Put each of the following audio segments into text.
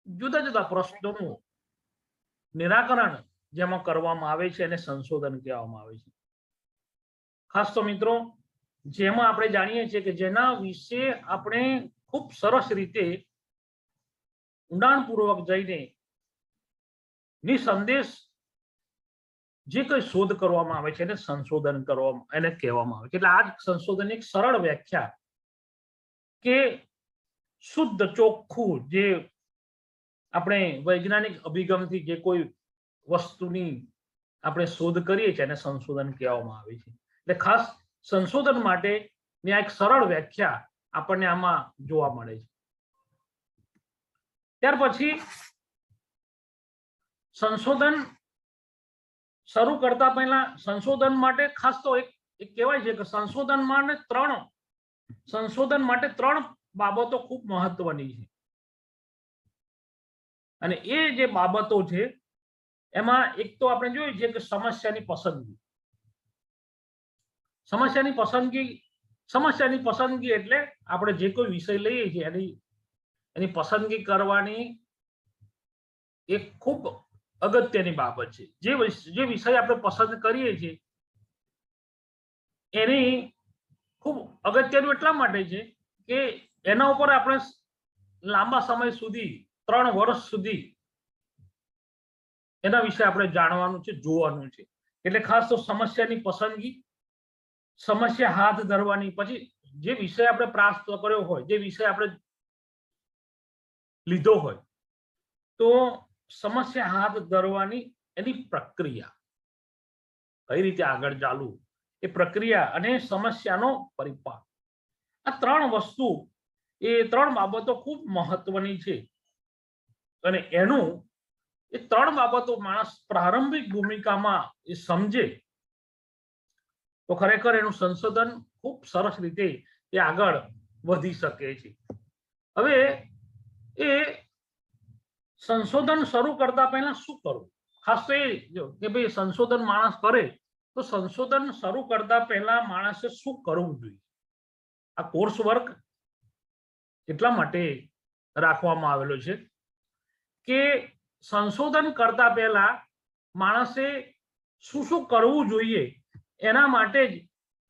जुदा जुदा प्रश्नों निराकरण जेमां करवामां आवे छे एने संशोधन कहेवामां आवे छे। खास तो मित्रों जेमां आपणे जाणीए छीए के जेना विશે आपणे खूब सरस रीते ઊંડાણપૂર્વક જઈને નિસંદેશ જે કંઈ શોધ કરવામાં આવે છે એને સંશોધન કરવામાં એને કહેવામાં આવે છે। એટલે આ જ સંશોધનની એક સરળ વ્યાખ્યા કે શુદ્ધ ચોખ્ખું જે આપણે વૈજ્ઞાનિક અભિગમથી જે કોઈ વસ્તુની આપણે શોધ કરીએ છીએ એને સંશોધન કહેવામાં આવે છે। એટલે ખાસ સંશોધન માટેની આ એક સરળ વ્યાખ્યા આપણને આમાં જોવા મળે છે। ત્યાર પછી संशोधन शुरू करता पहला संशोधन माटे खास तो एक कहेवाय छे के संशोधन माटे त्रण बाबतो खूब महत्वनी छे अने ए जे बाबतो छे एमां एक तो आपणे जोयुं छे के समस्यानी पसंदगी एटले आपणे जे कोई विषय लईए छीए एनी पसंदगी करवानी एक खूब अगत्यनी बाबत छे। जे विषय आपणे पसंद करीए छीए एनी खूब अगत्यनुं એટલા માટે છે કે એના ઉપર આપણે લાંબા સમય સુધી 3 વર્ષ સુધી એના વિશે આપણે જાણવાનું છે જોવાનું છે। એટલે ખાસ તો સમસ્યાની પસંદગી સમસ્યા હાથ ધરવાની પછી જે વિષય આપણે પ્રાપ્ત કર્યો હોય જે વિષય આપણે લીધો હોય તો समस्या हाथ धरवानी एनी प्रक्रिया कई रीते आगळ चालू ए प्रक्रिया अने समस्यानो परिपाक आ त्रण वस्तु ए त्रण बाबतो खूब महत्वनी छे अने एनु ए त्रण बाबतो माणस प्रारंभिक भूमिकामां ए समझे तो खरेखर एनु संशोधन खूब सरस रीते ए आगळ वधी शके छे। हवे ए संशोधन शुरू करता पहला शू करवुं खास तो जो कि भाई संशोधन माणस करे तो संशोधन शुरू करता पहला माणसे शू करवुं जोईए। आ कोर्स वर्क એટલા માટે રાખવામાં આવેલો છે કે સંશોધન કરતા પહેલા માણસે શું શું કરવું જોઈએ એના માટે જ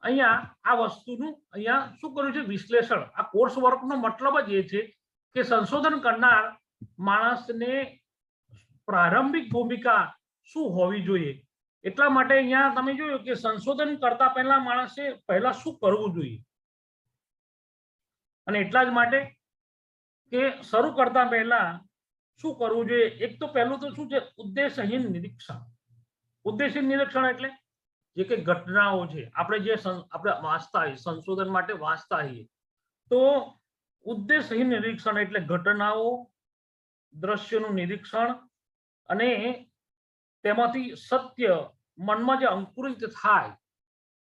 અહીંયા આ વસ્તુનું અહીંયા શું કર્યું છે વિશ્લેષણ। આ કોર્સ વર્કનો મતલબ જ એ છે કે સંશોધન કરનાર માણસને પ્રારંભિક ભૂમિકા શું હોવી જોઈએ એટલા માટે અહીંયા તમે જોયું કે સંશોધન કરતા પહેલા માણસે પહેલા શું કરવું જોઈએ અને એટલા જ માટે કે શરૂ કરતા પહેલા શું કરવું જોઈએ। એક તો પહેલું તો શું છે ઉદ્દેશહીન નિરીક્ષણ। ઉદ્દેશહીન નિરીક્ષણ એટલે જે કે ઘટનાઓ છે આપણે જે આપણે વાંચતા હોઈએ સંશોધન માટે વાંચતા હોઈએ તો ઉદ્દેશહીન નિરીક્ષણ એટલે ઘટનાઓ દ્રશ્યનું નિરીક્ષણ અને તેમાંથી સત્ય મનમાં જે અંકુરિત થાય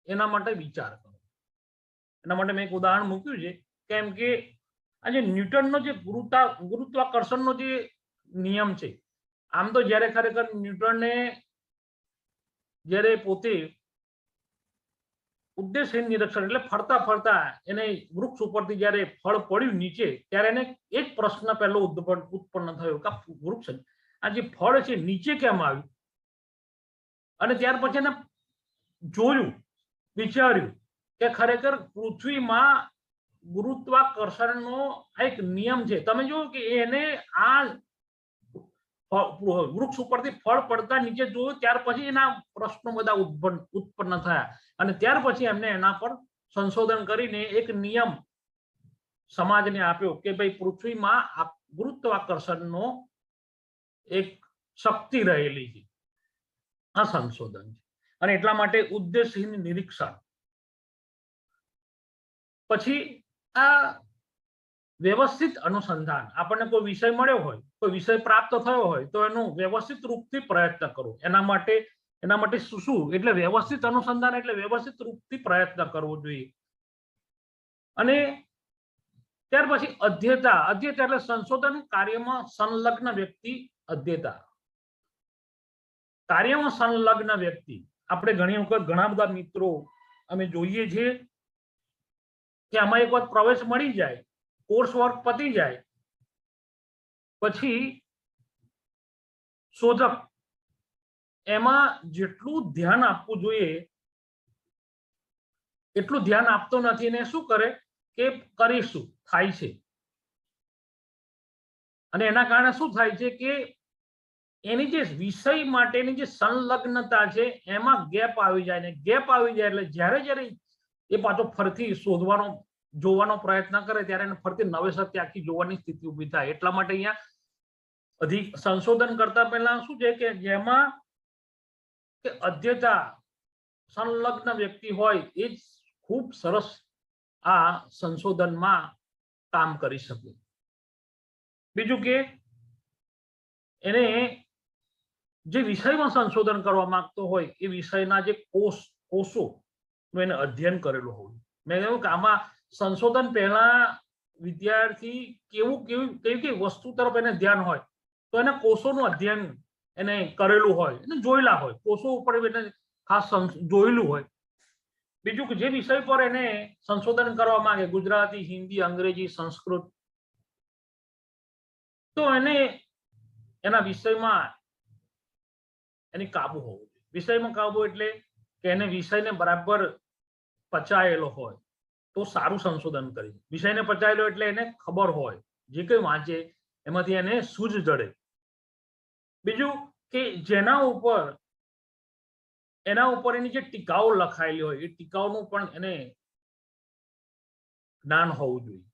એના માટે વિચાર કરો। એના માટે મેં એક ઉદાહરણ મૂક્યું છે કેમ કે આજે ન્યૂટનનો જે ગુરુત્વાકર્ષણનો જે નિયમ છે આમ તો જ્યારે ખરેખર ન્યૂટને જ્યારે પોતે ઉદ્દેશહીન નિરીક્ષણ એટલે ફરતા ફરતા એને વૃક્ષ ઉપરથી જ્યારે ફળ પડ્યું નીચે ત્યારે એને એક પ્રશ્ન પહેલો ઉત્પન્ન થયો કે વૃક્ષ આ જે ફળ છે નીચે કેમ આવ્યું અને ત્યાર પછી એને જોયું વિચાર્યું કે ખરેખર પૃથ્વીમાં ગુરુત્વાકર્ષણનો એક નિયમ છે। તમે જોયું કે એને આ વૃક્ષ ઉપરથી ફળ પડતા નીચે જોયું ત્યાર પછી એના પ્રશ્નો બધા ઉત્પન્ન થયા અને ત્યાર પછી એમને એના પર સંશોધન કરીને એક નિયમ સમાજને આપ્યો કે ભાઈ પૃથ્વીમાં ગુરુત્વાકર્ષણનો એક શક્તિ રહેલી છે। આ સંશોધન છે અને એટલા માટે ઉદ્દેશહીન નિરીક્ષણ પછી આ व्यवस्थित अनुसंधान आपने कोई विषय मळ्यो होय कोई विषय प्राप्त थयो होय तो एनु व्यवस्थित रूपथी प्रयत्न करो एना माटे शुं एटले व्यवस्थित अनुसंधान एटले व्यवस्थित रूपथी प्रयत्न करवो जोईए। अने त्यार पछी अध्येता एटले संशोधन कार्यमां संलग्न व्यक्ति अध्येता कार्यमां संलग्न व्यक्ति आपणे घणी वखत घणा बधा मित्रो अमे जोईए छीए के आमां एक वखत प्रवेश मळी जाय कोर्स वर्क पती जाए પછી શોધક એમાં જેટલું ધ્યાન આપવું જોઈએ એટલું ધ્યાન આપતો નથી ને શું કરે કે કરીશું થાય છે, અને એના કારણે શું થાય છે કે એની જે વિષય માટેની જે સંલગ્નતા છે એમાં ગેપ આવી જાય, ને ગેપ આવી જાય એટલે જ્યારે જ્યારે એ પાછો ફરીથી શોધવાનો જોવાનો પ્રયત્ન કરે ત્યારે એને ફરીથી નવેસરથી આખી જોવાની સ્થિતિ ઊભી થાય. એટલા માટે અહીંયા સંશોધન કરતા પહેલા શું છે કે જેમાં કે અધ્યતા સંલગ્ન વ્યક્તિ હોય એ જ ખૂબ સરસ આ સંશોધનમાં કામ કરી શકે. બીજું કે એને જે વિષયમાં સંશોધન કરવા માંગતો હોય એ વિષયના જે કોષો એને અધ્યયન કરેલું હોય. મેં કહ્યું કે આમાં સંશોધન પહેલા વિદ્યાર્થી કેવી વસ્તુ તરફ એને ધ્યાન હોય તો એને કોષોનું અધ્યયન એને કરેલું હોય, એને જોયેલા હોય, કોષો ઉપર એને ખાસ જોયેલું હોય. બીજું કે જે વિષય પર એને સંશોધન કરવા માંગે, ગુજરાતી, હિન્દી, અંગ્રેજી, સંસ્કૃત, તો એને એના વિષયમાં એની કાબુ હોવો જોઈએ. વિષયમાં કાબુ એટલે કે એને વિષયને બરાબર પચાયેલો હોય તો સારું સંશોધન કરી. વિષયને પચાયેલો એટલે એને ખબર હોય, જે કંઈ વાંચે એમાંથી એને સૂઝ જડે. બીજું કે જેના ઉપર એની જે ટીકાઓ લખાયેલી હોય એ ટીકાઓનું પણ એને જ્ઞાન હોવું જોઈએ.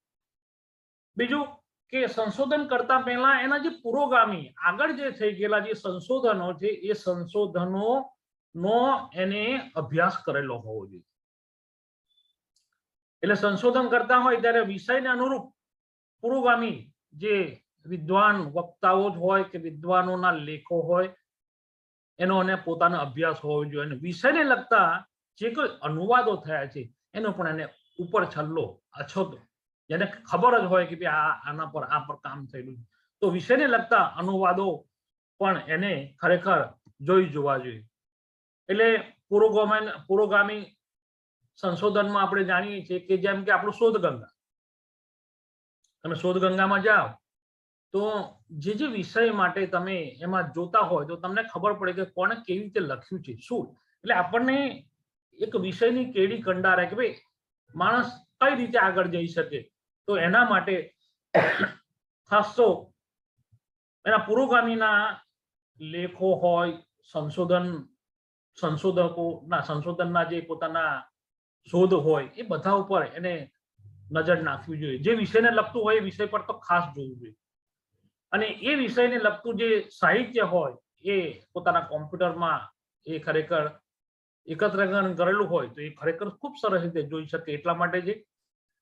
બીજું કે સંશોધન કરતા પહેલા એના જે પુરોગામી આગળ જે થઈ ગયેલા જે સંશોધનો છે એ સંશોધનોનો એને અભ્યાસ કરેલો હોવો જોઈએ. એટલે સંશોધન કરતા હોય ત્યારે વિષયને અનુરૂપ પુરોગામી જે વિદ્વાન વક્તાઓ જ હોય કે વિદ્વાનોના લેખો હોય એનો અને પોતાનો અભ્યાસ હોવો જોઈએ. અને વિષયને લગતા જે કોઈ અનુવાદો થયા છે એનો પણ એને ઉપર છલ્લો અછતો જેને ખબર જ હોય કે આના પર આ પર કામ થયેલું છે તો વિષયને લગતા અનુવાદો પણ એને ખરેખર જોવા જોઈએ. એટલે પુરોગામી સંશોધનમાં આપણે જાણીએ છીએ કે જેમ કે આપણું શોધગંગા, તમે શોધગંગામાં જાઓ તો જે વિષય માટે તમે એમાં જોતા હોય તો તમને ખબર પડે કે કોણે કેવી રીતે લખ્યું છે શું. એટલે આપણને એક વિષયની કેડી કંડારે કે ભાઈ માણસ કઈ રીતે આગળ જઈ શકે, તો એના માટે ખાસ તો એના પુરોગામીના લેખો હોય, સંશોધનના જે પોતાના શોધ હોય એ બધા ઉપર એને નજર નાખવી જોઈએ. જે વિષયને લગતું હોય એ વિષય પર તો ખાસ જોવું જોઈએ. અને એ વિષયને લગતું જે સાહિત્ય હોય એ પોતાના કોમ્પ્યુટરમાં એ ખરેખર એકત્રીકરણ કરેલું હોય તો એ ખરેખર ખૂબ સરસ રીતે જોઈ શકે. એટલા માટે છે.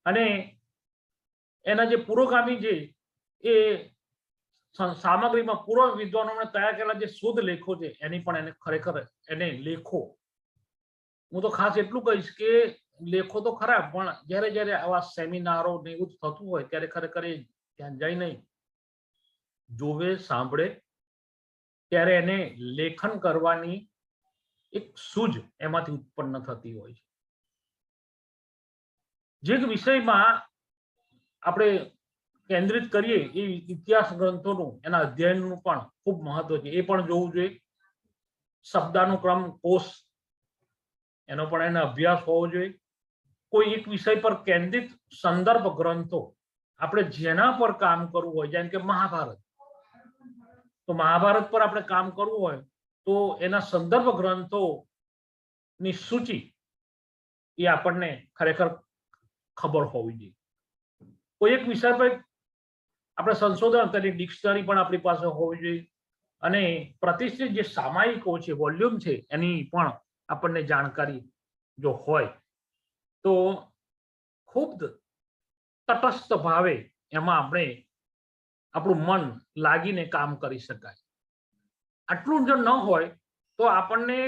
અને એના જે પુરોગામી છે એ સામગ્રીમાં પૂર્વ વિદ્વાનોને તૈયાર કરેલા જે શોધ લેખો છે એની પણ એને ખરેખર એને લેખો, હું તો ખાસ એટલું કહીશ કે લેખો તો ખરા પણ જ્યારે જ્યારે આવા સેમિનારો ને એવું થતું હોય ત્યારે ખરેખર એ ત્યાં જઈ નહીં જોવે, સાંભળે, ત્યારે એને લેખન કરવાની એક સૂઝ એમાંથી ઉત્પન્ન થતી હોય છે. જે વિષયમાં આપણે કેન્દ્રિત કરીએ એ ઇતિહાસ ગ્રંથોનું એના અધ્યયનનું પણ ખૂબ મહત્વ છે, એ પણ જોવું જોઈએ. શબ્દાનુક્રમ કોષ એનો પણ એનો અભ્યાસ હોવો જોઈએ. કોઈ એક વિષય પર કેન્દ્રિત સંદર્ભ ગ્રંથો આપણે જેના પર કામ કરવું હોય, જેમ કે મહાભારત, તો મહાભારત પર આપણે કામ કરવું હોય તો એના સંદર્ભ ગ્રંથોની સૂચિ એ આપણને ખરેખર ખબર હોવી જોઈએ. કોઈ એક વિષય પર આપણે સંશોધન કરી ડિક્શનરી પણ આપણી પાસે હોવી જોઈએ. અને પ્રતિષ્ઠિત જે સામાયિકો છે, વોલ્યુમ છે, એની પણ આપણને જાણકારી જો હોય તો ખૂબ તટસ્થ ભાવે એમાં આપણે આપણું મન લાગીને કામ કરી શકાય. આટલું જો ન હોય તો આપણને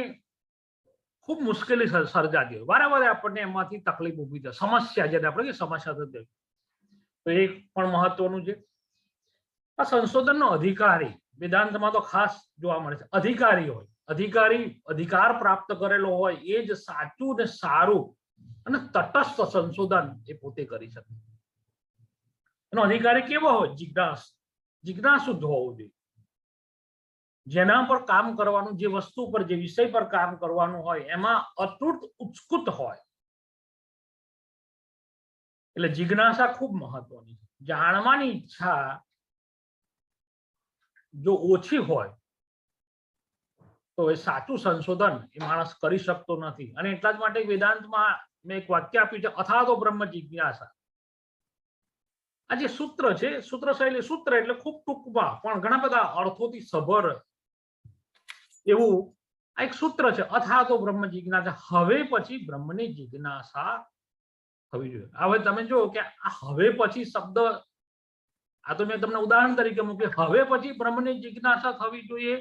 ખૂબ મુશ્કેલી સર્જાતી હોય, વારે આપણને એમાંથી તકલીફ ઊભી થાય, સમસ્યા જેને આપણે સમસ્યા થતી, તો એ પણ મહત્વનું છે. આ સંશોધનનો અધિકારી વેદાંતમાં તો ખાસ જોવા મળે છે. અધિકારી હોય, અધિકાર પ્રાપ્ત કરેલો હોય એ જ સાચું ને સારું અને તટસ્થ સંશોધન એ પોતે કરી શકે. એનો અધિકારી કેવો હોય? જિજ્ઞાસ, જિજ્ઞાસુ જ હોવું જોઈએ. જેના પર કામ કરવાનું, જે વસ્તુ પર, જે વિષય પર કામ કરવાનું હોય એમાં અતૂટ ઉત્સુક હોય. એટલે જિજ્ઞાસા ખૂબ મહત્વની છે. જાણવાની ઈચ્છા જો ઓછી હોય તો એ સાચું સંશોધન એ માણસ કરી શકતો નથી. અને એટલા જ માટે વેદાંતમાં મેં એક વાક્ય આપ્યું છે, અથાતો બ્રહ્મ જિજ્ઞાસા. આ જે સૂત્ર છે, સૂત્ર શૈલી, સૂત્ર એટલે ખૂબ ટૂંકમાં પણ ઘણા બધા અર્થોથી સભર એવું આ એક સૂત્ર છે, અથાતો બ્રહ્મ જિજ્ઞાસા. હવે પછી બ્રહ્મની જિજ્ઞાસા થવી જોઈએ. હવે તમે જો કે આ હવે પછી શબ્દ, આ તો મેં તમને ઉદાહરણ તરીકે મૂક્યું, હવે પછી બ્રહ્મની જિજ્ઞાસા થવી જોઈએ.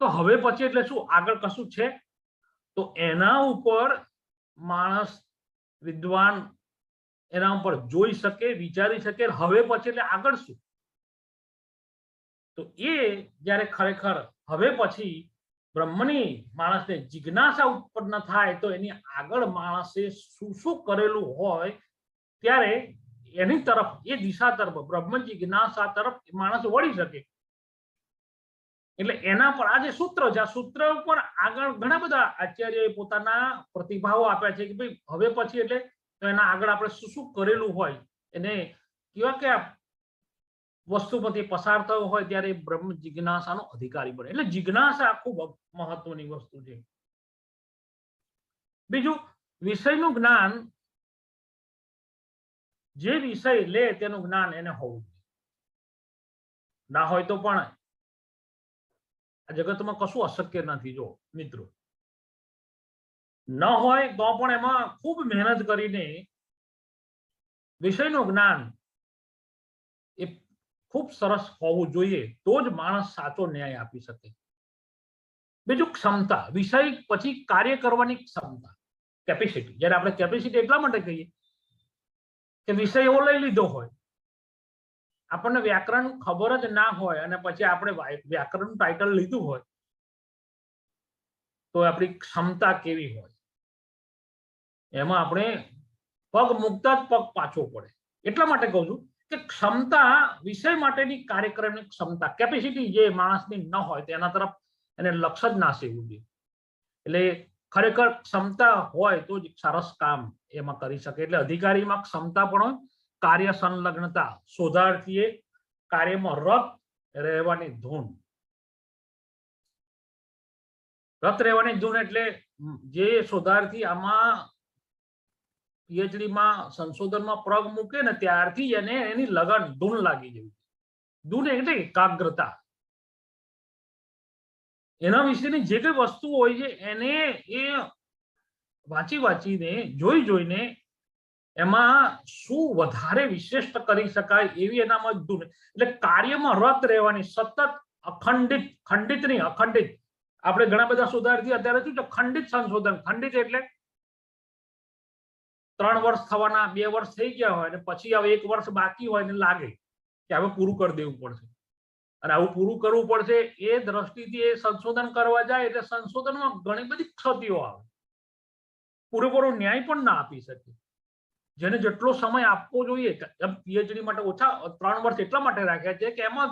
તો હવે પછી એટલે શું? આગળ કશું છે? તો એના ઉપર માણસ, વિદ્વાન એના ઉપર જોઈ શકે, વિચારી શકે. હવે પછી એટલે આગળ શું? તો એ જ્યારે ખરેખર હવે પછી બ્રહ્મની માણસને જિજ્ઞાસા ઉત્પન્ન થાય તો એની આગળ માણસે શું શું કરેલું હોય ત્યારે એની તરફ, એ દિશા તરફ, બ્રહ્મ જિજ્ઞાસા તરફ માણસ વળી શકે. એટલે એના પર આ જે સૂત્ર છે, આ સૂત્ર ઉપર આગળ ઘણા બધા આચાર્યોએ પોતાના પ્રતિભાવો આપ્યા છે કે ભાઈ હવે પછી એટલે એના આગળ આપણે શું શું કરેલું હોય, એને કેવા કયા વસ્તુ પરથી પસાર થયો હોય ત્યારે બ્રહ્મ જિજ્ઞાસાનો અધિકારી બને. એટલે જિજ્ઞાસા ખૂબ મહત્વની વસ્તુ છે. બીજું, વિષયનું જ્ઞાન, જે વિષય લે તેનું જ્ઞાન એને હોવું જોઈએ. ના હોય તો પણ આ જગતમાં કશું અશક્ય નથી. જો મિત્રો, ન હોય તો પણ એમાં ખૂબ મહેનત કરીને વિષયનું જ્ઞાન એ ખૂબ સરસ હોવું જોઈએ, તો જ માણસ સાચો ન્યાય આપી શકે. બીજું, ક્ષમતા. વિષય પછી કાર્ય કરવાની ક્ષમતા, કેપેસિટી. જ્યારે આપણે કેપેસિટી એટલા માટે કહીએ કે વિષય એવો લઈ લીધો હોય, આપણને વ્યાકરણ ખબર જ ના હોય અને પછી આપણે વ્યાકરણ ટાઇટલ લીધું હોય તો આપણી ક્ષમતા કેવી હોય, એમાં આપણે પગ મૂકતા જ પગ પાછો પડે. એટલા માટે કહું છું કે ક્ષમતા, વિષય માટેની કાર્યક્રમની ક્ષમતા, કેપેસિટી જે માણસની ન હોય તેના તરફ એને લક્ષ જ ના સેવવું જોઈએ. એટલે ખરેખર ક્ષમતા હોય તો જ સરસ કામ એમાં કરી શકે. એટલે અધિકારીમાં ક્ષમતા પણ હોય, કાર્ય સંલગ્નતા, શોધાર્થીએ કાર્યમાં રત રહેવાની ધૂન. રત રહેવાની ધૂન એટલે જે શોધાર્થી આમાં પીએચડીમાં, સંશોધનમાં પગ મૂકે ને ત્યારથી એને એની લગન, ધૂન લાગી જવી. ધૂન એટલે એકાગ્રતા. એના વિશેની જે કઈ વસ્તુ હોય છે એને એ વાંચીને, જોઈને એમાં શું વધારે વિશિષ્ટ કરી શકાય એવી એનામાં ધૂન. એટલે કાર્યમાં રત રહેવાની, સતત, અખંડિત, ખંડિત નહીં, અખંડિત. આપણે ઘણા બધા શોધાર્થી અત્યારે શું છે, ખંડિત સંશોધન. ખંડિત એટલે 3 વર્ષ થવાના, 2 વર્ષ થઈ ગયા હોય અને પછી હવે 1 વર્ષ બાકી હોય ને લાગે કે હવે પૂરું કરી દેવું પડશે. અને આવું પૂરું કરવું પડશે એ દ્રષ્ટિથી એ સંશોધન કરવા જાય એટલે સંશોધનમાં ઘણી બધી ક્ષતિઓ આવે. પૂરેપૂરો ન્યાય પણ ના આપી શકે. જેને જેટલો સમય આપવો જોઈએ, પીએચડી માટે ઓછા 3 વર્ષ એટલા માટે રાખ્યા છે કે એમાં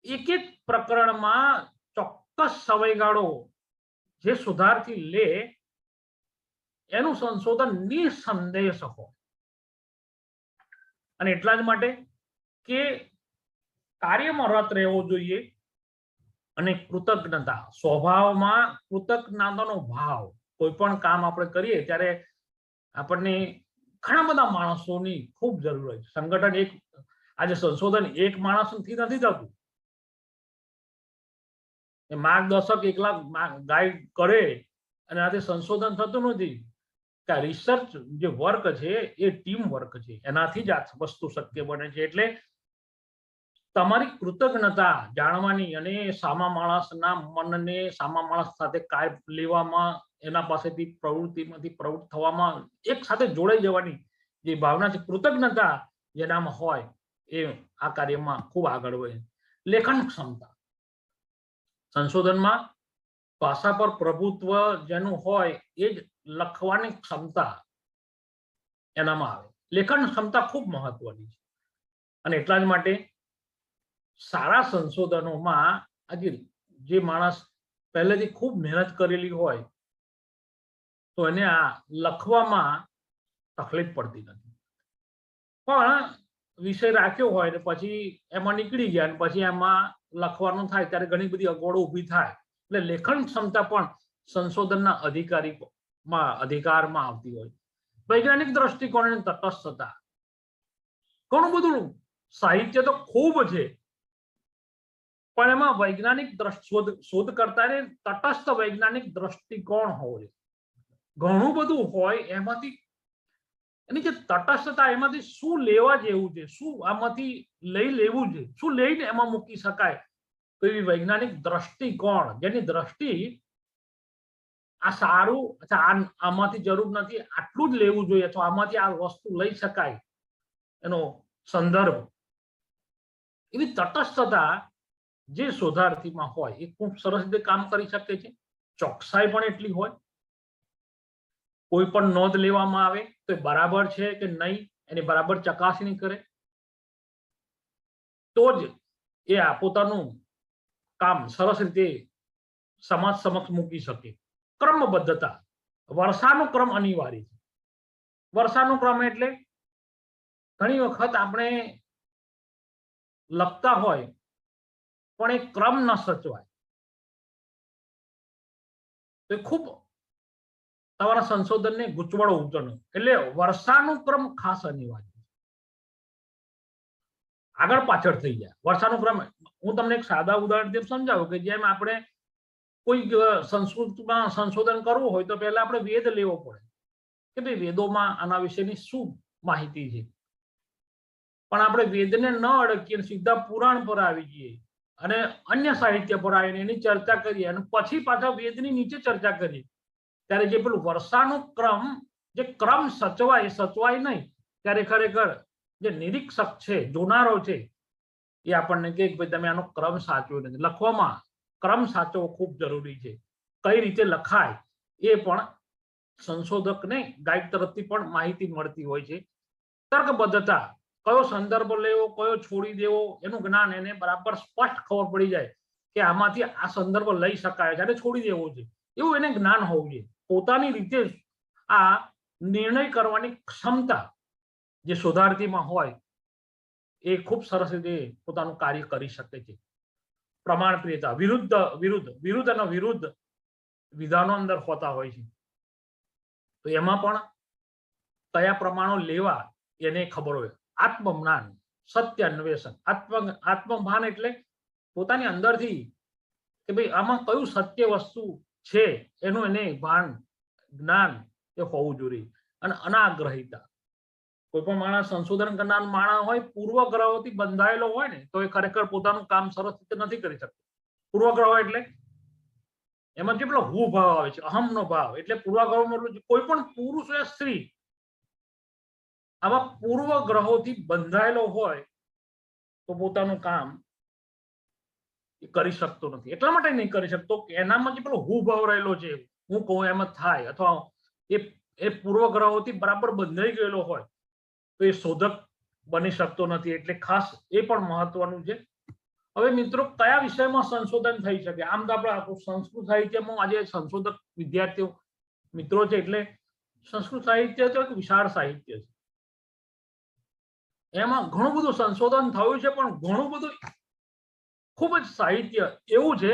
એક એક પ્રકરણમાં ચોક્કસ સમયગાળો જે શોધાર્થી લે એનું સંશોધન નિસંદેહ હોય. અને એટલા જ માટે કે કાર્યમાં રત રહેવો જોઈએ. અને કૃતજ્ઞતા, સ્વભાવમાં કૃતજ્ઞતાનો ભાવ. કોઈ પણ કામ આપણે કરીએ ત્યારે આપણને ઘણા બધા માણસોની ખૂબ જરૂર હોય. સંગઠન એક, આજે સંશોધન એક માણસથી નથી થતું. માર્ગદર્શક એકલા ગાઈડ કરે અને આથી સંશોધન થતું નથી. કે રિસર્ચ જે વર્ક છે એ ટીમ વર્ક છે, એનાથી જ આ વસ્તુ શક્ય બને છે. એટલે તમારી કૃતજ્ઞતા જાણવાની અને સામા માણસના મનને સામા માણસ સાથે કાર્ય લેવામાં, એના પાસેથી પ્રવૃત્તિમાંથી પ્રવૃત્ત થવામાં, એક સાથે જોડાઈ જવાની જે ભાવના છે, કૃતજ્ઞતા જેનામાં હોય એ આ કાર્યમાં ખૂબ આગળ વધે. લેખન ક્ષમતા. સંશોધનમાં ભાષા પર પ્રભુત્વ જેનું હોય એ જ લખવાની ક્ષમતા એનામાં આવે. લેખન ક્ષમતા ખૂબ મહત્વની છે. અને એટલા જ માટે સારા સંશોધનોમાં આજે જે માણસ પહેલેથી ખૂબ મહેનત કરેલી હોય તો એને આ લખવામાં તકલીફ પડતી નથી, પણ વિષય રાખ્યો હોય ને પછી એમાં નીકળી ગયા અને પછી એમાં લખવાનું થાય ત્યારે ઘણી બધી અગવડો ઊભી થાય, એટલે લેખન ક્ષમતા પણ સંશોધનના અધિકારમાં આવતી હોય. વૈજ્ઞાનિક દ્રષ્ટિકોણ તટસ્થતા, ઘણું બધું સાહિત્ય તો ખૂબ છે, પણ એમાં વૈજ્ઞાનિક શોધકર્તાને તટસ્થ વૈજ્ઞાનિક દ્રષ્ટિકોણ હોવો જોઈએ. ઘણું બધું હોય એમાંથી એની જે તટસ્થતા, એમાંથી શું લેવા જેવું છે, શું આમાંથી લઈ લેવું છે, શું લઈને એમાં મૂકી શકાય, તો એવી વૈજ્ઞાનિક દ્રષ્ટિકોણ, જેની દ્રષ્ટિ આ સારું, આમાંથી જરૂર નથી, આટલું જ લેવું જોઈએ, અથવા આમાંથી આ વસ્તુ લઈ શકાય, એનો સંદર્ભ, એવી તટસ્થતા જે શોધાર્થીમાં હોય એ ખૂબ સરસ રીતે કામ કરી શકે છે. ચોકસાઈ પણ એટલી હોય, કોઈ પણ નોંધ લેવામાં આવે તો બરાબર છે કે નહીં એની બરાબર ચકાસણી કરે તો જ એ આ પોતાનું કામ સરસ રીતે સમાજ સમક્ષ મૂકી શકે. ક્રમબદ્ધતા, વર્ષાનો ક્રમ અનિવાર્ય છે. વર્ષાનો ક્રમ એટલે ઘણી વખત આપણે લખતા હોય પણ એ ક્રમ ન સચવાય તો ખૂબ તમારા સંશોધનને ગૂંચવણો ઉતરનો, એટલે વર્ષાનો ક્રમ ખાસ અનિવાર્ય. આગળ પાછળ થઈ જાય વર્ષાનો ક્રમ. હું તમને એક સાદા ઉદાહરણ સમજાવું કે જેમ આપણે કોઈ સંસ્કૃતમાં સંશોધન કરવું હોય તો પહેલા આપણે વેદ લેવો પડે કે ભાઈ વેદોમાં આના વિશેની શું માહિતી છે, પણ આપણે વેદને ન અડકીએ સીધા પુરાણ પર આવી જઈએ અને અન્ય સાહિત્ય પર આવીને એની ચર્ચા કરીએ અને પછી પાછા વેદની નીચે ચર્ચા કરીએ, ત્યારે જે પેલું વર્ષાનો ક્રમ, જે ક્રમ સચવાય એ સચવાય નહીં, ત્યારે ખરેખર જે નિરીક્ષક છે, જોનારો છે, એ આપણને કહે કે ભાઈ તમે આનો ક્રમ સાચવ્યો નથી. લખવામાં ક્રમ સાચવવો ખૂબ જરૂરી છે. કઈ રીતે લખાય એ પણ સંશોધકને ગાઈડ તરફથી પણ માહિતી મળતી હોય છે. તર્કબદ્ધતા, કયો સંદર્ભ લેવો, કયો છોડી દેવો, એનું જ્ઞાન એને બરાબર સ્પષ્ટ ખબર પડી જાય કે આમાંથી આ સંદર્ભ લઈ શકાય છે અને છોડી દેવો છે, એવું એને જ્ઞાન હોવું જોઈએ. પોતાની રીતે આ નિર્ણય કરવાની ક્ષમતા જે શોધાર્થીમાં હોય એ ખૂબ સરસ રીતે પોતાનું કાર્ય કરી શકે છે. પ્રમાણપ્રિયતા, વિરુદ્ધ અને વિરુદ્ધ વિધાનો અંદર હોતા હોય છે, તો એમાં પણ કયા પ્રમાણો લેવા એને ખબર હોય. આત્મજ્ઞાન, સત્ય અન્વેષણ. આત્મભાન એટલે પોતાની અંદરથી કે ભાઈ આમાં કયું સત્ય વસ્તુ છે એનું એને ભાન, જ્ઞાન એ હોવું જોઈએ. અને અનાગ્રહિતા, કોઈ પણ માણસ સંશોધન કરનાર માણસ હોય પૂર્વગ્રહોથી બંધાયેલો હોય ને તો એ ખરેખર પોતાનું કામ સરસ રીતે નથી કરી શકતો. પૂર્વગ્રહો એટલે એમાં જે પેલો હું ભાવ આવે છે, અહમનો ભાવ, એટલે પૂર્વગ્રહો કોઈ પણ પુરુષ કે સ્ત્રી આવા પૂર્વગ્રહોથી બંધાયેલો હોય તો પોતાનું કામ કરી શકતો નથી. એટલા માટે નહીં કરી શકતો કે એનામાં જે પેલો હું ભાવ રહેલો છે, હું કહું એમ જ થાય, અથવા એ પૂર્વગ્રહોથી બરાબર બંધાઈ ગયેલો હોય તો એ શોધક બની શકતો નથી. એટલે ખાસ એ પણ મહત્વનું છે. હવે મિત્રો, કયા વિષયમાં સંશોધન થઈ શકે? આમ તો આપણા સંસ્કૃત સાહિત્યમાં આજે સંશોધક વિદ્યાર્થીઓ મિત્રો છે, એટલે સંસ્કૃત સાહિત્ય તો એક વિશાળ સાહિત્ય છે, એમાં ઘણું બધું સંશોધન થયું છે, પણ ઘણું બધું ખૂબ જ સાહિત્ય એવું છે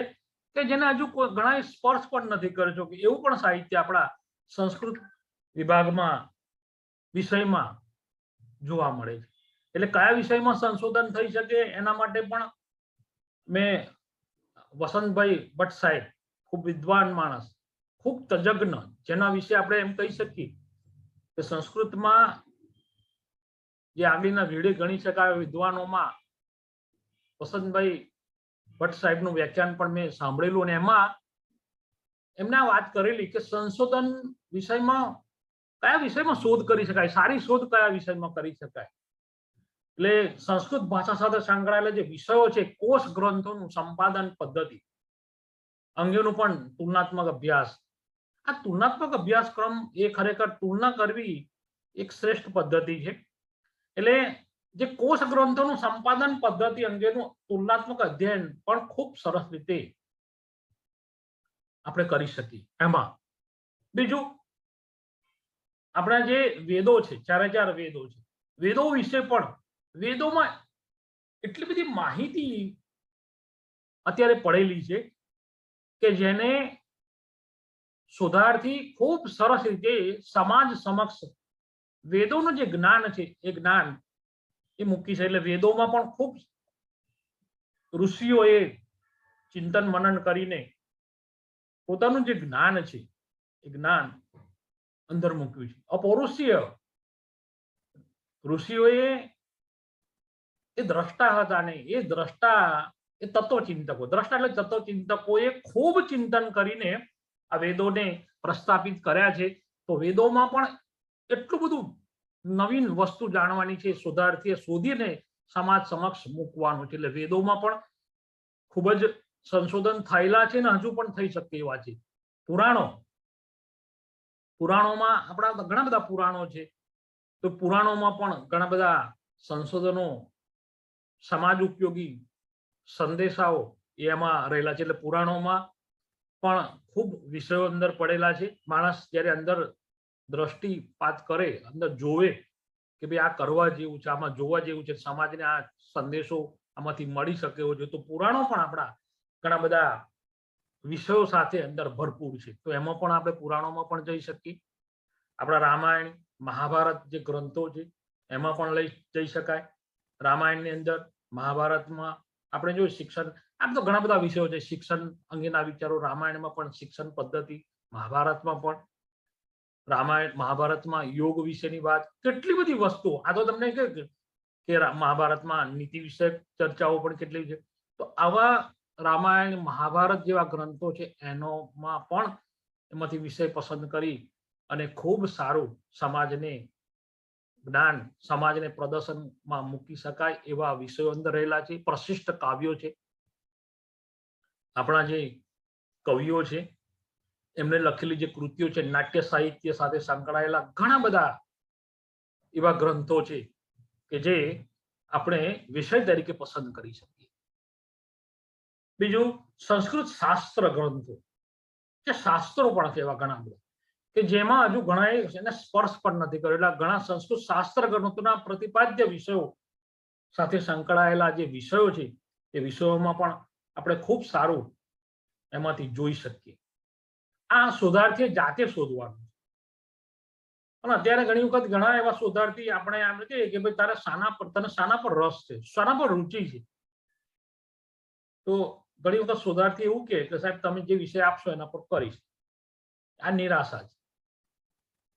કે જેને હજુ ઘણા સ્પર્શ પણ નથી કરી શક્યું, એવું પણ સાહિત્ય આપણા સંસ્કૃત વિભાગમાં વિષયમાં જોવા મળે છે. એટલે કયા વિષયમાં સંશોધન થઈ શકે એના માટે પણ મેં વસંતભાઈ ભટ્ટ સાહેબ, ખૂબ વિદ્વાન માણસ, ખૂબ તજજ્ઞ, જેના વિશે આપણે એમ કહી શકીએ કે સંસ્કૃતમાં જે આગળના રીડે ગણી શકાય વિદ્વાનોમાં વસંતભાઈ ભટ્ટ સાહેબનું વ્યાખ્યાન પણ મેં સાંભળેલું અને એમાં એમને આ વાત કરેલી કે સંશોધન વિષયમાં કયા વિષયમાં શોધ કરી શકાય, સારી શોધ કયા વિષયમાં કરી શકાય. એટલે સંસ્કૃત ભાષા સાથે સંકળાયેલા જે વિષયો છે, કોષ ગ્રંથોનું સંપાદન પદ્ધતિ અંગેનું પણ તુલનાત્મક અભ્યાસ. આ તુલનાત્મક અભ્યાસક્રમ એ ખરેખર તુલના કરવી એક શ્રેષ્ઠ પદ્ધતિ છે. એટલે જે કોષ ગ્રંથોનું સંપાદન પદ્ધતિ અંગેનું તુલનાત્મક અધ્યયન પણ ખૂબ સરસ રીતે આપણે કરી શકીએ. એમાં બીજું આપણા જે વેદો છે, ચારે વેદો છે, વેદો વિશે પણ વેદોમાં એટલી બધી માહિતી અત્યારે પડેલી છે કે જેને શોધાર્થી ખૂબ સરસ રીતે સમાજ સમક્ષ વેદોનું જે જ્ઞાન છે એ જ્ઞાન એ મૂકી છે. એટલે વેદોમાં પણ ખૂબ ઋષિઓએ ચિંતન મનન કરીને પોતાનું જે જ્ઞાન છે એ જ્ઞાન અંદર મૂક્યું છે. અપૌરુષીય ઋષિઓએ એ દ્રષ્ટા હતા ને એ દ્રષ્ટા એ તત્વચિંતકો, દ્રષ્ટા એટલે તત્વચિંતકોએ ખૂબ ચિંતન કરીને આ વેદોને પ્રસ્થાપિત કર્યા છે. તો વેદોમાં પણ એટલું બધું નવીન વસ્તુ જાણવાની છે, શોધાર્થીએ શોધીને સમાજ સમક્ષ મૂકવાનું છે. એટલે વેદોમાં પણ ખૂબ જ સંશોધન થયેલા છે ને હજુ પણ થઈ શકે એવા છે. પુરાણોમાં આપણા ઘણા બધા પુરાણો છે, તો પુરાણોમાં પણ ઘણા બધા સંશોધનો, સમાજ ઉપયોગી સંદેશાઓ એમાં રહેલા છે. એટલે પુરાણોમાં પણ ખૂબ વિષયો અંદર પડેલા છે. માણસ જ્યારે અંદર દ્રષ્ટિપાત કરે, અંદર જોવે કે ભાઈ આ કરવા જેવું છે, આમાં જોવા જેવું છે, સમાજને આ સંદેશો આમાંથી મળી શકે એવો છે, તો પુરાણો પણ આપણા ઘણા બધા વિષયો સાથે અંદર ભરપૂર છે. તો એમાં પણ આપણે પુરાણોમાં પણ જઈ શકીએ. આપણા રામાયણ, મહાભારત જે ગ્રંથો છે એમાં પણ જઈ શકાય. રામાયણની અંદર, મહાભારતમાં આપણે જો શિક્ષણ, આમ તો ઘણા બધા વિષયો છે, શિક્ષણ અંગેના વિચારો રામાયણમાં પણ, શિક્ષણ પદ્ધતિ મહાભારતમાં પણ, રામાયણ મહાભારતમાં યોગ વિશેની વાત, કેટલી બધી વસ્તુઓ. આ તો તમને કે મહાભારતમાં નીતિ વિષયક ચર્ચાઓ પણ કેટલી છે. તો આવા રામાયણ, મહાભારત જેવા ગ્રંથો છે એનોમાં પણ એમાંથી વિષય પસંદ કરી અને ખૂબ સારું સમાજને જ્ઞાન, સમાજને પ્રદર્શનમાં મૂકી શકાય એવા વિષયો અંદર રહેલા છે. પ્રશિષ્ટ કાવ્યો છે. આપણા જે કવિઓ છે એમને લખેલી જે કૃતિઓ છે, નાટ્ય સાહિત્ય સાથે સંકળાયેલા ઘણા બધા એવા ગ્રંથો છે કે જે આપણે વિષય તરીકે પસંદ કરી શકીએ. બીજું સંસ્કૃત શાસ્ત્ર ગ્રંથો, જે શાસ્ત્રો પણ છે એવા ઘણા બધા કે જેમાં હજુ ઘણા એને સ્પર્શ પણ નથી કર્યો. એટલે ઘણા સંસ્કૃત શાસ્ત્ર ગ્રંથોના પ્રતિપાદ્ય વિષયો સાથે સંકળાયેલા જે વિષયો છે એ વિષયોમાં પણ આપણે ખૂબ સારું એમાંથી જોઈ શકીએ. આ શોધાર્થીએ જાતે શોધવાનું. અને અત્યારે ઘણી વખત ઘણા એવા શોધાર્થી આપણે એમ કહીએ કે ભાઈ તને શાના પર રસ છે, શાના પર રુચિ છે. તો ઘણી વખત શોધાર્થી એવું કે સાહેબ તમે જે વિષય આપશો એના પર કરીશ. આ નિરાશા છે.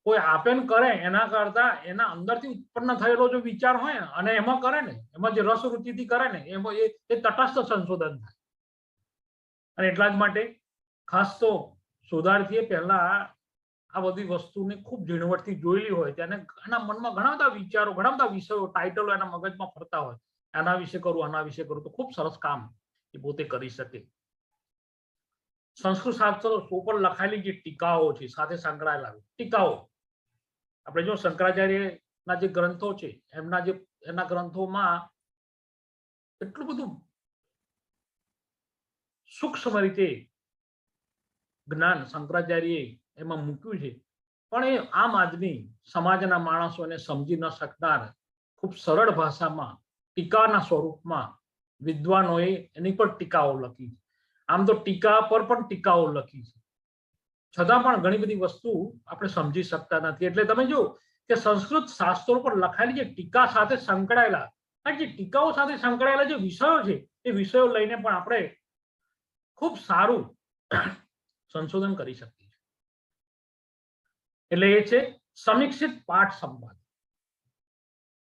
કોઈ આપે ને કરે એના કરતા એના અંદરથી ઉત્પન્ન થયેલો જો વિચાર હોય અને એમાં કરે ને, એમાં જે રસ રુચિથી કરે ને, એમાં એ તટસ્થ સંશોધન થાય. અને એટલા જ માટે ખાસ તો શોધાર્થીએ પહેલા આ બધી વસ્તુને ખૂબ ઝીણવટથી જોયેલી હોય, તેને એના મનમાં ઘણા બધા વિચારો, ઘણા બધા વિષયો, ટાઇટલો એના મગજમાં ફરતા હોય, આના વિશે કરું, આના વિશે કરું, તો ખૂબ સરસ કામ એ પોતે કરી શકે. સંસ્કૃત શાસ્ત્રો ઉપર લખાયેલી જે ટીકાઓ છે, સાથે સંકળાયેલા ટીકાઓ, આપણે જો શંકરાચાર્યના જે ગ્રંથો છે એના ગ્રંથોમાં એટલું બધું સૂક્ષ્મ રીતે જ્ઞાન શંકરાચાર્યએ એમાં મૂક્યું છે, પણ એ આમ આદમી, સમાજના માણસોને સમજી ન શકનાર ખૂબ સરળ ભાષામાં ટીકાના સ્વરૂપમાં વિદ્વાનોએ એની પર ટીકાઓ લખી છે. આમ તો ટીકા પર પણ ટીકાઓ લખી છે, છતાં પણ ઘણી બધી વસ્તુ આપણે સમજી શકતા નથી. એટલે તમે જો કે સંસ્કૃત શાસ્ત્રો પર લખાયેલી જે ટીકા સાથે સંકળાયેલા, અને જે ટીકાઓ સાથે સંકળાયેલા જે વિષયો છે એ વિષયો લઈને પણ આપણે ખૂબ સારું સંશોધન કરી શકીએ છીએ. એટલે એ છે સમીક્ષિત પાઠ સંપાદન.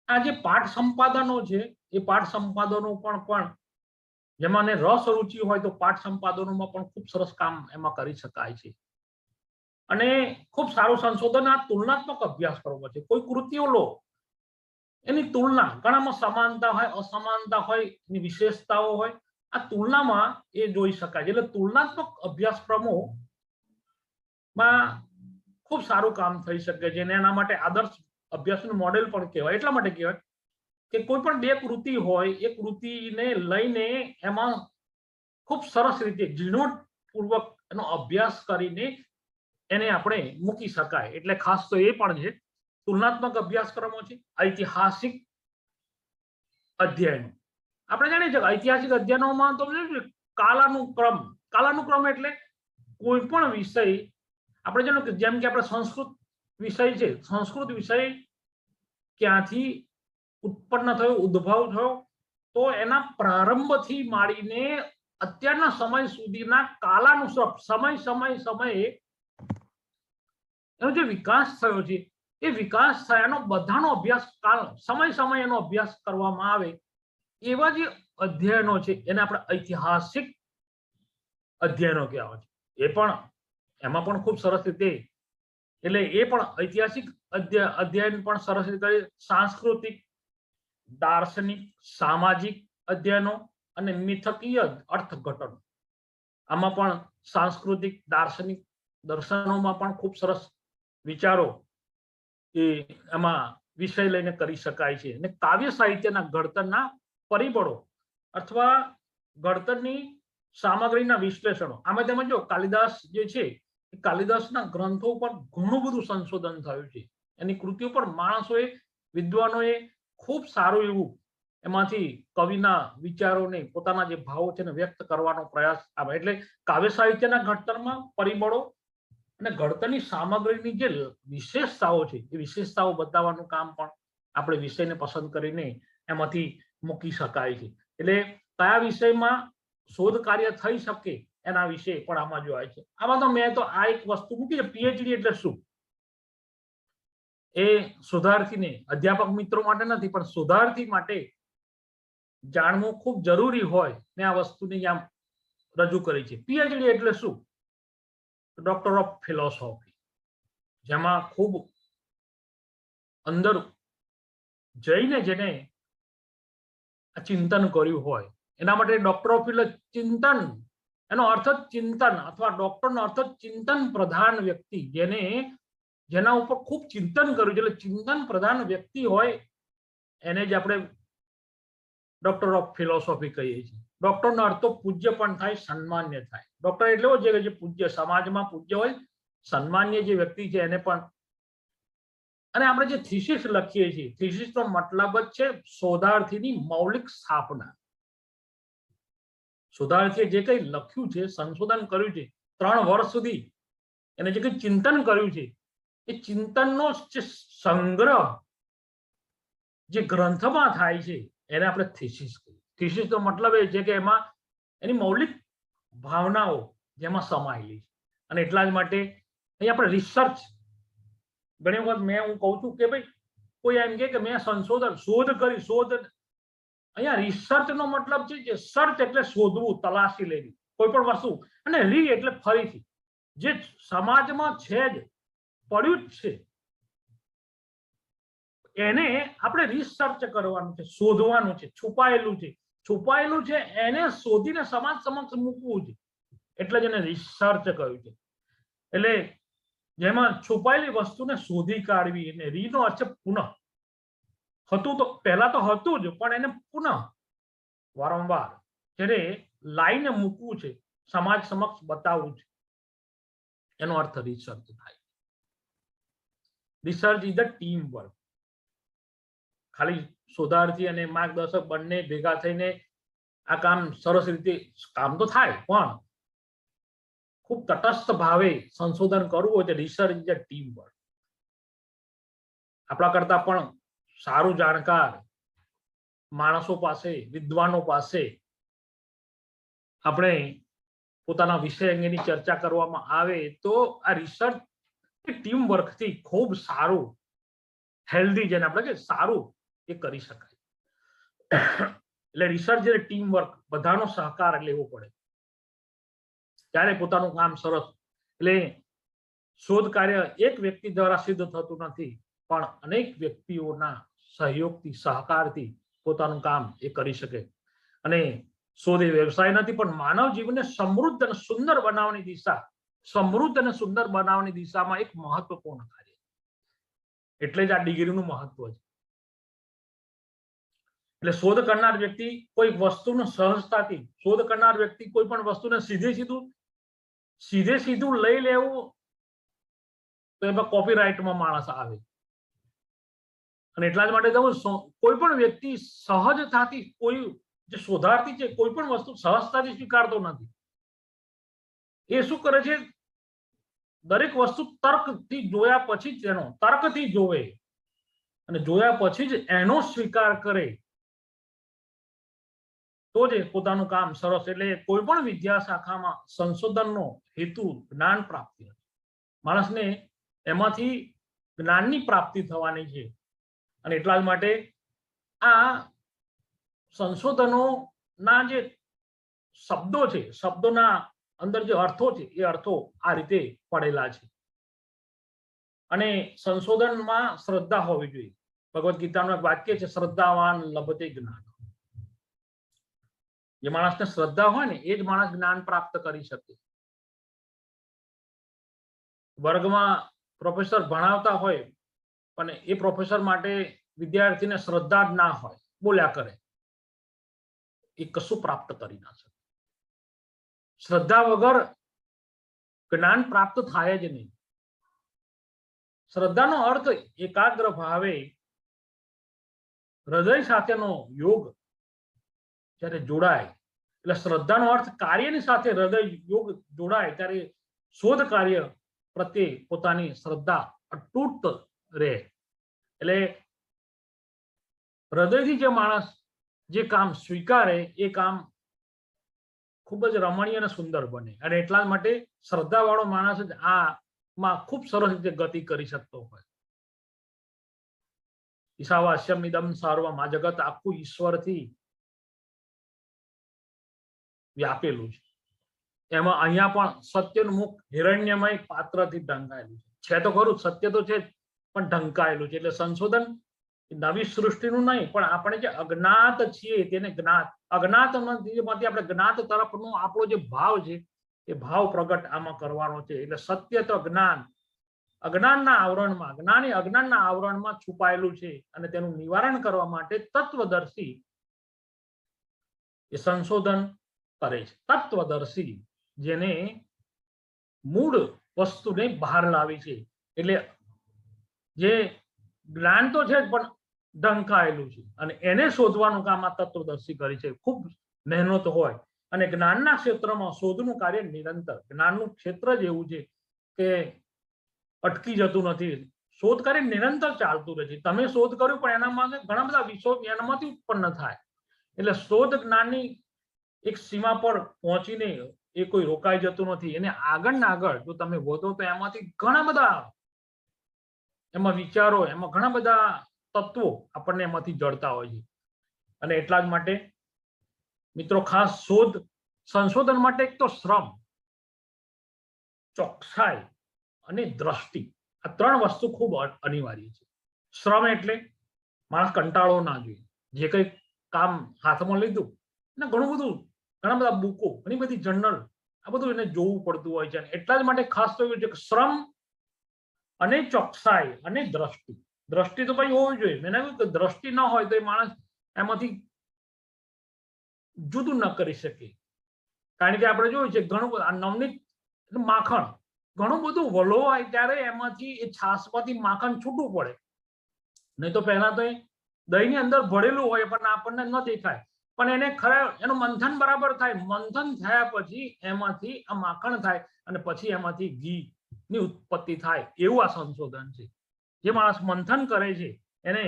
આ જે પાઠ સંપાદનો છે એ પાઠ સંપાદનો પણ જેમાં રસ રુચિ હોય તો પાઠ સંપાદનોમાં પણ ખૂબ સરસ કામ એમાં કરી શકાય છે. અને ખૂબ સારું સંશોધન આ તુલનાત્મક અભ્યાસ કરવો છે. કોઈ કૃતિઓ લો, એની તુલના, ઘણામાં સમાનતા હોય, અસમાનતા હોય, એની વિશેષતાઓ હોય, આ તુલનામાં એ જોઈ શકાય છે. એટલે તુલનાત્મક અભ્યાસક્રમોમાં ખૂબ સારું કામ થઈ શકે છે. અને એના માટે આદર્શ અભ્યાસનું મોડેલ પણ કહેવાય. એટલા માટે કહેવાય કે કોઈ પણ બે કૃતિ હોય એ કૃતિને લઈને એમાં ખૂબ સરસ રીતે ઝીણવટપૂર્વક એનો અભ્યાસ કરીને એને આપણે મૂકી શકાય. એટલે ખાસ તો એ પણ છે તુલનાત્મક અભ્યાસક્રમો છે, ઐતિહાસિક અધ્યયનો. આપણે જાણીએ છીએ ઐતિહાસિક અધ્યયનોમાં તો કાલાનુક્રમ એટલે કોઈ પણ વિષય આપણે જાણો કે જેમ કે આપણે સંસ્કૃત વિષય છે, સંસ્કૃત વિષય ક્યાંથી ઉત્પન્ન થયો, ઉદ્ભવ થયો, તો એના પ્રારંભથી માંડીને અત્યારના સમય સુધીના કાલાનુક્રમ સમયે એનો જે વિકાસ થયો છે એ વિકાસ થયાનો બધાનો અભ્યાસ સમય એનો અભ્યાસ કરવામાં આવે એવા જે અધ્યયનો છે એને આપણે ઐતિહાસિક અધ્યયનો કહેવાય છે. એ પણ એમાં પણ ખૂબ સરસ રીતે એટલે એ પણ ઐતિહાસિક અધ્યયન પણ સરસ રીતે સાંસ્કૃતિક, દાર્શનિક, સામાજિક અધ્યયનો અને મિથકીય અર્થઘટન. આમાં પણ સાંસ્કૃતિક, દાર્શનિક દર્શનોમાં પણ ખૂબ સરસ વિચારો એ એમાં વિષય લઈને કરી શકાય છે. અને કાવ્ય સાહિત્યના ઘડતરના પરિબળો અથવા ઘડતરની સામગ્રીના વિશ્લેષણો. આમાં તમે જો કાલિદાસ જે છે એ કાલિદાસના ગ્રંથો ઉપર ઘણું બધું સંશોધન થયું છે. એની કૃતિઓ પર માણસોએ, વિદ્વાનોએ ખૂબ સારું એવું એમાંથી કવિના વિચારોને, પોતાના જે ભાવો છે ને વ્યક્ત કરવાનો પ્રયાસ આવે. એટલે કાવ્ય સાહિત્યના ઘડતરમાં પરિબળો અને ઘડતરની સામગ્રીની જે વિશેષતાઓ છે એ વિશેષતાઓ બતાવવાનું કામ પણ આપણે વિષયને પસંદ કરીને એમાંથી મૂકી શકાય છે. એટલે કયા વિષયમાં શોધ કાર્ય થઈ શકે એના વિશે પણ આમાં જોવાય છે. આમાં તો મેં તો આ એક વસ્તુ મૂકી છે, પીએચડી એટલે શું, એ શોધાર્થીને, અધ્યાપક મિત્રો માટે નથી પણ શોધાર્થી માટે જાણવું ખૂબ જરૂરી હોય ને આ વસ્તુને આમ રજૂ કરી છે. પીએચડી એટલે શું? ડોક્ટર ઓફ ફિલોસોફી, જેમાં ખૂબ અંદર જઈને જેને ચિંતન કર્યું હોય એના માટે ડોક્ટર ઓફ ચિંતન, એનો અર્થ જ ચિંતન, અથવા ડોક્ટરનો અર્થ જ ચિંતન પ્રધાન વ્યક્તિ, જેના ઉપર ખૂબ ચિંતન કર્યું છે. એટલે ચિંતન પ્રધાન વ્યક્તિ હોય એને જ આપણે ડોક્ટર ઓફ ફિલોસોફી કહીએ છીએ. ડોક્ટરનો અર્થ તો પૂજ્ય પણ થાય, સન્માન્ય થાય. ડોક્ટર એટલે એવો છે કે જે પૂજ્ય, સમાજમાં પૂજ્ય હોય, સન્માન્ય જે વ્યક્તિ છે એને પણ. અને આપણે જે થીસીસ લખીએ છીએ, થીસીસનો મતલબ જ છે શોધાર્થીની મૌલિક સ્થાપના. શોધાર્થીએ જે કંઈ લખ્યું છે, સંશોધન કર્યું છે, 3 વર્ષ સુધી એને જે કંઈ ચિંતન કર્યું છે એ ચિંતનનો જે સંગ્રહ જે ગ્રંથમાં થાય છે એને આપણે થીસીસ કહીએ. થીસીસનો મતલબ એ છે કે એમાં એની મૌલિક ભાવનાઓ જેમાં સમાયેલી છે. અને એટલા જ માટે અહીં આપણે રિસર્ચ, ઘણી વખત હું કહું છું કે ભાઈ કોઈ એમ કે મેં શોધ કરી. અહીંયા રિસર્ચનો મતલબ છે જે સર્ચ એટલે શોધવું, તલાશી લેવી કોઈ પણ વસ્તુ, અને રી એટલે ફરીથી જે સમાજમાં છે જ, પડ્યું જ છે એને આપણે રિસર્ચ કરવાનું છે, શોધવાનું છે. છુપાયેલું છે એને શોધીને સમાજ સમક્ષ મૂકવું છે, એટલે જ એને રિસર્ચ કહ્યું છે. એટલે જેમાં છુપાયેલી વસ્તુને શોધી કાઢવી. અને રીનો અર્થ છે પુનઃ. હતું તો પહેલા તો હતું જ, પણ એને પુનઃ વારંવાર જ્યારે લાઈને મૂકવું છે, સમાજ સમક્ષ બતાવવું છે, એનો અર્થ રિસર્ચ થાય. Research is the team work. ખાલી શોધાર્થી અને માર્ગદર્શક બંને ભેગા થઈને આ કામ સરસ રીતે કામ તો થાય, પણ ખૂબ તટસ્થ ભાવે સંશોધન કરવું હોય તો research is a team work. આપણા કરતા પણ સારું જાણકાર માણસો પાસે, વિદ્વાનો પાસે આપણે પોતાના વિષય અંગેની ચર્ચા કરવામાં આવે તો આ રિસર્ચ ટીમ વર્કથી ખૂબ સારું, હેલ્ધી, જેને આપણે કે સારું એ કરી શકાય. એટલે રિસર્ચ એટલે ટીમ વર્ક, બધાનો સહકાર લેવો પડે ત્યારે પોતાનું કામ સરસ. એટલે શોધ કાર્ય એક વ્યક્તિ દ્વારા સિદ્ધ થતું નથી, પણ અનેક વ્યક્તિઓના સહયોગથી, સહકારથી પોતાનું કામ એ કરી શકે. અને શોધ એ વ્યવસાય નથી, પણ માનવ જીવનને સમૃદ્ધ અને સુંદર બનાવવાની દિશામાં એક મહત્વપૂર્ણ કાર્ય. એટલે જ આ ડિગ્રીનું મહત્વ છે. એટલે શોધ કરનાર વ્યક્તિ કોઈ વસ્તુનો સહજતાથી, શોધ કરનાર વ્યક્તિ કોઈ પણ વસ્તુને સીધે સીધું લઈ લેવું તો એમાં કોપીરાઇટમાં માણસ આવે. અને એટલા જ માટે કોઈ પણ વ્યક્તિ સહજતાથી, કોઈ જે શોધાર્થી છે કોઈ પણ વસ્તુ સહજતાથી સ્વીકારતો નથી. એ શું કરે છે, દરેક વસ્તુ તર્કથી જોયા પછી જ એનો તર્કથી જોવે અને જોયા પછી જ એનો સ્વીકાર કરે તો જ પોતાનું કામ સરસ. એટલે કોઈ પણ વિદ્યા શાખામાં સંશોધનનો હેતુ જ્ઞાન પ્રાપ્તિ. માણસને એમાંથી જ્ઞાનની પ્રાપ્તિ થવાની છે. અને એટલા જ માટે આ સંશોધનોના જે શબ્દો છે, શબ્દોના અંદર જે અર્થો છે એ અર્થો આ રીતે પડેલા છે. અને સંશોધનમાં શ્રદ્ધા હોવી જોઈએ. ભગવદ્ ગીતાનું એક વાક્ય છે, શ્રદ્ધાવાન લભતે જ્ઞાન. જે માણસને શ્રદ્ધા હોય ને એ જ માણસ જ્ઞાન પ્રાપ્ત કરી શકે. વર્ગમાં પ્રોફેસર ભણાવતા હોય પણ એ પ્રોફેસર માટે વિદ્યાર્થીને શ્રદ્ધા જ ના હોય, બોલ્યા કરે, એ કશું પ્રાપ્ત કરી ના શકે. શ્રદ્ધા વગર જ્ઞાન પ્રાપ્ત થાય જ નહીં. શ્રદ્ધાનો અર્થ એકાગ્ર ભાવે હૃદય સાથેનો યોગ જ્યારે જોડાય, એટલે શ્રદ્ધાનો અર્થ કાર્યની સાથે હૃદય યોગ જોડાય ત્યારે શોધ કાર્ય પ્રત્યે પોતાની શ્રદ્ધા અતૂટ રહે. એટલે હૃદયથી જે માણસ જે કામ સ્વીકારે એ કામ ખૂબ જ રમણીય અને સુંદર બને. અને એટલા માટે શ્રદ્ધા વાળો માણસ જ આમાં ખૂબ સરસ રીતે ગતિ કરી શકતો હોય. ઈશાવાસ્યમિદમ સર્વમ, આ જગત આખું ઈશ્વરથી વ્યાપેલું છે. એમાં અહીંયા પણ સત્યનું મુખ હિરણ્યમય પાત્રથી ઢંકાયેલું છે. તો ખરું સત્ય તો છે પણ ઢંકાયેલું છે. એટલે સંશોધન નવી સૃષ્ટિનું નહીં, પણ આપણે જે અજ્ઞાત છીએ તેને જ્ઞાત, અજ્ઞાતમાંથી આપણે જ્ઞાત તરફનો આપણો જે ભાવ છે એ ભાવ પ્રગટ આમાં કરવાનો છે. એટલે સત્ય તો જ્ઞાન, અજ્ઞાનના આવરણમાં, જ્ઞાન એ અજ્ઞાનના આવરણમાં છુપાયેલું છે. અને તેનું નિવારણ કરવા માટે તત્વદર્શી એ સંશોધન કરે છે. તત્વદર્શી જેને મૂળ વસ્તુને બહાર લાવી છે. એટલે જે જ્ઞાન તો છે પણ ઢંકાયેલું છે અને એને શોધવાનું કામ આ તત્વદર્શી કરે છે. ખૂબ મહેનત હોય. અને જ્ઞાનના ક્ષેત્રમાં શોધનું કાર્ય નિરંતર, જ્ઞાનનું ક્ષેત્ર જ એવું છે કે અટકી જતું નથી. શોધ કાર્ય નિરંતર ચાલતું રહે છે. તમે શોધ કર્યું પણ એનામાં ઘણા બધા વિષયો એનામાંથી ઉત્પન્ન થાય. એટલે શોધ જ્ઞાનની એક સીમા પર પહોંચીને એ કોઈ રોકાઈ જતું નથી. એને આગળ ને આગળ જો તમે વધો તો એમાંથી ઘણા બધા એમાં વિચારો, એમાં ઘણા બધા તત્વો આપણને એમાંથી જળતા હોય છે. અને એટલા જ માટે મિત્રો ખાસ શોધ સંશોધન માટે એક તો શ્રમ, ચોકસાઈ અને દ્રષ્ટિ, આ ત્રણ વસ્તુ ખૂબ અનિવાર્ય છે. શ્રમ એટલે માણસ કંટાળો ના જોઈએ. જે કંઈ કામ હાથમાં લીધું ને ઘણું બધું, ઘણા બધા બુકો, ઘણી બધી જર્નલ, આ બધું એને જોવું પડતું હોય છે. એટલા જ માટે ખાસ તો એવું છે કે શ્રમ અને ચોકસાઈ અને દ્રષ્ટિ. દ્રષ્ટિ તો ભાઈ હોવી જોઈએ. મેં કહ્યું કે દ્રષ્ટિ ન હોય તો એ માણસ એમાંથી જુદું ન કરી શકે. કારણ કે આપણે જોયું છે ઘણું બધું નવનીત માખણ ઘણું બધું વલોવાય ત્યારે એમાંથી એ છાશમાંથી માખણ છૂટું પડે. નહીં તો પહેલા તો એ દહીંની અંદર ભરેલું હોય પણ આપણને ન દેખાય. પણ એને એનું મંથન બરાબર થાય. મંથન થયા પછી એમાંથી આ માખણ થાય અને પછી એમાંથી ઘી ની ઉત્પત્તિ થાય. એવું આ સંશોધન છે. જે માણસ મંથન કરે છે એને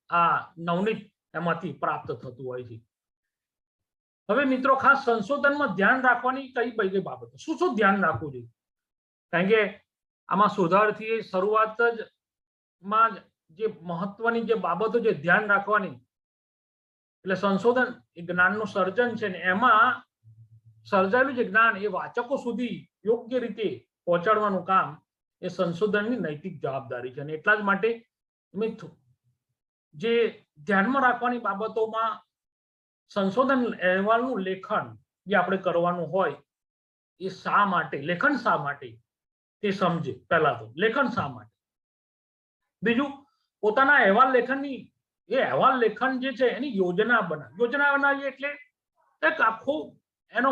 આ નવનીત એમાંથી પ્રાપ્ત થતું હોય છે. હવે મિત્રો ખાસ સંશોધનમાં ધ્યાન રાખવાની કઈ કઈ બાબતો, શું શું ધ્યાન રાખવું જોઈએ? કારણ કે આમાં શોધાર્થીએ શરૂઆત જ માં જે મહત્વની જે બાબતો છે ધ્યાન રાખવાની. એટલે સંશોધન એ જ્ઞાનનું સર્જન છે ને એમાં સર્જાયેલું જે જ્ઞાન એ વાચકો સુધી યોગ્ય રીતે પહોંચાડવાનું કામ એ સંશોધનની નૈતિક જવાબદારી છે. અને એટલા જ માટે જે ધ્યાનમાં રાખવાની બાબતોમાં સંશોધન અહેવાલનું લેખન જે આપણે કરવાનું હોય એ શા માટે, લેખન શા માટે તે સમજે. પહેલા તો લેખન શા માટે. બીજું પોતાના અહેવાલ લેખનની એ અહેવાલ લેખન જે છે એની યોજના બનાવીએ એટલે એક આખું એનો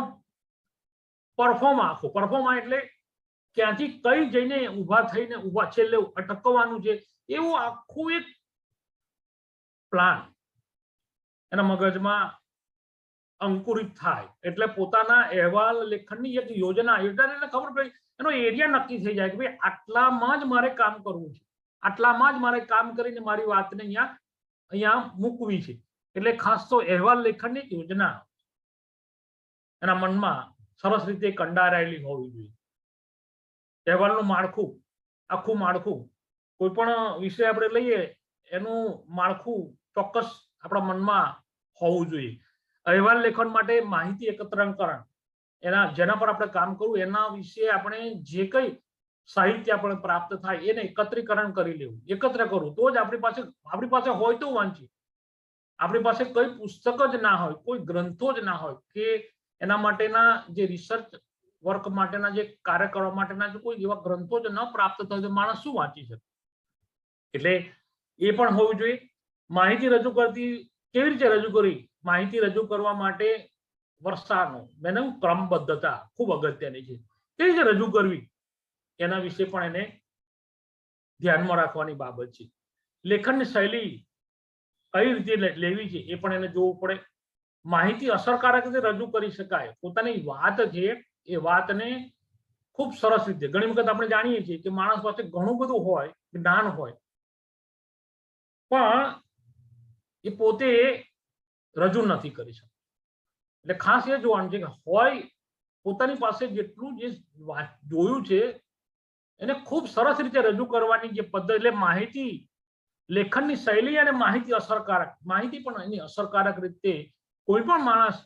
પરફોર્મા એટલે ક્યાંથી કઈ જઈને ઊભા છેલ્લે અટકવાનું છે એવું આખું એક પ્લાન એના મગજમાં અંકુરિત થાય એટલે પોતાના અહેવાલ લેખનની એક યોજના એટલે ખબર પડી એનો એરિયા નક્કી થઈ જાય કે ભાઈ આટલામાં જ મારે કામ કરવું છે, આટલામાં જ મારે કામ કરીને મારી વાતને અહીંયા મૂકવી છે. એટલે ખાસ તો અહેવાલ લેખનની યોજના એના મનમાં સરસ રીતે કંડારાયેલી હોવી જોઈએ. અહેવાલનું માળખું, આખું માળખું, કોઈ પણ વિષય આપણે લઈએ એનું માળખું ચોક્કસ આપણા મનમાં હોવું જોઈએ. અહેવાલ લેખન માટે માહિતી એકત્રીકરણ, જેના પર આપણે કામ કરવું એના વિશે આપણે જે કઈ સાહિત્ય આપણે પ્રાપ્ત થાય એને એકત્રીકરણ કરી લેવું, એકત્ર કરવું, તો જ આપણી પાસે હોય તો વાંચીએ. આપણી પાસે કઈ પુસ્તક જ ના હોય, કોઈ ગ્રંથો જ ના હોય કે એના માટેના જે રિસર્ચ વર્ક માટેના જે કાર્ય કરવા માટેના જો કોઈ એવા ગ્રંથો જ ન પ્રાપ્ત થાય તો માણસ શું વાંચી શકે? એટલે એ પણ હોવું જોઈએ. માહિતી રજૂ કરતી કેવી રીતે રજૂ કરવી? માહિતી રજૂ કરવા માટે વર્ષાનો ક્રમબદ્ધતા ખૂબ અગત્યની છે. કેવી રીતે રજૂ કરવી એના વિશે પણ એને ધ્યાનમાં રાખવાની બાબત છે. લેખનની શૈલી કઈ રીતે લેવી છે એ પણ એને જોવું પડે. માહિતી અસરકારક રીતે રજૂ કરી શકાય. પોતાની વાત છે એ વાતને ખૂબ સરસ રીતે, ઘણી વખત આપણે જાણીએ છીએ કે માણસ પાસે ઘણું બધું હોય, જ્ઞાન હોય, પણ એ પોતે રજૂ નથી કરી શકતો. એટલે ખાસ એ જોવાનું છે કે હોય પોતાની પાસે જેટલું જે જોયું છે એને ખૂબ સરસ રીતે રજૂ કરવાની જે પદ્ધતિ, એટલે માહિતી લેખનની શૈલી અને માહિતી પણ એની અસરકારક રીતે કોઈ પણ માણસ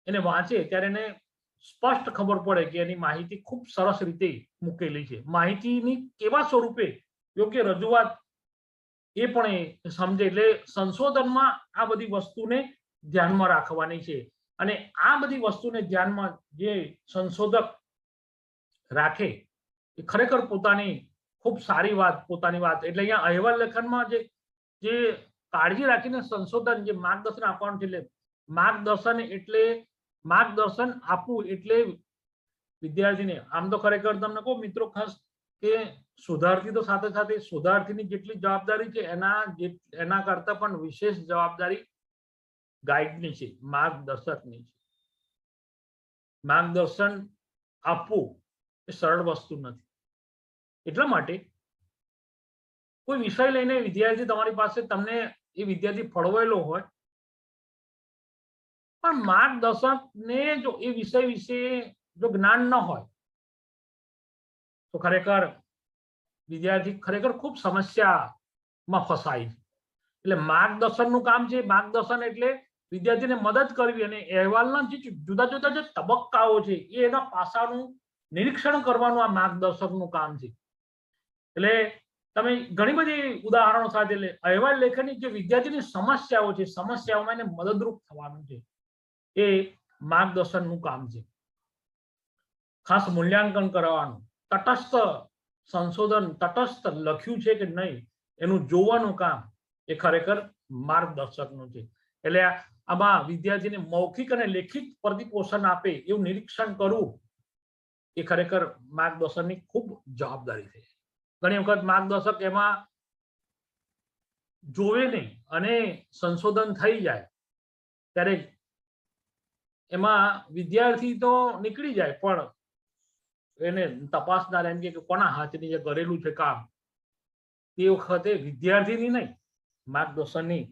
એને વાંચે ત્યારે એને સ્પષ્ટ ખબર પડે કે એની માહિતી ખૂબ સરસ રીતે મૂકેલી છે. માહિતીની કેવા સ્વરૂપે યોગ્ય રજૂઆત એ પણ એ સમજે. એટલે સંશોધનમાં આ બધી વસ્તુને ધ્યાનમાં રાખવાની છે. અને આ બધી વસ્તુને ધ્યાનમાં જે સંશોધક રાખે એ ખરેખર પોતાની ખૂબ સારી પોતાની વાત, એટલે અહીંયા અહેવાલ લેખનમાં જે કાળજી રાખીને સંશોધન, જે માર્ગદર્શન આપવાનું છે, એટલે માર્ગદર્શન આપવું એટલે વિદ્યાર્થીને, આમ તો ખરેખર તમને કહું મિત્રો ખાસ કે શોધાર્થી તો સાથે સાથે શોધાર્થીની જેટલી જવાબદારી છે એના કરતા પણ વિશેષ જવાબદારી ગાઈડની છે, માર્ગદર્શકની છે. માર્ગદર્શન આપવું એ સરળ વસ્તુ નથી. એટલા માટે કોઈ વિષય લઈને વિદ્યાર્થી તમારી પાસે, તમને એ વિદ્યાર્થી ફળવાયેલો હોય, પણ માર્ગદર્શકને જો એ વિષય વિશે જો જ્ઞાન ન હોય તો ખરેખર વિદ્યાર્થી ખૂબ સમસ્યામાં ફસાય. એટલે માર્ગદર્શનનું કામ છે. માર્ગદર્શન એટલે વિદ્યાર્થીને મદદ કરવી અને અહેવાલના જે જુદા જુદા જે તબક્કાઓ છે એના પાસાનું નિરીક્ષણ કરવાનું આ માર્ગદર્શકનું કામ છે. એટલે તમે ઘણી બધી ઉદાહરણો સાથે અહેવાલ લેખનની જે વિદ્યાર્થીની સમસ્યાઓ છે, સમસ્યાઓમાં એને મદદરૂપ થવાનું છે, એ માર્ગદર્શનનું કામ છે. ખાસ મૂલ્યાંકન કરવાનું, તટસ્થ સંશોધન, તટસ્થ લખ્યું છે કે નહીં એનું જોવાનું કામ એ ખરેખર માર્ગદર્શકનું છે. એટલે આમાં વિદ્યાર્થીને મૌખિક અને લેખિત પ્રતિપોષણ આપે એવું નિરીક્ષણ કરવું એ ખરેખર માર્ગદર્શનની ખૂબ જવાબદારી છે. ઘણી વખત માર્ગદર્શક એમાં જોવે નહીં અને સંશોધન થઈ જાય ત્યારે એમાં વિદ્યાર્થી તો નીકળી જાય, પણ એને તપાસનાર એમ કે કોના હાથની જે કરેલું છે કામ, તે વખતે વિદ્યાર્થીની નહીં, માર્ગદર્શનની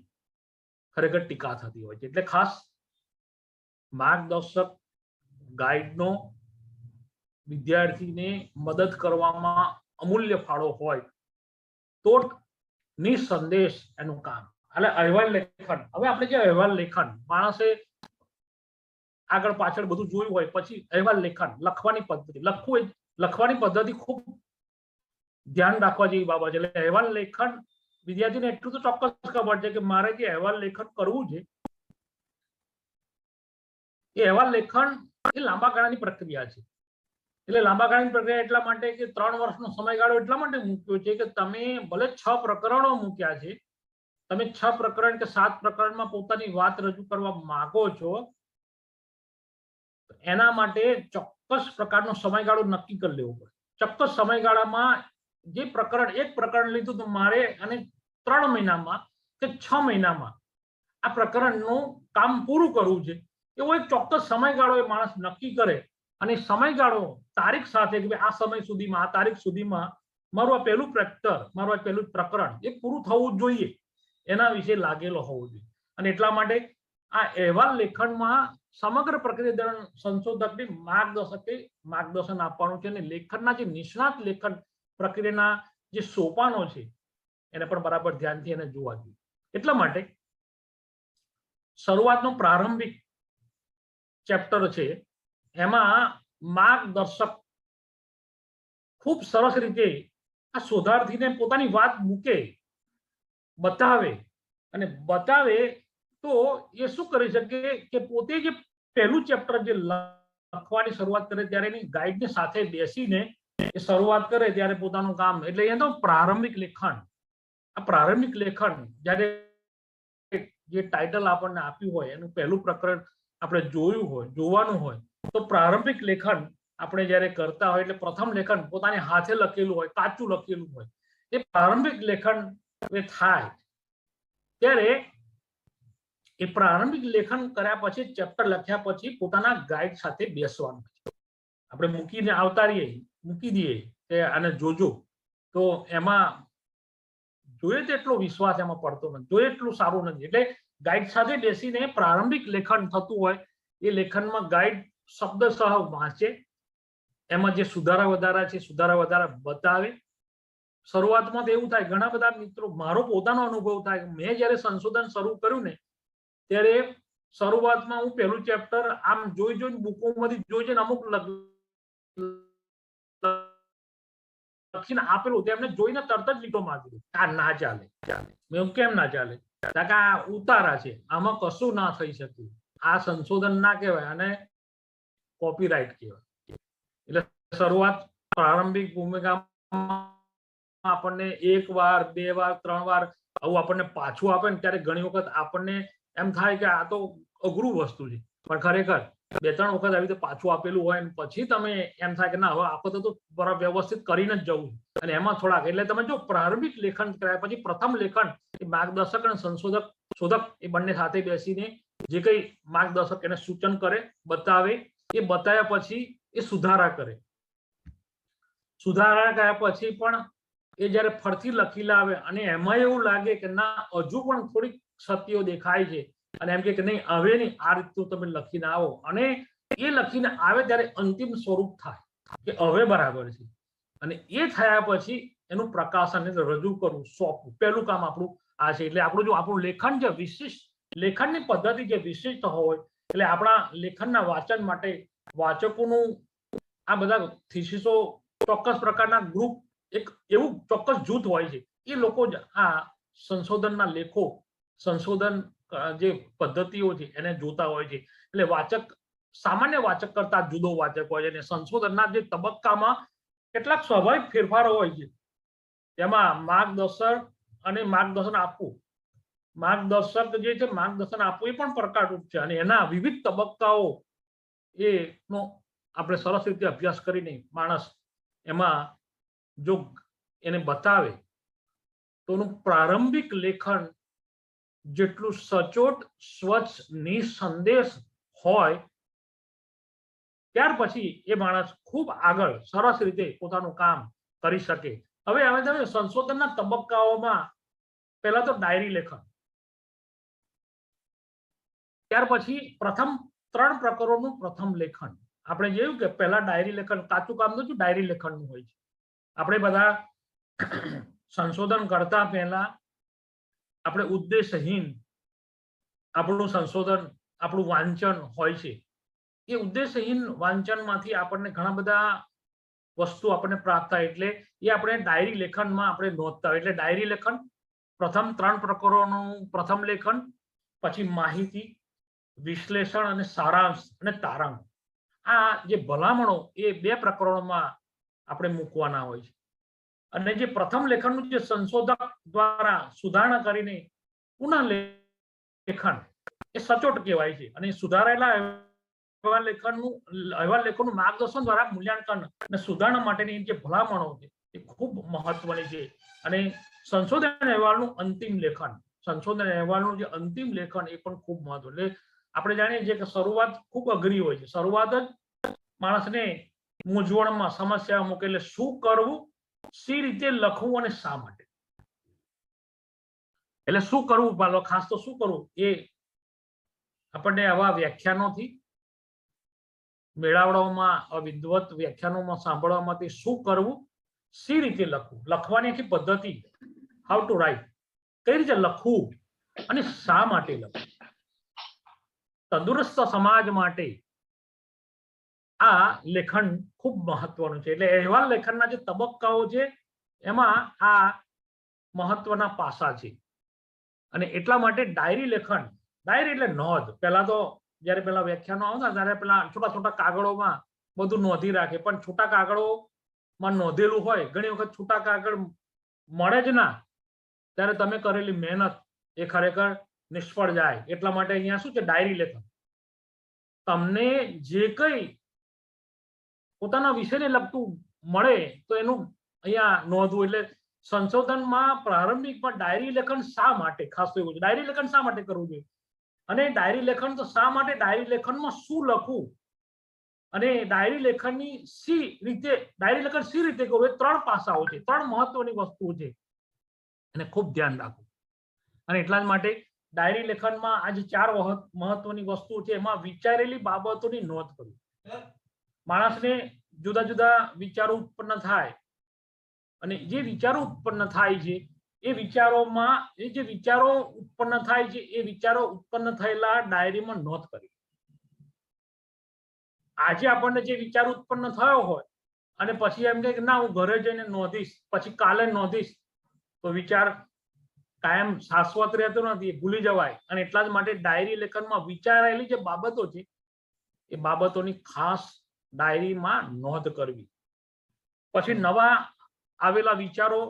ખરેખર ટીકા થતી હોય છે. એટલે ખાસ માર્ગદર્શક ગાઈડનો વિદ્યાર્થીને મદદ કરવામાં અમૂલ્ય ફાળો હોય તો નિસંદેશ એનું કામ. એટલે અહેવાલ લેખન, હવે આપણે જે અહેવાલ લેખન, માણસે આગળ પાછળ બધું જોયું હોય પછી અહેવાલ લેખન, લખવાની પદ્ધતિ ખૂબ ધ્યાન રાખવા જેવી બાબત છે. એટલે અહેવાલ લેખન વિદ્યાર્થીને એટલું તો ચોક્કસ ખબર છે કે મારે જે અહેવાલ લેખન કરવું છે એ અહેવાલ લેખન એ લાંબા ગાળાની પ્રક્રિયા છે. એટલે લાંબા ગાળાની પ્રક્રિયા એટલા માટે કે 3 વર્ષનો સમયગાળો એટલા માટે મૂક્યો છે કે તમે ભલે 6 પ્રકરણો મૂક્યા છે, તમે 6 પ્રકરણ કે 7 પ્રકરણમાં પોતાની વાત રજૂ કરવા માંગો છો, એના માટે ચોક્કસ પ્રકારનો સમયગાળો નક્કી કરી લેવો પડે. ચોક્કસ સમયગાળામાં જે પ્રકરણ, એક પ્રકરણ લીધું તો મારે અને 3 મહિનામાં કે 6 મહિનામાં આ પ્રકરણનું કામ પૂરું કરવું છે, એવો એક ચોક્કસ સમયગાળો એ માણસ નક્કી કરે અને સમયગાળો તારીખ સાથે કે આ સમય સુધીમાં, આ તારીખ સુધીમાં મારું આ પહેલું ચેપ્ટર, મારું આ પહેલું પ્રકરણ એ પૂરું થવું જોઈએ, એના વિશે લાગેલો હોવો જોઈએ. અને એટલા માટે આ અહેવાલ લેખનમાં સમગ્ર પ્રક્રિયા દરમિયાન સંશોધકને માર્ગદર્શન આપવાનું છે અને લેખનના જે નિષ્ણાત લેખન પ્રક્રિયાના જે સોપાનો છે એને પણ બરાબર ધ્યાનથી એને જોવા જોઈએ. એટલા માટે શરૂઆતનો પ્રારંભિક ચેપ્ટર છે, એમાં માર્ગદર્શક ખૂબ સરસ રીતે આ શોધાર્થીને પોતાની વાત મૂકે, બતાવે અને બતાવે તો એ શું કરી શકે કે પોતે જે પહેલું ચેપ્ટર જે લખવાની શરૂઆત કરે ત્યારે એની ગાઈડને સાથે બેસીને એ શરૂઆત કરે ત્યારે પોતાનું કામ, એટલે એ તો પ્રારંભિક લેખન. આ પ્રારંભિક લેખન જ્યારે જે ટાઇટલ આપણને આપ્યું હોય એનું પહેલું પ્રકરણ આપણે જોવાનું હોય તો પ્રારંભિક લેખન આપણે જ્યારે કરતા હોય એટલે પ્રથમ લેખન પોતાની હાથે લખેલું હોય, કાચું લખેલું હોય, એ પ્રારંભિક લેખન એ થાય ત્યારે એ પ્રારંભિક લેખન કર્યા પછી, ચેપ્ટર લખ્યા પછી પોતાના ગાઈડ સાથે બેસવાનું. આપણે મૂકીને આવતા રહીએ, મૂકી દઈએ કે આને જોજો, તો એમાં જોઈએ તેટલો વિશ્વાસ એમાં પડતો નથી, જોઈએ એટલું સારું નથી. એટલે ગાઈડ સાથે બેસીને પ્રારંભિક લેખન થતું હોય એ લેખનમાં ગાઈડ શબ્દસહ વાંચે, એમાં જે સુધારા વધારા છે સુધારા વધારા બતાવે. શરૂઆતમાં તો એવું થાય, ઘણા બધા મિત્રો, મારો પોતાનો અનુભવ થાય, મેં જ્યારે સંશોધન શરૂ કર્યું ને ત્યારે શરૂઆતમાં હું પહેલું ચેપ્ટર આમ જોઈને બુકોમાંથી જોઈને અમુક લખીને આપેલું, તેમને જોઈને તરત જ લીટો મારી દીધો, આ ના ચાલે. મેં કેમ ના ચાલે? કારણ કે આ ઉતારા છે, આમાં કશું ના થઈ શકે, આ સંશોધન ના કહેવાય અને કોપીરાઇટ કહેવાય. એટલે શરૂઆત પ્રારંભિક ભૂમિકામાં આપણને 1 વાર 2 વાર 3 વાર આવું આપણને પાછું આપે ને ત્યારે ઘણી વખત આપણને એમ થાય કે આ તો અઘરું વસ્તુ છે, પણ ખરેખર 2-3 વખત આવી રીતે પાછું આપેલું હોય પછી તમે એમ થાય કે ના, હવે આપણે તો વ્યવસ્થિત કરીને જ જવું. અને એમાં થોડાક, એટલે તમે જો પ્રારંભિક લેખન કર્યા પછી પ્રથમ લેખન એ માર્ગદર્શક અને શોધક એ બંને સાથે બેસીને જે કંઈ માર્ગદર્શક એને સૂચન કરે, બતાવે, એ બતાવ્યા પછી એ સુધારા કરે. સુધારા કર્યા પછી પણ એ જ્યારે ફરીથી લખી લાવે અને એમાં એવું લાગે કે ના, હજુ પણ થોડીક સત્યો દેખાય છે અને એમ કે નહીં, હવે નહીં, આ રીતનું તમે લખીને આવો, અને એ લખીને આવે ત્યારે અંતિમ સ્વરૂપ થાય કે હવે બરાબર છે. અને એ થયા પછી એનું પ્રકાશન એટલે રજૂ કરવું, સોંપવું, પહેલું કામ આપણું આ છે. એટલે આપણું લેખન જે વિશિષ્ટ લેખનની પદ્ધતિ જે વિશિષ્ટ હોય, એટલે આપણા લેખનના વાંચન માટે વાચકોનું આ બધા થીસીસો ચોક્કસ પ્રકારના ગ્રુપ, એક એવું ચોક્કસ જૂથ હોય છે, એ લોકો જ આ સંશોધનના લેખો, સંશોધન જે પદ્ધતિઓ છે એને જોતા હોય છે. એટલે વાચક સામાન્ય વાચક કરતા જુદો વાચક હોય છે અને સંશોધનના જે તબક્કામાં કેટલાક સ્વાભાવિક ફેરફારો હોય છે, તેમાં માર્ગદર્શન અને માર્ગદર્શન આપવું, માર્ગદર્શક જે છે માર્ગદર્શન આપવું એ પણ પ્રકારરૂપ છે અને એના વિવિધ તબક્કાઓ એનો આપણે સરસ રીતે અભ્યાસ કરીને માણસ એમાં જો એને બતાવે તો એનું પ્રારંભિક લેખન જેટલું સચોટ, સ્વચ્છ, નિસંદેશ હોય, ત્યાર પછી એ માણસ ખૂબ આગળ સરસ રીતે પોતાનું કામ કરી શકે. હવે તમે સંશોધનના તબક્કાઓમાં પહેલા તો ડાયરી લેખન, ત્યાર પછી પ્રથમ 3 પ્રકરણોનું પ્રથમ લેખન. આપણે જોયું કે પહેલા ડાયરી લેખન, કાચું કામ તો ડાયરી લેખનનું હોય છે. આપણે બધા સંશોધન કરતા પહેલા આપણે ઉદ્દેશહીન આપણું સંશોધન, આપણું વાંચન હોય છે. એ ઉદ્દેશહીન વાંચનમાંથી આપણને ઘણા બધા વસ્તુ આપણને પ્રાપ્ત થાય, એટલે એ આપણે ડાયરી લેખનમાં આપણે નોંધતા હોય. એટલે ડાયરી લેખન, પ્રથમ 3 પ્રકરણોનું પ્રથમ લેખન, પછી માહિતી, વિશ્લેષણ અને સારાંશ અને તારાંશ. આ જે ભલામણો એ 2 પ્રકરણોમાં આપણે મૂકવાના હોય છે. અને જે પ્રથમ લેખનનું જે સંશોધક દ્વારા સુધારણા કરીને પુનઃ લેખન એ સચોટ કહેવાય છે અને સુધારેલા અહેવાલ લેખનનું માર્ગદર્શન દ્વારા મૂલ્યાંકન અને સુધારણા માટેની જે ભલામણો છે એ ખૂબ મહત્વની છે અને સંશોધન અહેવાલનું અંતિમ લેખન જે અંતિમ લેખન એ પણ ખૂબ મહત્વ. એટલે આપણે જાણીએ છીએ કે શરૂઆત ખૂબ અઘરી હોય છે. શરૂઆત જ માણસને મૂંઝવણમાં સમસ્યા મૂકે. એટલે શું કરવું, સી રીતે લખવું અને શા માટે. એટલે શું કરવું, ખાસ તો શું કરવું એ આપણને આવા વ્યાખ્યાનોથી, મેળાવડાઓમાં, વિદવત વ્યાખ્યાનોમાં સાંભળવામાંથી શું કરવું, સી રીતે લખવું, લખવાની આખી પદ્ધતિ, હાઉ ટુ રાઇટ, કઈ રીતે લખવું અને શા માટે લખવું. તંદુરસ્ત સમાજ માટે આ લેખન ખૂબ મહત્વનું છે. એટલે અહેવાલ લેખનના જે તબક્કાઓ છે એમાં આ મહત્વના પાસા છે અને એટલા માટે ડાયરી લેખન, ડાયરી એટલે નોંધ. પહેલા તો જયારે પેલા વ્યાખ્યાનો આવતા ત્યારે પેલા છોટા છોટા કાગળોમાં બધું નોંધી રાખે, પણ છૂટા કાગળોમાં નોંધેલું હોય ઘણી વખત છૂટા કાગળ મળે જ ના, ત્યારે તમે કરેલી મહેનત એ ખરેખર નિષ્ફળ જાય. એટલા માટે અહીંયા શું છે, ડાયરી લેખન. તમને જે કઈ પોતાના વિષયને લગતું મળે તો એનું અહીંયા નોંધવું. એટલે સંશોધનમાં પ્રારંભિકમાં ડાયરી લેખન શા માટે, ખાસ તો એવું છે, ડાયરી લેખન શા માટે કરવું જોઈએ અને ડાયરી લેખન તો શા માટે, ડાયરી લેખનમાં શું લખવું અને ડાયરી લેખનની ડાયરી લેખન સી રીતે કરવું. એ 3 પાસાઓ છે, 3 મહત્વની વસ્તુઓ છે અને ખૂબ ધ્યાન રાખવું. અને એટલા જ માટે ડાયરી લેખનમાં આ જે 4 મહત્વની વસ્તુઓ છે એમાં વિચારેલી બાબતોની નોંધ કરવી. માણસને જુદા જુદા વિચારો ઉત્પન્ન થાય અને જે વિચારો ઉત્પન્ન થાય છે એ વિચારોમાં જે વિચારો ઉત્પન્ન થાય છે એ વિચારો ઉત્પન્ન થયેલા ડાયરીમાં નોંધ કરી. આજે આપણને જે વિચાર ઉત્પન્ન થયો હોય અને પછી એમ કે ના હું ઘરે જઈને નોંધીશ, પછી કાલે નોંધીશ, તો વિચાર કાયમ શાશ્વત રહેતો નથી, ભૂલી જવાય. અને એટલા જ માટે ડાયરી લેખનમાં વિચારેલી જે બાબતો છે એ બાબતોની ખાસ ડાયરીમાં નોંધ કરવી. પછી નવા આવેલા વિચારો,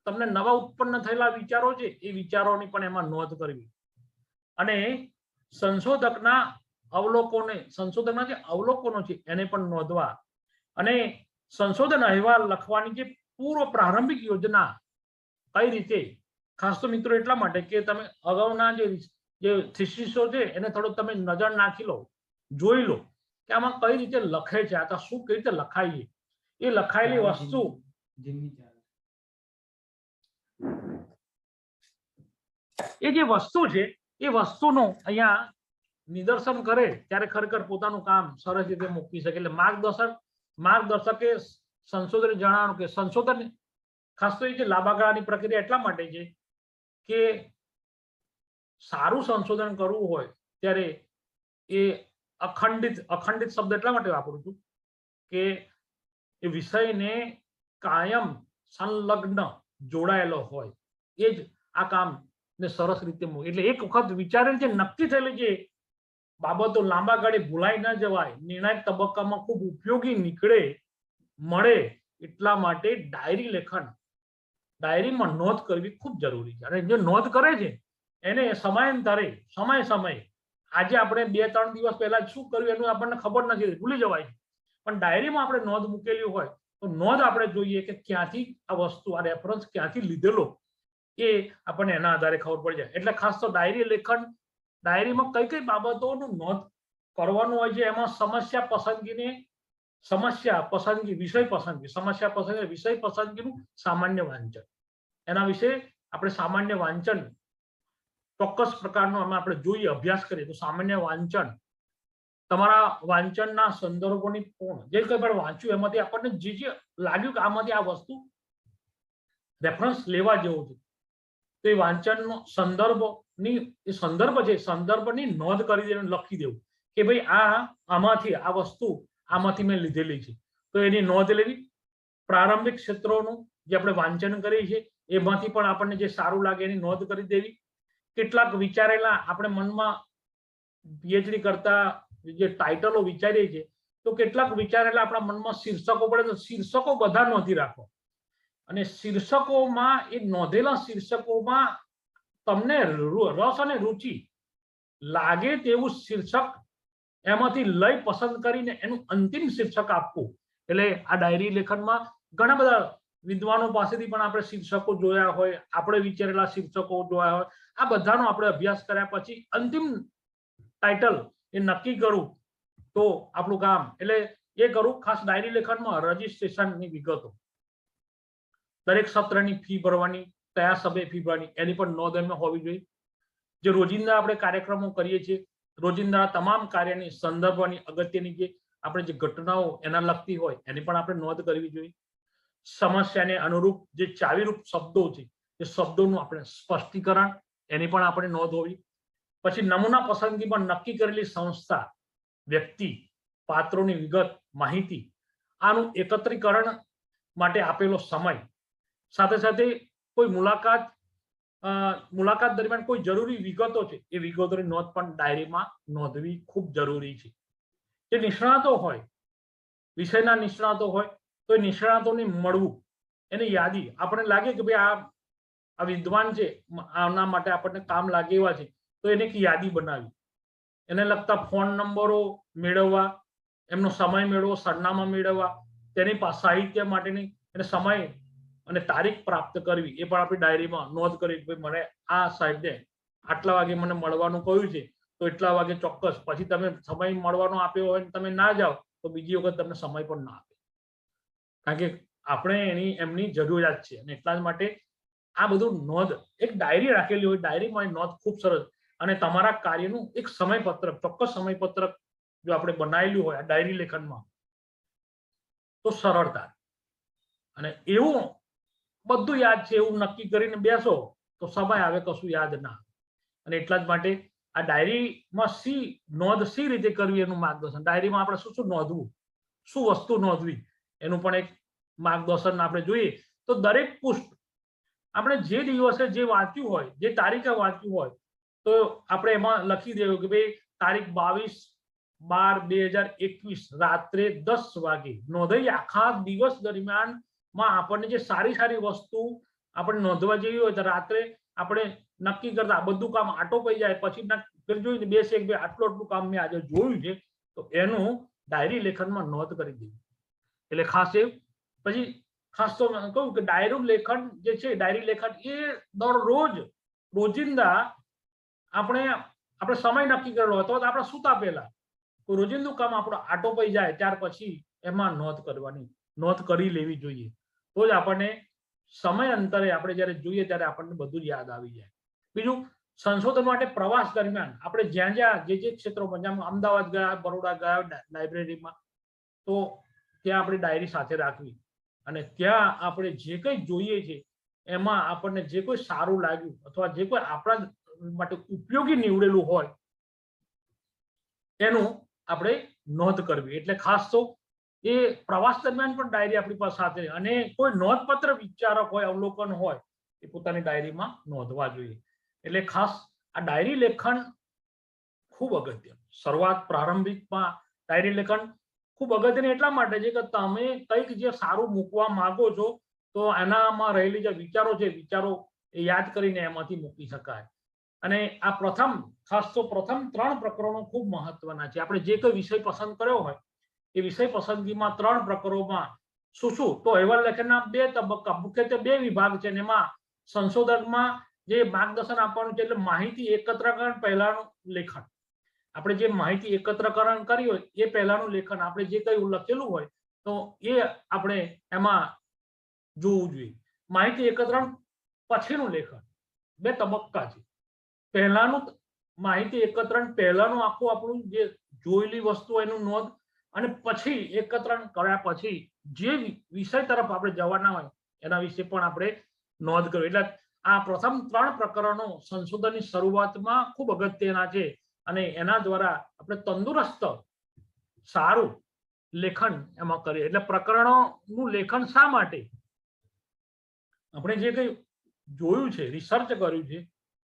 તમને નવા ઉત્પન્ન થયેલા વિચારો છે એ વિચારોની પણ એમાં નોંધ કરવી. અને સંશોધકના જે અવલોકનો છે એને પણ નોંધવા. અને સંશોધન અહેવાલ લખવાની જે પૂર્વ પ્રારંભિક યોજના કઈ રીતે, ખાસ તો મિત્રો એટલા માટે કે તમે અગાઉના જે થીસીસો છે એને થોડો તમે નજર નાખી લો, જોઈ લો કે આમાં કઈ રીતે લખે છે, આ શું કઈ રીતે લખાય. એ લખાયેલી વસ્તુ એ જે વસ્તુ છે એ વસ્તુનું અહીંયા નિદર્શન કરે ત્યારે ખરેખર પોતાનું કામ સરસ રીતે મૂકી શકે. એટલે માર્ગદર્શકે સંશોધન જણાવવાનું કે સંશોધન ખાસ તો એ જે લાંબા ગાળાની પ્રક્રિયા એટલા માટે છે કે સારું સંશોધન કરવું હોય ત્યારે એ અખંડિત શબ્દ એટલા માટે વાપરું છું કે એ વિષયને કાયમ સંલગ્ન જોડાયેલો હોય, એ જ આ કામ ને સરસ રીતે મૂકે. એટલે એક વખત વિચારેલ છે, નક્કી થયેલી છે બાબતો લાંબા ગાળે ભૂલાઈ ન જવાય, નિર્ણાયક તબક્કામાં ખૂબ ઉપયોગી મળે. એટલા માટે ડાયરી લેખન, ડાયરીમાં નોંધ કરવી ખૂબ જરૂરી છે. અને જે નોંધ કરે છે એને સમયાંતરે સમયે આજે આપણે 2-3 દિવસ પહેલા શું કર્યું એનું આપણને ખબર નથી, ભૂલી જવાય. પણ ડાયરીમાં આપણે નોંધ મૂકેલી હોય તો નોંધ આપણે જોઈએ કે ક્યાંથી આ વસ્તુ, આ રેફરન્સ ક્યાંથી લીધેલો, એ આપણને એના આધારે ખબર પડી જાય. એટલે ખાસ તો ડાયરી લેખન, ડાયરીમાં કઈ કઈ બાબતોનું નોંધ કરવાનું હોય છે એમાં સમસ્યા પસંદગી, વિષય પસંદગીનું સામાન્ય વાંચન. એના વિશે આપણે સામાન્ય વાંચન ચોક્કસ પ્રકારનો આપણે જોઈએ, અભ્યાસ કરીએ તો સામાન્ય વાંચન, તમારા વાંચનના સંદર્ભોની જે કંઈ પણ વાંચ્યું એમાંથી આપણને જે લાગ્યું કે આમાંથી આ વસ્તુ રેફરન્સ લેવા જેવું છે તો એ વાંચનનો સંદર્ભની નોંધ કરી દેવું, લખી દેવું કે ભાઈ આ વસ્તુ આમાંથી મેં લીધેલી છે, તો એની નોંધ લેવી. પ્રારંભિક ક્ષેત્રોનું જે આપણે વાંચન કરીએ છીએ એમાંથી પણ આપણને જે સારું લાગે એની નોંધ કરી દેવી. કેટલાક વિચારેલા આપણે મનમાં પીએચડી કરતા જે ટાઇટલો વિચારીએ છીએ તો કેટલાક વિચારેલા આપણા મનમાં શીર્ષકો પડે તો શીર્ષકો બધા નોંધી રાખો. અને શીર્ષકોમાં એ નોંધેલા શીર્ષકોમાં તમને રસ અને રુચિ લાગે તેવું શીર્ષક એમાંથી લઈ પસંદ કરીને એનું અંતિમ શીર્ષક આપવું. એટલે આ ડાયરી લેખનમાં ઘણા બધા વિદ્વાનો પાસેથી પણ આપણે શીર્ષકો જોયા હોય, આપણે વિચારેલા શીર્ષકો જોયા હોય, આ બધાનો આપણે અભ્યાસ કર્યા પછી અંતિમ ટાઇટલ એ નક્કી કરું તો આપણું કામ. એટલે એ કરું. ખાસ ડાયરી લેખનમાં રજીસ્ટ્રેશનની વિગતો, દરેક સત્રની ફી ભરવાની, કયા સમયે ફી ભરવાની એની પણ નોંધ એમાં હોવી જોઈએ. જે રોજિંદા આપણે કાર્યક્રમો કરીએ છીએ, રોજિંદા તમામ કાર્યની સંદર્ભની અગત્યની જે આપણે જે ઘટનાઓ એના લગતી હોય એની પણ આપણે નોંધ કરવી જોઈએ. સમસ્યાને અનુરૂપ જે ચાવીરૂપ શબ્દો છે એ શબ્દોનું આપણે સ્પષ્ટીકરણ એની પણ આપણે નોંધ હોવી. પછી નમૂના પસંદગીમાં નક્કી કરેલી સંસ્થા, વ્યક્તિ, પાત્રોની વિગત, માહિતી, આનું એકત્રીકરણ માટે આપેલો સમય, સાથે સાથે કોઈ મુલાકાત દરમિયાન કોઈ જરૂરી વિગતો છે એ વિગતોની નોંધ પણ ડાયરીમાં નોંધવી ખૂબ જરૂરી છે. જે નિષ્ણાતો હોય, વિષયના નિષ્ણાતો હોય તો એ નિષ્ણાતોને મળવું, એની યાદી આપણે લાગે કે ભાઈ આ વિદ્વાન છે, આના માટે આપણને કામ લાગે એવા છે, તો એને એક યાદી બનાવી, એને લગતા ફોન નંબરો મેળવવા, એમનો સમય મેળવો, સરનામા મેળવવા, તેની સાહિત્ય માટેની એને સમય અને તારીખ પ્રાપ્ત કરવી, એ પણ આપણી ડાયરીમાં નોંધ કરવી કે મને આ સાહેબને આટલા વાગે મને મળવાનું કહ્યું છે તો એટલા વાગે ચોક્કસ. પછી તમે સમય મળવાનો આપ્યો હોય તમે ના જાઓ તો બીજી વખત તમને સમય પણ ના આપે, કારણ કે આપણે એમની જરૂરિયાત છે. અને એટલા જ માટે આ બધું નોંધ એક ડાયરી રાખેલી હોય, ડાયરીમાં નોંધ ખૂબ સરસ. અને તમારા કાર્યનું એક સમયપત્રક, ચોક્કસ સમયપત્રક જો આપણે બનાવેલું હોય આ ડાયરી લેખનમાં તો સરળતા. અને એવું બધું યાદ છે એવું નક્કી કરીને બેસો તો સમય આવે કશું યાદ ના. અને એટલા જ માટે આ ડાયરીમાં નોંધ સી રીતે કરવી એનું માર્ગદર્શન, ડાયરીમાં આપણે શું શું નોંધવું, શું વસ્તુ નોંધવી એનું પણ એક માર્ગદર્શન આપણે જોઈએ. તો દરેક પૃષ્ઠ આપણે જે દિવસે જે વાંચ્યું હોય, જે તારીખે વાંચ્યું હોય તો આપણે એમાં લખી દેવું કે ભાઈ તારીખ 22/12/2021 રાત્રે 10 વાગે નોંધાઈ. આખા દિવસ દરમિયાન આપણને જે સારી સારી વસ્તુ આપણે નોંધવા જેવી હોય તો રાત્રે આપણે નક્કી કરતા બધું કામ આટોપાઈ જાય પછી જોઈને બેસે કે આટલું કામ મેં આજે જોયું છે તો એનું ડાયરી લેખનમાં નોંધ કરી દેવી. એટલે ખાસ એ પછી ખાસ તો કહું કે ડાયરી લેખન જે છે, ડાયરી લેખન એ દરરોજ રોજિંદા આપણે સમય નક્કી કરેલો હતો તો આપણે સૂતા પહેલા રોજિંદું કામ આપણો આટોપાઈ જાય ત્યાર પછી એમાં નોંધ કરવાની, નોંધ કરી લેવી જોઈએ. તો જ આપણને સમય અંતરે આપણે જ્યારે જોઈએ ત્યારે આપણને બધું યાદ આવી જાય. બીજું, સંશોધન માટે પ્રવાસ દરમિયાન આપણે જ્યાં જ્યાં જે ક્ષેત્રોમાં, જેમ અમદાવાદ ગયા, બરોડા ગયા લાઇબ્રેરીમાં, તો ત્યાં આપણે ડાયરી સાથે રાખવી અને ત્યાં આપણે જે કંઈ જોઈએ છે એમાં આપણને જે કોઈ સારું લાગ્યું અથવા જે કોઈ આપણા માટે ઉપયોગી નીવડેલું હોય એનું આપણે નોંધ કરવી. એટલે ખાસ તો એ પ્રવાસ દરમિયાન પણ ડાયરી આપણી પાસે સાથે, અને કોઈ નોંધપત્ર વિચારક હોય, અવલોકન હોય એ પોતાની ડાયરીમાં નોંધવા જોઈએ. એટલે ખાસ આ ડાયરી લેખન ખૂબ અગત્યનું. શરૂઆત પ્રારંભિકમાં ડાયરી લેખન ખૂબ અગત્યની એટલા માટે છે કે તમે કંઈક જે સારું મૂકવા માંગો છો તો એનામાં રહેલી જે વિચારો છે, વિચારો એ યાદ કરીને એમાંથી મૂકી શકાય. અને આ ખાસ તો પ્રથમ 3 પ્રકરણો ખૂબ મહત્વના છે. આપણે જે કોઈ વિષય પસંદ કર્યો હોય એ વિષય પસંદગીમાં 3 પ્રકરણોમાં શું તો અહેવાલ લેખનના 2 તબક્કા, મુખ્યત્વે 2 વિભાગ છે. એમાં સંશોધનમાં જે માર્ગદર્શન આપવાનું છે એટલે માહિતી એકત્રીકરણ પહેલાનું લેખન, આપણે જે માહિતી એકત્રીકરણ કરી હોય એ પહેલાનું લેખન, આપણે જે કંઈ લખેલું હોય તો એ આપણે એમાં જોવું જોઈએ. માહિતી એકત્રણ પછીનું લેખન, 2 તબક્કા છે. પહેલાનું માહિતી એકત્રણ પહેલાનું આખું આપણું જે જોયેલી વસ્તુ એનું નોંધ, અને પછી એકત્રણ કર્યા પછી જે વિષય તરફ આપણે જવાના હોય એના વિશે પણ આપણે નોંધ કરવી. એટલે આ પ્રથમ 3 પ્રકરણો સંશોધનની શરૂઆતમાં ખૂબ અગત્યના છે અને એના દ્વારા આપણે તંદુરસ્ત સારું લેખન એમાં કરીએ. એટલે પ્રકરણોનું લેખન શા માટે, આપણે જે કંઈ જોયું છે, રિસર્ચ કર્યું છે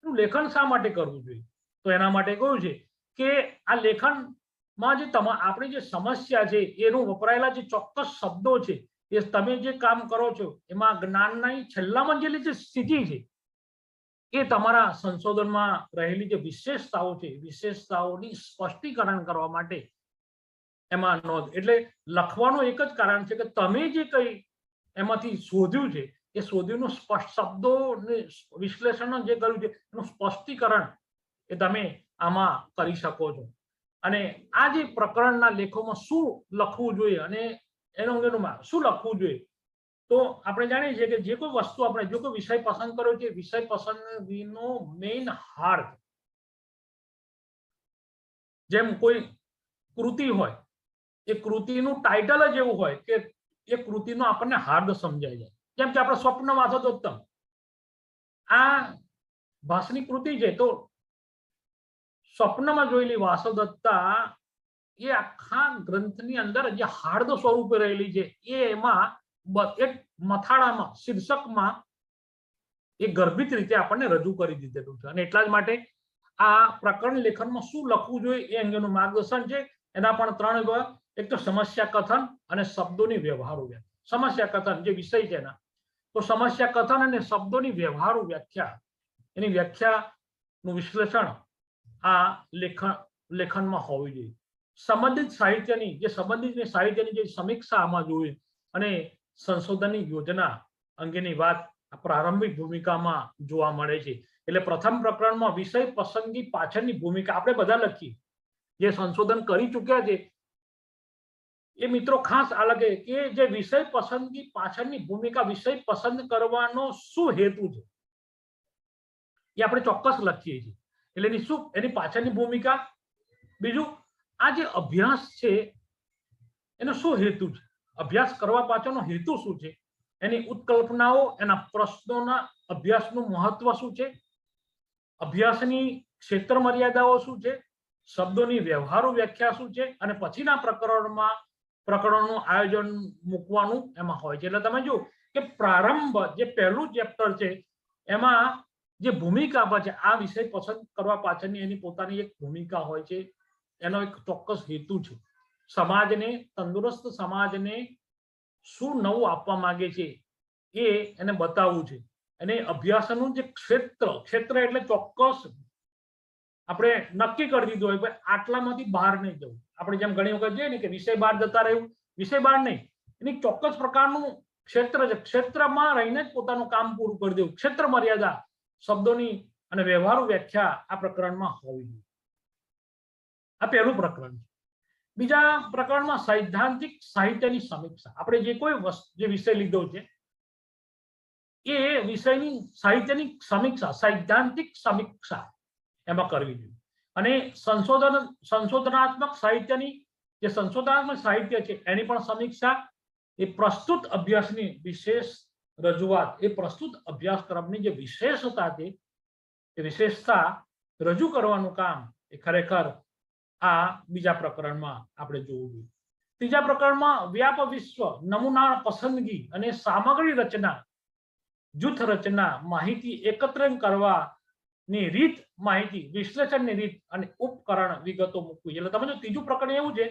એનું લેખન શા માટે કરવું જોઈએ, તો એના માટે કહ્યું છે કે આ લેખનમાં જે આપણી જે સમસ્યા છે એનું વપરાયેલા જે ચોક્કસ શબ્દો છે એ તમે જે કામ કરો છો એમાં જ્ઞાનની છેલ્લા મંજિલની જે સ્થિતિ છે એ તમારા સંશોધનમાં રહેલી જે વિશેષતાઓ છે, વિશેષતાઓની સ્પષ્ટીકરણ કરવા માટે એમાં નોંધ. એટલે લખવાનું એક જ કારણ છે કે તમે જે કંઈ એમાંથી શોધ્યું છે એ શોધ્યુંનું સ્પષ્ટ શબ્દોને વિશ્લેષણ જે કર્યું છે એનું સ્પષ્ટીકરણ એ તમે આમાં કરી શકો છો. અને આ જે પ્રકરણના લેખોમાં શું લખવું જોઈએ અને એનો અંગેનું શું લખવું જોઈએ, તો આપણે જાણીએ છીએ કે જે કોઈ વસ્તુ આપણે જો કોઈ વિષય પસંદ કર્યો છે, વિષય પસંદગીનો મેઇન હાર્દ, જેમ કોઈ કૃતિ હોય, એ કૃતિનું ટાઇટલ જ એવું હોય કે એ કૃતિનો આપણને હાર્દ સમજાય જાય. જેમ કે આપણે સ્વપ્ન વાસોદોત્તમ, આ ભાસની કૃતિ છે, તો સ્વપ્નમાં જોયેલી વાસોદત્તા એ આખા ગ્રંથની અંદર જે હાર્દ સ્વરૂપે રહેલી છે એ એમાં એક મથાળામાં શીર્ષકમાં એ ગર્ભિત રીતે આપણને રજૂ કરી દીધેલું છે. અને એટલા જ માટે આ પ્રકરણ લેખનમાં શું લખવું જોઈએ એ અંગેનું માર્ગદર્શન છે. એના પણ 3 વિભાગ, એક તો સમસ્યા કથન અને શબ્દોની વ્યવહારુ વ્યાખ્યા. સમસ્યા કથન જે વિષય છે એના, તો સમસ્યા કથન અને શબ્દોની વ્યવહારુ વ્યાખ્યા, એની વ્યાખ્યાનું વિશ્લેષણ આ લેખનમાં હોવી જોઈએ. સંબંધિત સાહિત્યની જે સમીક્ષા આમાં જોઈએ અને સંશોધનની યોજના અંગેની વાત પ્રારંભિક ભૂમિકામાં જોવા મળે છે. એટલે પ્રથમ પ્રકરણમાં વિષય પસંદગી પાછળની ભૂમિકા આપણે બધા લખી, જે સંશોધન કરી ચૂક્યા છે એ મિત્રો ખાસ આ લખે કે જે વિષય પસંદગી પાછળની ભૂમિકા, વિષય પસંદ કરવાનો શું હેતુ છે એ આપણે ચોક્કસ લખીએ છીએ. એટલે એની પાછળની ભૂમિકા. બીજું, આ જે અભ્યાસ છે એનો શું હેતુ છે, અભ્યાસ કરવા પાછળનો હેતુ શું છે, એની ઉત્કલ્પનાઓ, એના પ્રશ્નોના અભ્યાસનું મહત્વ શું છે, અભ્યાસની ક્ષેત્ર મર્યાદાઓ શું છે, શબ્દોની વ્યવહારુ વ્યાખ્યા શું છે, અને પછીના પ્રકરણોનું આયોજન મૂકવાનું એમાં હોય છે. એટલે તમે જો કે પ્રારંભ જે પહેલું ચેપ્ટર છે એમાં જે ભૂમિકા આપે છે, આ વિષય પસંદ કરવા પાછળની એની પોતાની એક ભૂમિકા હોય છે, એનો એક ચોક્કસ હેતુ છે. સમાજને, તંદુરસ્ત સમાજને શું નવું આપવા માંગે છે એને બતાવવું છે. અને અભ્યાસનું જે ક્ષેત્ર એટલે ચોક્કસ આપણે નક્કી કરી દીધું હોય કે આટલામાંથી બહાર નહીં જવું. આપણે જેમ ઘણી વખત જોઈએ ને કે વિષય બહાર જતા રહેવું, વિષય બહાર નહીં, એની ચોક્કસ પ્રકારનું ક્ષેત્ર છે, ક્ષેત્રમાં રહીને જ પોતાનું કામ પૂરું કરી દેવું. ક્ષેત્ર મર્યાદા, શબ્દોની અને વ્યવહારુ વ્યાખ્યા આ પ્રકરણમાં હોવી જોઈએ. આ પહેલું પ્રકરણ છે. બીજા પ્રકરણમાં સૈદ્ધાંતિક સાહિત્યની સમીક્ષા. આપણે જે કોઈ જે વિષય લીધો છે એ વિષયની સાહિત્યની સમીક્ષા, સૈદ્ધાંતિક સમીક્ષા એમાં કરવી જોઈએ. અને સંશોધનાત્મક સાહિત્ય છે એની પણ સમીક્ષા. એ પ્રસ્તુત અભ્યાસની વિશેષ રજૂઆત, એ પ્રસ્તુત અભ્યાસક્રમની જે વિશેષતા છે એ વિશેષતા રજૂ કરવાનું કામ એ ખરેખર આ બીજા પ્રકરણમાં આપણે જોવું જોઈએ. ત્રીજા પ્રકરણમાં વ્યાપ વિશ્વ, નમૂના પસંદગી અને સામગ્રી રચના, જૂથ રચના, માહિતી એકત્રિત કરવાની રીત, માહિતી વિશ્લેષણની રીત અને ઉપકરણ વિગતો મૂકવી. એટલે તમે જો ત્રીજું પ્રકરણ એવું છે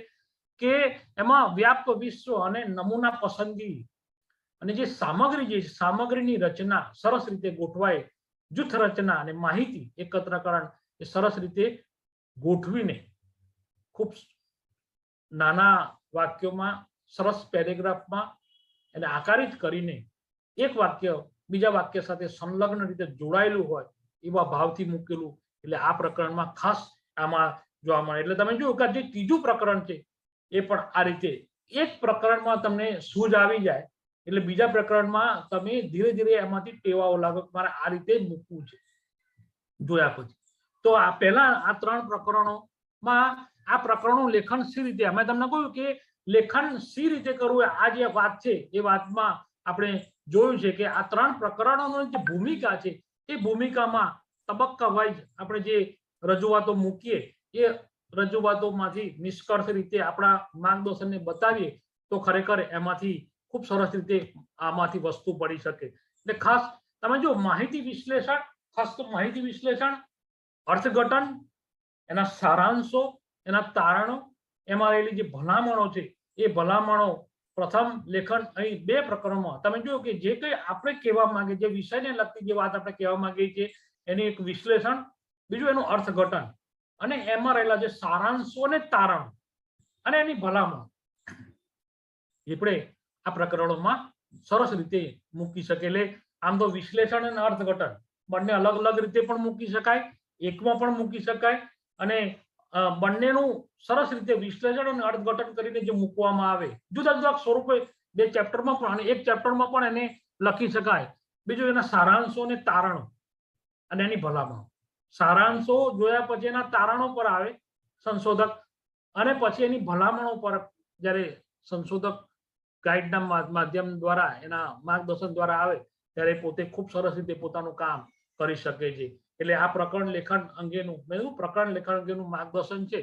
કે એમાં વ્યાપ વિશ્વ અને નમૂના પસંદગી અને જે સામગ્રીની રચના સરસ રીતે ગોઠવાય, જૂથ રચના અને માહિતી એકત્રીકરણ એ સરસ રીતે ગોઠવીને ખૂબ નાના વાક્યોમાં, સરસ પેરેગ્રાફમાં એને આકારિત કરીને એક વાક્ય બીજા વાક્ય સાથે સંલગ્ન રીતે જોડાયેલું હોય એવા ભાવથી મૂકેલું. એટલે આ પ્રકરણમાં ખાસ આમાં જોવા મળે. એટલે તમે જુઓ કે જે ત્રીજું પ્રકરણ છે એ પણ આ રીતે એક પ્રકરણમાં તમને સૂઝ આવી જાય એટલે બીજા પ્રકરણમાં તમે ધીરે ધીરે એમાંથી ટેવાઓ લાગો, મારે આ રીતે જ મૂકવું છે જોયા પછી. તો આ પહેલા આ 3 પ્રકરણોમાં આ પ્રકરણનું લેખન સી રીતે, અમે તમને કહ્યું કે લેખન સી રીતે કરવું, આ જે વાત છે એ વાતમાં આપણે જોયું છે કે આ 3 પ્રકરણોની જે ભૂમિકા છે એ ભૂમિકામાં તબક્કા વાઇઝ આપણે જે રજૂઆતો મૂકીએ એ રજૂઆતોમાંથી નિષ્કર્ષ રીતે આપણા માર્ગદર્શનને બતાવીએ તો ખરેખર એમાંથી ખૂબ સરસ રીતે આમાંથી વસ્તુ પડી શકે. એટલે ખાસ તમે જો માહિતી વિશ્લેષણ, ખાસ તો માહિતી વિશ્લેષણ, અર્થઘટન, એના સારાંશો, એના તારણો, એમાં રહેલી જે ભલામણો છે એ ભલામણો પ્રથમ લેખન અહીં 2 પ્રકરણમાં તમે જુઓ કે જે કંઈ આપણે કહેવા માંગીએ, જે વિષયને લગતી જે વાત આપણે કહેવા માંગીએ છીએ એની એક વિશ્લેષણ, બીજું એનું અર્થઘટન અને એમાં રહેલા જે સારાંશો અને તારણ અને એની ભલામણ આપણે આ પ્રકરણોમાં સરસ રીતે મૂકી શકે. એટલે આમ તો વિશ્લેષણ અને અર્થઘટન બંને અલગ અલગ રીતે પણ મૂકી શકાય, એકમાં પણ મૂકી શકાય અને બંનેનું સરસ રીતે વિશ્લેષણ અને અર્થઘટન કરીને જે મૂકવામાં આવે જુદા જુદા સ્વરૂપે 2 ચેપ્ટરમાં પણ અને 1 ચેપ્ટરમાં પણ એને લખી શકાય. બીજું એના સારાંશો અને તારણો અને એની ભલામણો. સારાંશો જોયા પછી એના તારણો પર આવે સંશોધક અને પછી એની ભલામણો પર જ્યારે સંશોધક ગાઈડના માધ્યમ દ્વારા એના માર્ગદર્શન દ્વારા આવે ત્યારે પોતે ખૂબ સરસ રીતે પોતાનું કામ કરી શકે છે. એટલે આ પ્રકરણ લેખન અંગેનું પ્રકરણ લેખન અંગેનું માર્ગદર્શન છે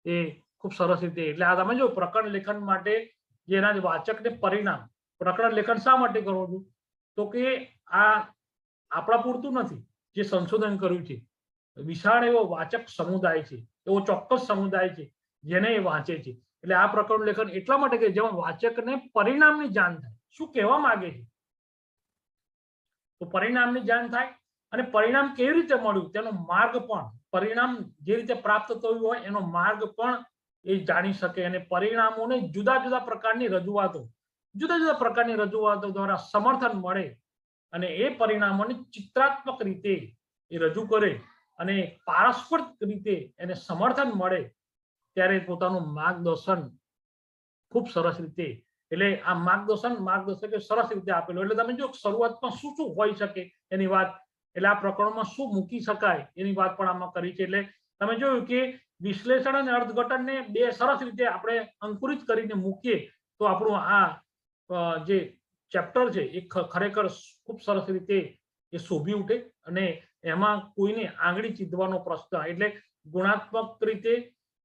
એ ખૂબ સરસ રીતે. એટલે આ તમે જો પ્રકરણ લેખન માટે જે એના વાચકને પરિણામ પ્રકરણ લેખન શા માટે કરવું છું તો કે આ આપણા પૂરતું નથી. જે સંશોધન કર્યું છે વિશાળ એવો વાચક સમુદાય છે, એવો ચોક્કસ સમુદાય છે જેને એ વાંચે છે. એટલે આ પ્રકરણ લેખન એટલા માટે કે જેમાં વાચકને પરિણામની જાણ થાય, શું કહેવા માંગે છે તો પરિણામની જાણ થાય અને પરિણામ કેવી રીતે મળ્યું તેનો માર્ગ પણ, પરિણામ જે રીતે પ્રાપ્ત થયું હોય એનો માર્ગ પણ એ જાણી શકે અને પરિણામોને જુદા જુદા પ્રકારની રજૂઆતો દ્વારા સમર્થન મળે અને એ પરિણામોને ચિત્રાત્મક રીતે એ રજૂ કરે અને પારસ્પર રીતે એને સમર્થન મળે ત્યારે પોતાનું માર્ગદર્શન ખૂબ સરસ રીતે, એટલે આ માર્ગદર્શકે સરસ રીતે આપેલું. એટલે તમે જો શરૂઆતમાં શું શું હોઈ શકે એની વાત, એટલે આ પ્રકરણમાં શું મૂકી શકાય એની વાત પણ આમાં કરી છે. એટલે તમે જોયું કે વિશ્લેષણ અને અર્થઘટનને 2 સરસ રીતે આપણે અંકુરિત કરીને મૂકીએ તો આપણું આ જે ચેપ્ટર છે એ ખરેખર ખૂબ સરસ રીતે એ શોભી ઉઠે અને એમાં કોઈને આંગળી ચીંધવાનો પ્રશ્ન, એટલે ગુણાત્મક રીતે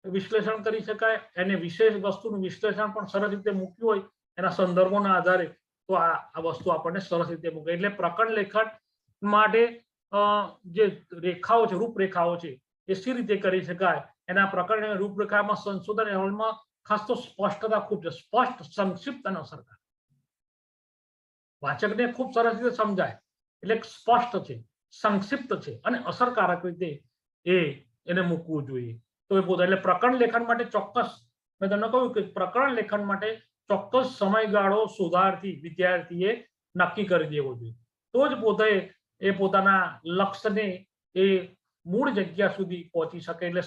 વિશ્લેષણ કરી શકાય એને વિશેષ વસ્તુનું વિશ્લેષણ પણ સરસ રીતે મૂક્યું હોય એના સંદર્ભોના આધારે તો આ વસ્તુ આપણને સરસ રીતે મૂકે. એટલે પ્રકરણ લેખન માટે જે રેખાઓ છે, રૂપરેખાઓ છે એ સી રીતે કરી શકાય એના પ્રકરણ રૂપરેખામાં સંશોધન અહેવાલમાં ખાસ તો સ્પષ્ટતા ખૂબ છે. સ્પષ્ટ, સંક્ષિપ્ત અને અસરકારક. વાચકને ખૂબ સરસ રીતે સમજાય એટલે સ્પષ્ટ છે, સંક્ષિપ્ત છે અને અસરકારક રીતે એને મૂકવું જોઈએ. તો એ પોતે એટલે પ્રકરણ લેખન માટે ચોક્કસ મેં તમને કહ્યું કે પ્રકરણ લેખન માટે ચોક્કસ સમયગાળો શોધાર્થી વિદ્યાર્થીએ નક્કી કરી દેવો જોઈએ. તો જ પોતે એ પોતાના લક્ષ્યને એ મૂળ જગ્યા સુધી પહોંચી શકે. એટલે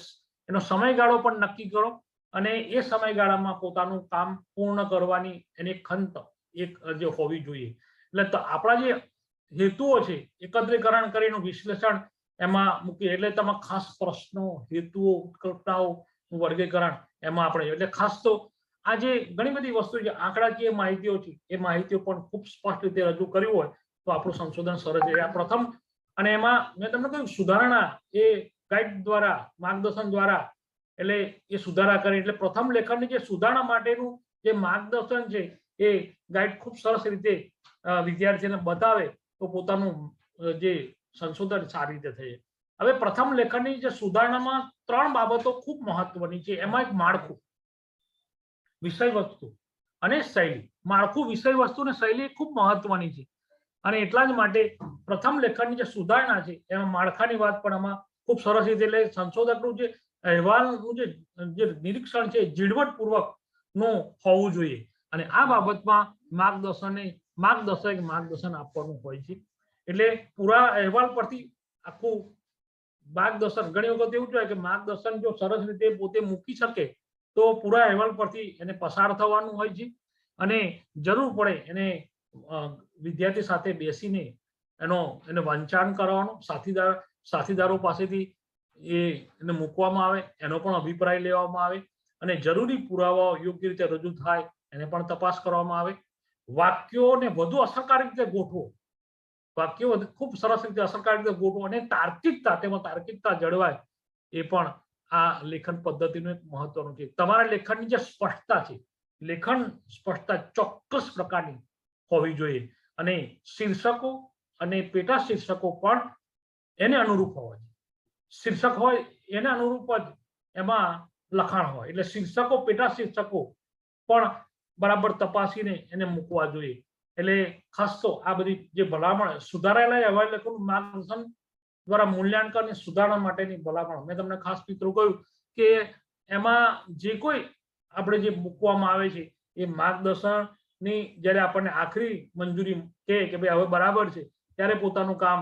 એનો સમયગાળો પણ નક્કી કરો અને એ સમયગાળામાં પોતાનું કામ પૂર્ણ કરવાની એની ખંત એક જે હોવી જોઈએ. એટલે આપણા જે હેતુઓ છે એકત્રીકરણ કરીને વિશ્લેષણ એમાં મૂકી, એટલે તમે ખાસ પ્રશ્નો, હેતુઓ, ઉત્કલ્પનાઓ વર્ગીકરણ એમાં આપણે, એટલે ખાસ તો આ જે ઘણી બધી વસ્તુ છે આંકડાકીય માહિતીઓ છે એ માહિતીઓ પણ ખૂબ સ્પષ્ટ રીતે રજૂ કર્યું હોય તો આપણું સંશોધન સરસ છે. આ પ્રથમ અને એમાં મેં તમને કહ્યું સુધારણા એ ગાઈડ દ્વારા, માર્ગદર્શન દ્વારા, એટલે એ સુધારા કરી એટલે પ્રથમ લેખનની જે સુધારણા માટેનું જે માર્ગદર્શન છે એ ગાઈડ ખૂબ સરસ રીતે વિદ્યાર્થીને બતાવે તો પોતાનું જે સંશોધન સારી રીતે થઈ. હવે પ્રથમ લેખનની જે સુધારણામાં 3 બાબતો ખૂબ મહત્વની છે. એમાં એક માળખું, વિષય વસ્તુ અને શૈલી. માળખું, વિષય વસ્તુ અને શૈલી ખૂબ મહત્વની છે અને એટલા જ માટે પ્રથમ લેખનની જે સુધારણા છે એમાં માળખાની વાત પણ આમાં ખૂબ સરસ રીતે, એટલે સંશોધકનું જે અહેવાલનું જે નિરીક્ષણ છે ઝીણવટપૂર્વક નું હોવું જોઈએ અને આ બાબતમાં માર્ગદર્શન આપવાનું હોય છે. એટલે પૂરા અહેવાલ પરથી આખું માર્ગદર્શન, ઘણી વખત એવું થાય કે માર્ગદર્શન જો સરસ રીતે પોતે મૂકી શકે તો પૂરા અહેવાલ પરથી એને પસાર થવાનું હોય છે અને જરૂર પડે એને વિદ્યાર્થી સાથે બેસીને એને વંચાણ કરવાનું, સાથીદારો પાસેથી એને મૂકવામાં આવે, એનો પણ અભિપ્રાય લેવામાં આવે અને જરૂરી પુરાવાઓ યોગ્ય રીતે રજૂ થાય એને પણ તપાસ કરવામાં આવે. વાક્યોને વધુ અસરકારક રીતે ગોઠવો, વાક્યો ખૂબ સરસ રીતે અસરકારક રીતે ગોઠવો અને તેમાં તાર્કિકતા જળવાય એ પણ આ લેખન પદ્ધતિનું એક મહત્વનું છે. તમારા લેખનની જે સ્પષ્ટતા છે, લેખન સ્પષ્ટતા ચોક્કસ પ્રકારની હોવી જોઈએ અને શીર્ષકો અને પેટા શીર્ષકો પણ એને અનુરૂપ હોવા જોઈએ. શીર્ષક હોય એને અનુરૂપ જ એમાં લખાણ હોય, એટલે શીર્ષકો, પેટા શીર્ષકો પણ બરાબર તપાસીને એને મૂકવા જોઈએ. એટલે ખાસ તો આ બધી જે ભલામણ સુધારેલા અહેવાલ લેખનનું માર્ગદર્શન દ્વારા મૂલ્યાંકન અને સુધારણા માટેની ભલામણ મેં તમને ખાસ મિત્રો કહ્યું કે એમાં જે કોઈ આપણે જે મૂકવામાં આવે છે એ માર્ગદર્શનની જ્યારે આપણને આખરી મંજૂરી કે ભાઈ હવે બરાબર છે ત્યારે પોતાનું કામ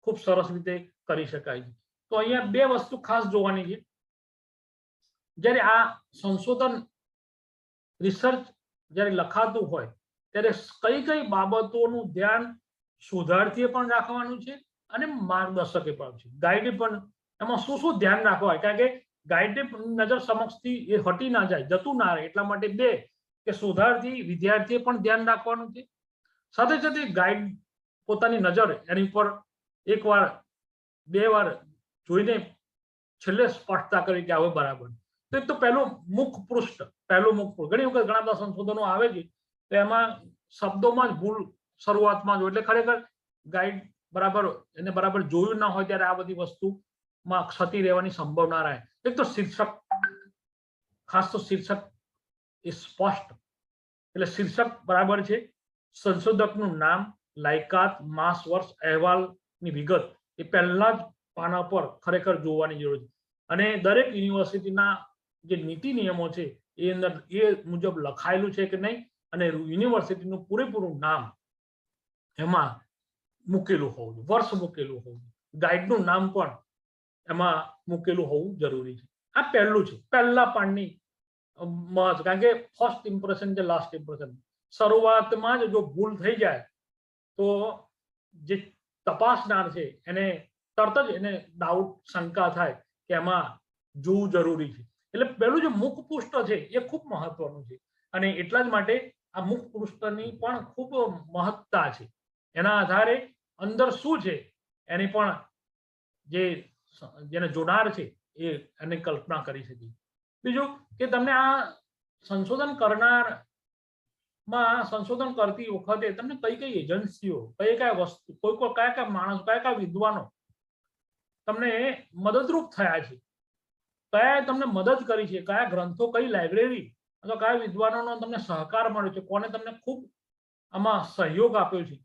ખૂબ સરસ રીતે કરી શકાય છે. તો અહીંયા બે વસ્તુ ખાસ જોવાની છે. જ્યારે આ સંશોધન રિસર્ચ જ્યારે લખાતું હોય ત્યારે કઈ કઈ બાબતોનું ધ્યાન શોધાર્થીએ પણ રાખવાનું છે અને માર્ગદર્શકે પણ છે. ગાઈડે પણ એમાં શું શું ધ્યાન રાખવા, કારણ કે ગાઈડે નજર સમક્ષથી એ હટી ના જાય, જતું ના રહે, એટલા માટે બે કે શોધાર્થી વિદ્યાર્થીએ પણ ધ્યાન રાખવાનું છે. સાથે સાથે ગાઈડ પોતાની નજર એની પર એકવાર બે વાર જોઈને છેલ્લે સ્પષ્ટતા કરી કે હવે બરાબર. તો એક તો પહેલું મુખ પૃષ્ઠ, ઘણી વખત ઘણા બધા સંશોધનો આવે છે તો એમાં શબ્દોમાં જ ભૂલ શરૂઆતમાં જ, એટલે ખરેખર ગાઈડ બરાબર જોયું ના હોય ત્યારે આ બધી વસ્તુમાં ક્ષતિ રહેવાની સંભાવના રહે. એક તો શીર્ષક, ખાસ તો શીર્ષક એ સ્પષ્ટ, એટલે શીર્ષક બરાબર છે, સંશોધકનું નામ, લાયકાત, માસ, વર્ષ, અહેવાલની વિગત એ પહેલા જ પાના પર ખરેખર જોવાની જરૂર છે. અને દરેક યુનિવર્સિટીના જે નીતિ નિયમો છે એ અંદર એ મુજબ લખાયેલું છે કે નહીં, અને યુનિવર્સિટીનું પૂરેપૂરું નામ એમાં મૂકેલું હોવું જોઈએ, વર્ષ મૂકેલું હોવું જોઈએ, ગાઈડનું નામ પણ એમાં મૂકેલું હોવું જરૂરી છે. આ પહેલું છે, પહેલા પાનની મહત્વ, કારણ કે ફર્સ્ટ ઇમ્પ્રેશન છે લાસ્ટ ઇમ્પ્રેશન. શરૂઆતમાં જ જો ભૂલ થઈ જાય તો જે તપાસનાર છે એને તરત જ એને ડાઉટ, શંકા થાય કે એમાં જોવું જરૂરી છે. એટલે પહેલું જે મુખ પૃષ્ઠ છે એ ખૂબ મહત્વનું છે, અને એટલા જ માટે આ મુખ પૃષ્ઠની પણ ખૂબ મહત્તા છે. એના આધારે અંદર શું છે એની પણ જેને જોનાર છે એ એની કલ્પના કરી શકે. બીજું કે તમને આ સંશોધન કરતી વખતે તમને કઈ કઈ એજન્સીઓ, કયા વસ્તુ, કયા માણસ, કયા વિદ્વાનો તમને મદદરૂપ થયા છે, કયા તમને મદદ કરી છે, કયા ગ્રંથો, કઈ લાઇબ્રેરી અથવા કયા વિદ્વાનોનો તમને સહકાર મળ્યો છે, કોને તમને ખૂબ આમાં સહયોગ આપ્યો છે.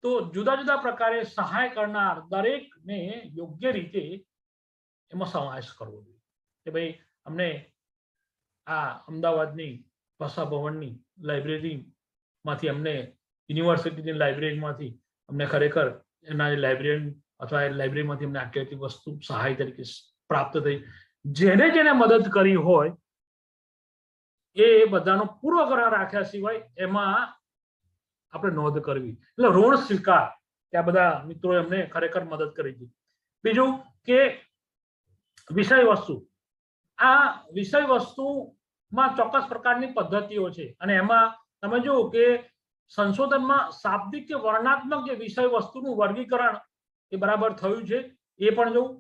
તો જુદા જુદા પ્રકારે સહાય કરનાર દરેકને યોગ્ય રીતે એમાં સમાવેશ કરવો જોઈએ કે ભાઈ અમને આ અમદાવાદની ભાષા ભવનની લાઇબ્રેરીમાંથી, અમને યુનિવર્સિટીની લાઇબ્રેરીમાંથી અમને ખરેખર એના લાઇબ્રેરી અથવા લાઇબ્રેરીમાંથી અમને આટલી આટલી વસ્તુ સહાય તરીકે પ્રાપ્ત થઈ. જેને જેને મદદ કરી હોય એ બધાનો પૂર્વગ્રહ રાખ્યા સિવાય એમાં આપણે નોંધ કરવી, એટલે ઋણ સ્વીકાર કે આ બધા મિત્રો એમને ખરેખર મદદ કરી છે. બીજું કે વિષય વસ્તુ, આ વિષય વસ્તુમાં ચોક્કસ પ્રકારની પદ્ધતિઓ છે, અને એમાં તમે જુઓ કે સંશોધનમાં શાબ્દિક કે વર્ણનાત્મક જે વિષય વસ્તુનું વર્ગીકરણ એ બરાબર થયું છે એ પણ જોવું,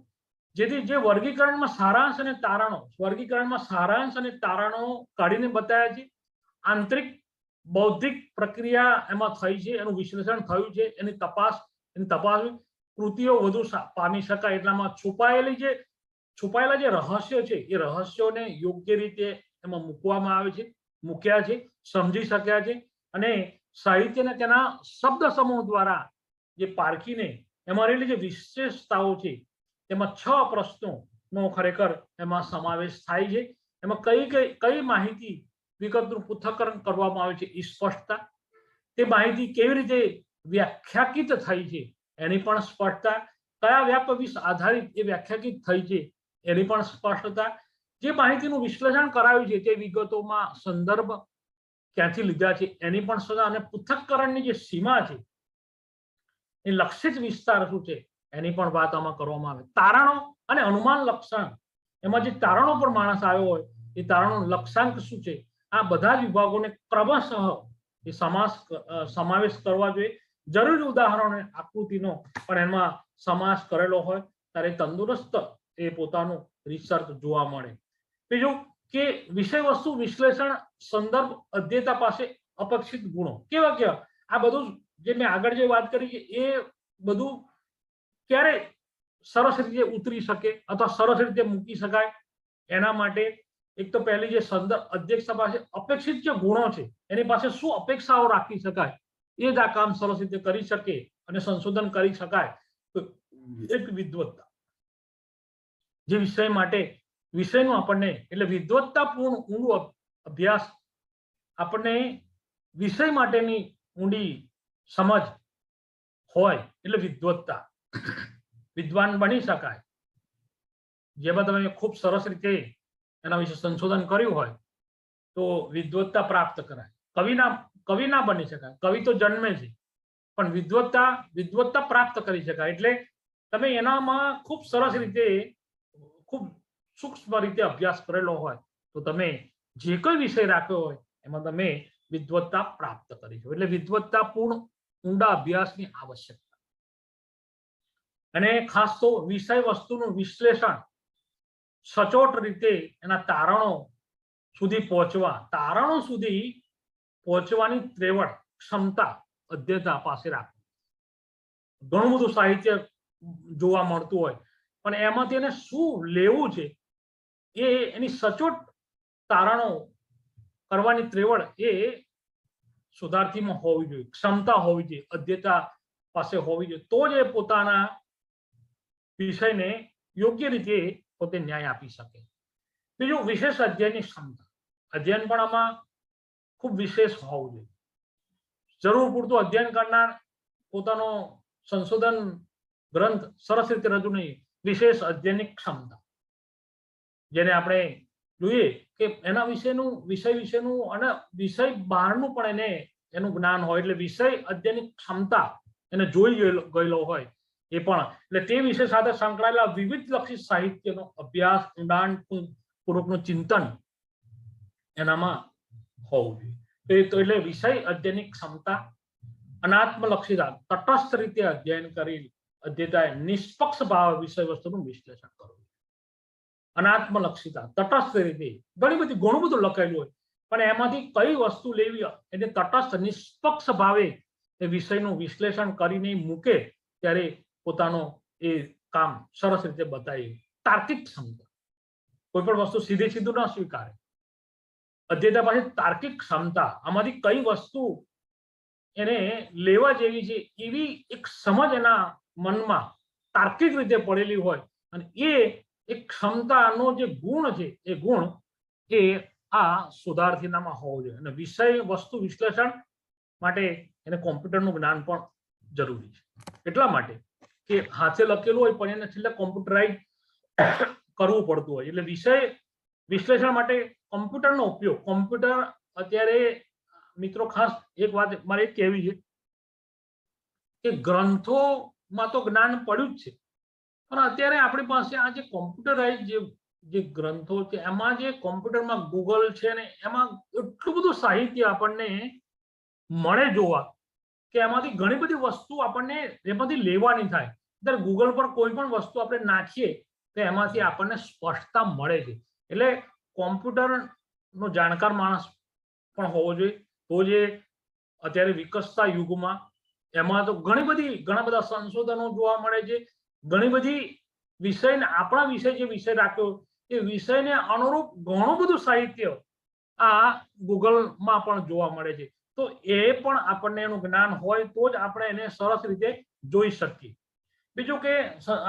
જેથી જે વર્ગીકરણમાં સારાંશ અને તારણો કાઢીને બતાવ્યા છે. આંતરિક બૌદ્ધિક પ્રક્રિયા એમાં થઈ છે, એનું વિશ્લેષણ થયું છે, એની તપાસ કૃતિઓ વધુ પામી શકાય એટલામાં છુપાયેલા જે રહસ્યો છે એ રહસ્યોને યોગ્ય રીતે એમાં મૂક્યા છે, સમજી શક્યા છે, અને સાહિત્યને તેના શબ્દ સમૂહ દ્વારા જે પારખીને એમાં રહેલી જે વિશેષતાઓ છે એમાં 6 પ્રશ્નોનો ખરેખર એમાં સમાવેશ થાય છે. એમાં કઈ માહિતી વિગતનું પૃથ્થકરણ કરવામાં આવે છે એ સ્પષ્ટતા, તે માહિતી કેવી રીતે વ્યાખ્યાયિત થઈ છે એની પણ સ્પષ્ટતા, કયા વ્યાપક આધારિત એ વ્યાખ્યાયિત થઈ છે એની પણ સ્પષ્ટતા, જે માહિતીનું વિશ્લેષણ કરાયું છે તે વિગતોમાં સંદર્ભ ક્યાંથી લીધા છે એની પણ સ્પષ્ટતા, અને પૃથ્થકરણની જે સીમા છે એ લક્ષિત વિસ્તાર શું છે એની પણ વાત આમાં કરવામાં આવે. તારણો અને અનુમાન લક્ષણ, એમાં જે તારણો પર માણસ આવ્યો હોય એ તારણો લક્ષ્યાંક શું છે, આ બધા જ વિભાગોને ક્રમશઃ એ સમાવેશ કરવા જોઈએ. જરૂરી ઉદાહરણો આકૃતિનો પણ એમાં સમાવેશ કરેલો હોય ત્યારે તંદુરસ્ત એ પોતાનું રિસર્ચ જોવા મળે. બીજું કે વિષય વસ્તુ વિશ્લેષણ, સંદર્ભ, અધ્યયતા પાસે અપેક્ષિત ગુણો કેવા, આ બધું જે મેં આગળ જે વાત કરી છે એ બધું ક્યારે સરસ રીતે ઉતરી શકે અથવા સરસ રીતે મૂકી શકાય, એના માટે એક તો પહેલી જે સંદર્ભ, અધ્યક્ષતા પાસે અપેક્ષિત જે ગુણો છે એની પાસે શું અપેક્ષાઓ રાખી શકાય, એ જ આ કામ સરસ રીતે કરી શકે અને સંશોધન કરી શકાય. તો એક વિદ્વત્તા, જે વિષય માટે વિષયનું આપણને એટલે વિદ્વત્તાપૂર્ણ ઊંડું અભ્યાસ આપણને વિષય માટેની ઊંડી સમજ હોય એટલે વિદ્વત્તા, વિદ્વાન બની શકાય. જેમાં તમે ખૂબ સરસ રીતે એના વિશે સંશોધન કર્યું હોય તો વિદ્વત્તા પ્રાપ્ત કરાય. કવિ ના બની શકાય, કવિ તો જન્મે છે, પણ વિદ્વત્તા પ્રાપ્ત કરી શકાય એટલે તમે એનામાં ખૂબ સરસ રીતે, ખૂબ સૂક્ષ્મ રીતે અભ્યાસ કરેલો હોય તો તમે જે કોઈ વિષય રાખ્યો હોય એમાં તમે વિદ્વત્તા પ્રાપ્ત કરી શકો. એટલે વિદ્વત્તાપૂર્ણ ઊંડા અભ્યાસની આવશ્યકતા. અને ખાસ તો વિષય વસ્તુનું વિશ્લેષણ સચોટ રીતે એના તારણો સુધી પહોંચવાની ત્રેવડ ક્ષમતા અધ્યતા પાસે રાખવી. ઘણું બધું સાહિત્ય જોવા મળતું હોય પણ એમાંથી એને શું લેવું છે એ એની સચોટ તારણો કરવાની ત્રેવડ એ શોધાર્થીમાં હોવી જોઈએ, ક્ષમતા હોવી જોઈએ, અધ્યતા પાસે હોવી જોઈએ. તો જ એ પોતાના વિષયને યોગ્ય રીતે પોતે ન્યાય આપી શકે. બીજું વિશેષ અધ્યયનની ક્ષમતા. અધ્યયન પણ આમાં ખૂબ વિશેષ હોવું જોઈએ. જરૂર પૂરતું અધ્યયન કરનાર પોતાનો સંશોધન ગ્રંથ સરસ રીતે રજૂ નહીં, વિશેષ અધ્યયનની ક્ષમતા જેને આપણે જોઈએ કે એના વિષય વિશેનું અને વિષય બહારનું પણ એનું જ્ઞાન હોય એટલે વિષય અધ્યયનની ક્ષમતા એને જોઈ ગયેલો હોય એ પણ. એટલે તે વિષય સાથે સંકળાયેલા વિવિધ લક્ષી સાહિત્યનો અભ્યાસ, ઊંડાણપૂર્વકનું ચિંતન એનામાં હોવું જોઈએ. એટલે વિષય અધ્યયનની ક્ષમતા, અનાત્મલક્ષીતા, તટસ્થ રીતે અધ્યયન કરી અધ્યતાએ નિષ્પક્ષ ભાવે વિષય વસ્તુનું વિશ્લેષણ કરવું. અનાત્મલક્ષીતા, તટસ્થ રીતે ઘણું બધું લખાયેલું હોય પણ એમાંથી કઈ વસ્તુ લેવી એટલે તટસ્થ નિષ્પક્ષ ભાવે એ વિષયનું વિશ્લેષણ કરીને મૂકે ત્યારે પોતાનો એ કામ સરસ રીતે બતાવી. તાર્કિક ક્ષમતા, કોઈ પણ વસ્તુ સીધું ન સ્વીકારે. અધ્યતા પાસે તાર્કિક ક્ષમતા, આમાંથી કઈ વસ્તુ એને લેવા જેવી છે એવી એક સમજ એના મનમાં તાર્કિક રીતે પડેલી હોય અને એ એક ક્ષમતાનો જે ગુણ છે એ ગુણ એ આ શોધાર્થીનામાં હોવો જોઈએ. અને વિષય વસ્તુ વિશ્લેષણ માટે એને કોમ્પ્યુટરનું જ્ઞાન પણ જરૂરી છે. એટલા માટે કે હાથે લખેલું હોય પણ એને છેલ્લે કોમ્પ્યુટરાઇઝ કરવું પડતું હોય. એટલે વિષય વિશ્લેષણ માટે કોમ્પ્યુટરનો ઉપયોગ. કોમ્પ્યુટર અત્યારે મિત્રો ખાસ એક વાત મારે કહેવી છે કે ગ્રંથોમાં તો જ્ઞાન પડ્યું જ છે પણ અત્યારે આપણી પાસે આ જે કોમ્પ્યુટરાઇઝ જે ગ્રંથો છે એમાં જે કોમ્પ્યુટરમાં ગૂગલ છે ને એમાં એટલું બધું સાહિત્ય આપણને મળે જોવા કે એમાંથી ઘણી બધી વસ્તુ આપણને એમાંથી લેવાની થાય. ત્યારે ગૂગલ પર કોઈ પણ વસ્તુ આપણે નાખીએ તો એમાંથી આપણને સ્પષ્ટતા મળે છે. એટલે કોમ્પ્યુટરનો જાણકાર માણસ પણ હોવો જોઈએ. તો જે અત્યારે વિકસતા યુગમાં એમાં તો ઘણા બધા સંશોધનો જોવા મળે છે. ઘણી બધી વિષયને આપણા જે વિષય રાખ્યો એ વિષયને અનુરૂપ ઘણું બધું સાહિત્ય આ ગૂગલમાં પણ જોવા મળે છે. તો એ પણ આપણને એનું જ્ઞાન હોય તો જ આપણે એને સરસ રીતે જોઈ શકીએ. બીજું કે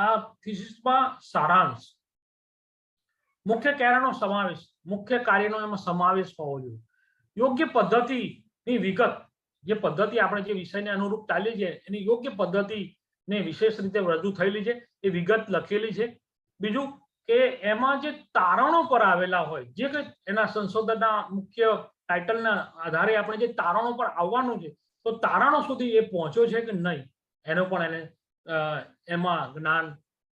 આ થીસિસમાં સારાંશ, મુખ્ય કાર્યનો એમાં સમાવેશ હોવો જોઈએ. યોગ્ય પદ્ધતિની વિગત, જે પદ્ધતિ આપણે જે વિષયને અનુરૂપ ચાલી છે એની યોગ્ય પદ્ધતિને વિશેષ રીતે રજૂ થયેલી છે, એ વિગત લખેલી છે. બીજું કે એમાં જે તારણો પર આવેલા હોય, જે કંઈ એના સંશોધનના મુખ્ય ટાઇટલના આધારે આપણે જે તારણો પર આવવાનું છે તો તારણો સુધી એ પહોંચ્યો છે કે નહીં એનો પણ એને એમાં જ્ઞાન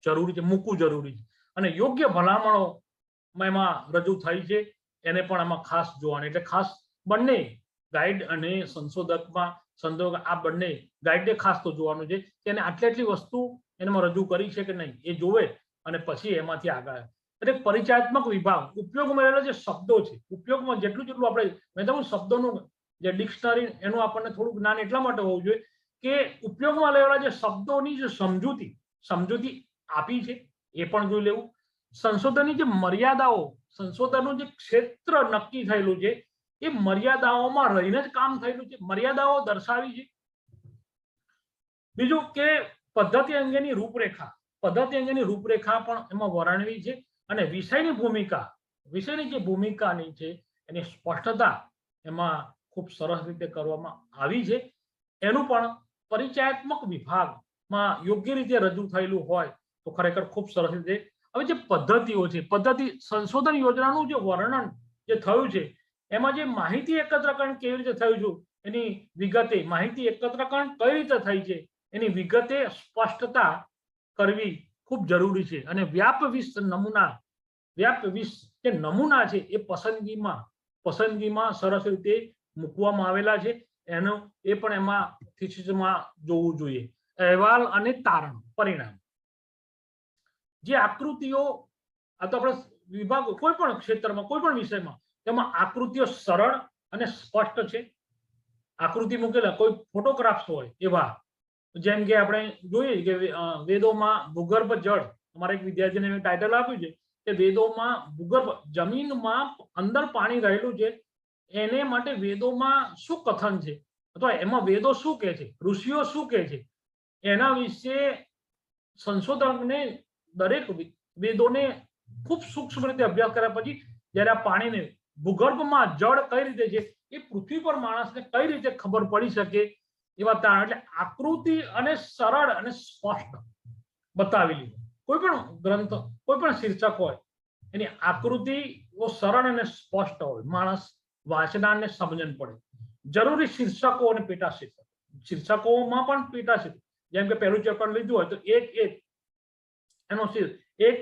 જરૂરી છે, મૂકવું જરૂરી છે. અને યોગ્ય ભલામણો એમાં રજૂ થઈ છે એને પણ આમાં ખાસ જોવાની. એટલે ખાસ બંને ગાઈડ અને સંશોધક આ બંને ગાઈડને ખાસ તો જોવાનું છે કે એને આટલી વસ્તુ એનામાં રજૂ કરી છે કે નહીં એ જોવે અને પછી એમાંથી આગળ. એટલે પરિચયાત્મક વિભાગ, ઉપયોગમાં રહેલા જે શબ્દો છે, ઉપયોગમાં જેટલું આપણે મેં તમને શબ્દોનું જે ડિક્શનરી એનું આપણને થોડું જ્ઞાન એટલા માટે હોવું જોઈએ કે ઉપયોગમાં લેવાના જે શબ્દોની જે સમજૂતી આપી છે એ પણ જોઈ લેવું. સંશોધનની જે મર્યાદાઓ, સંશોધનનું જે ક્ષેત્ર નક્કી થયેલું છે એ મર્યાદાઓમાં રહીને જ કામ થયેલું છે, મર્યાદાઓ દર્શાવી છે. બીજું કે પદ્ધતિ અંગેની રૂપરેખા, પદ્ધતિ અંગેની રૂપરેખા પણ એમાં વર્ણવી છે અને વિષયની ભૂમિકા, વિષયની જે ભૂમિકાની છે એની સ્પષ્ટતા એમાં ખૂબ સરસ રીતે કરવામાં આવી છે. એનું પણ પરિચયાત્મક વિભાગમાં યોગ્ય રીતે રજૂ થયેલું હોય તો ખરેખર ખૂબ સરસ રીતે. હવે જે પદ્ધતિઓ છે, પદ્ધતિ સંશોધન યોજનાનું જે વર્ણન જે થયું છે એમાં જે માહિતી એકત્રકરણ કેવી રીતે થયું છે એની વિગતે, માહિતી એકત્રકરણ કઈ રીતે થઈ છે એની વિગતે સ્પષ્ટતા કરવી ખૂબ જરૂરી છે. અને વ્યાપ 20 નમૂના, વ્યાપ 20 જે નમૂના છે એ પસંદગીમાં સરસ રીતે મૂકવામાં આવેલા છે. એનો એ પણ એમાં થીસીસમાં જોવું જોઈએ. અહેવાલ અને તારણ પરિણામ. જે આકૃતિઓ, આ તો આપણે વિભાગ કોઈ પણ ક્ષેત્રમાં કોઈ પણ વિષયમાં તેમાં આકૃતિઓ સરળ અને સ્પષ્ટ છે. આકૃતિ મૂકેલા કોઈ ફોટોગ્રાફ્સ હોય એવા, જેમ કે આપણે જોઈએ કે વેદોમાં ભૂગર્ભ જળ, અમારા એક વિદ્યાર્થીને ટાઇટલ આપ્યું છે કે વેદોમાં ભૂગર્ભ જમીનમાં અંદર પાણી રહેલું છે, એને માટે વેદોમાં શું કથન છે અથવા એમાં વેદો શું કહે છે, ઋષિઓ શું કહે છે, એના વિશે સંશોધકને દરેક વેદોને ખૂબ સૂક્ષ્મ રીતે અભ્યાસ કર્યા પછી જ્યારે આ પાણીને ભૂગર્ભમાં જળ કઈ રીતે છે એ પૃથ્વી પર માણસને કઈ રીતે ખબર પડી શકે એવા તારણ. એટલે આકૃતિ અને સરળ અને સ્પષ્ટ બતાવેલી. કોઈ પણ ગ્રંથ, કોઈ પણ શીર્ષક હોય એની આકૃતિ સરળ અને સ્પષ્ટ હોય, માણસ વાંચનારને સમજણ પડે. જરૂરી શીર્ષકો અને પેટા શીર્ષકો, શીર્ષકોમાં પણ પેટા શીર્ષક, જેમ કે પહેલું ચેપ્ટર લીધું હોય તો એક એનો 1,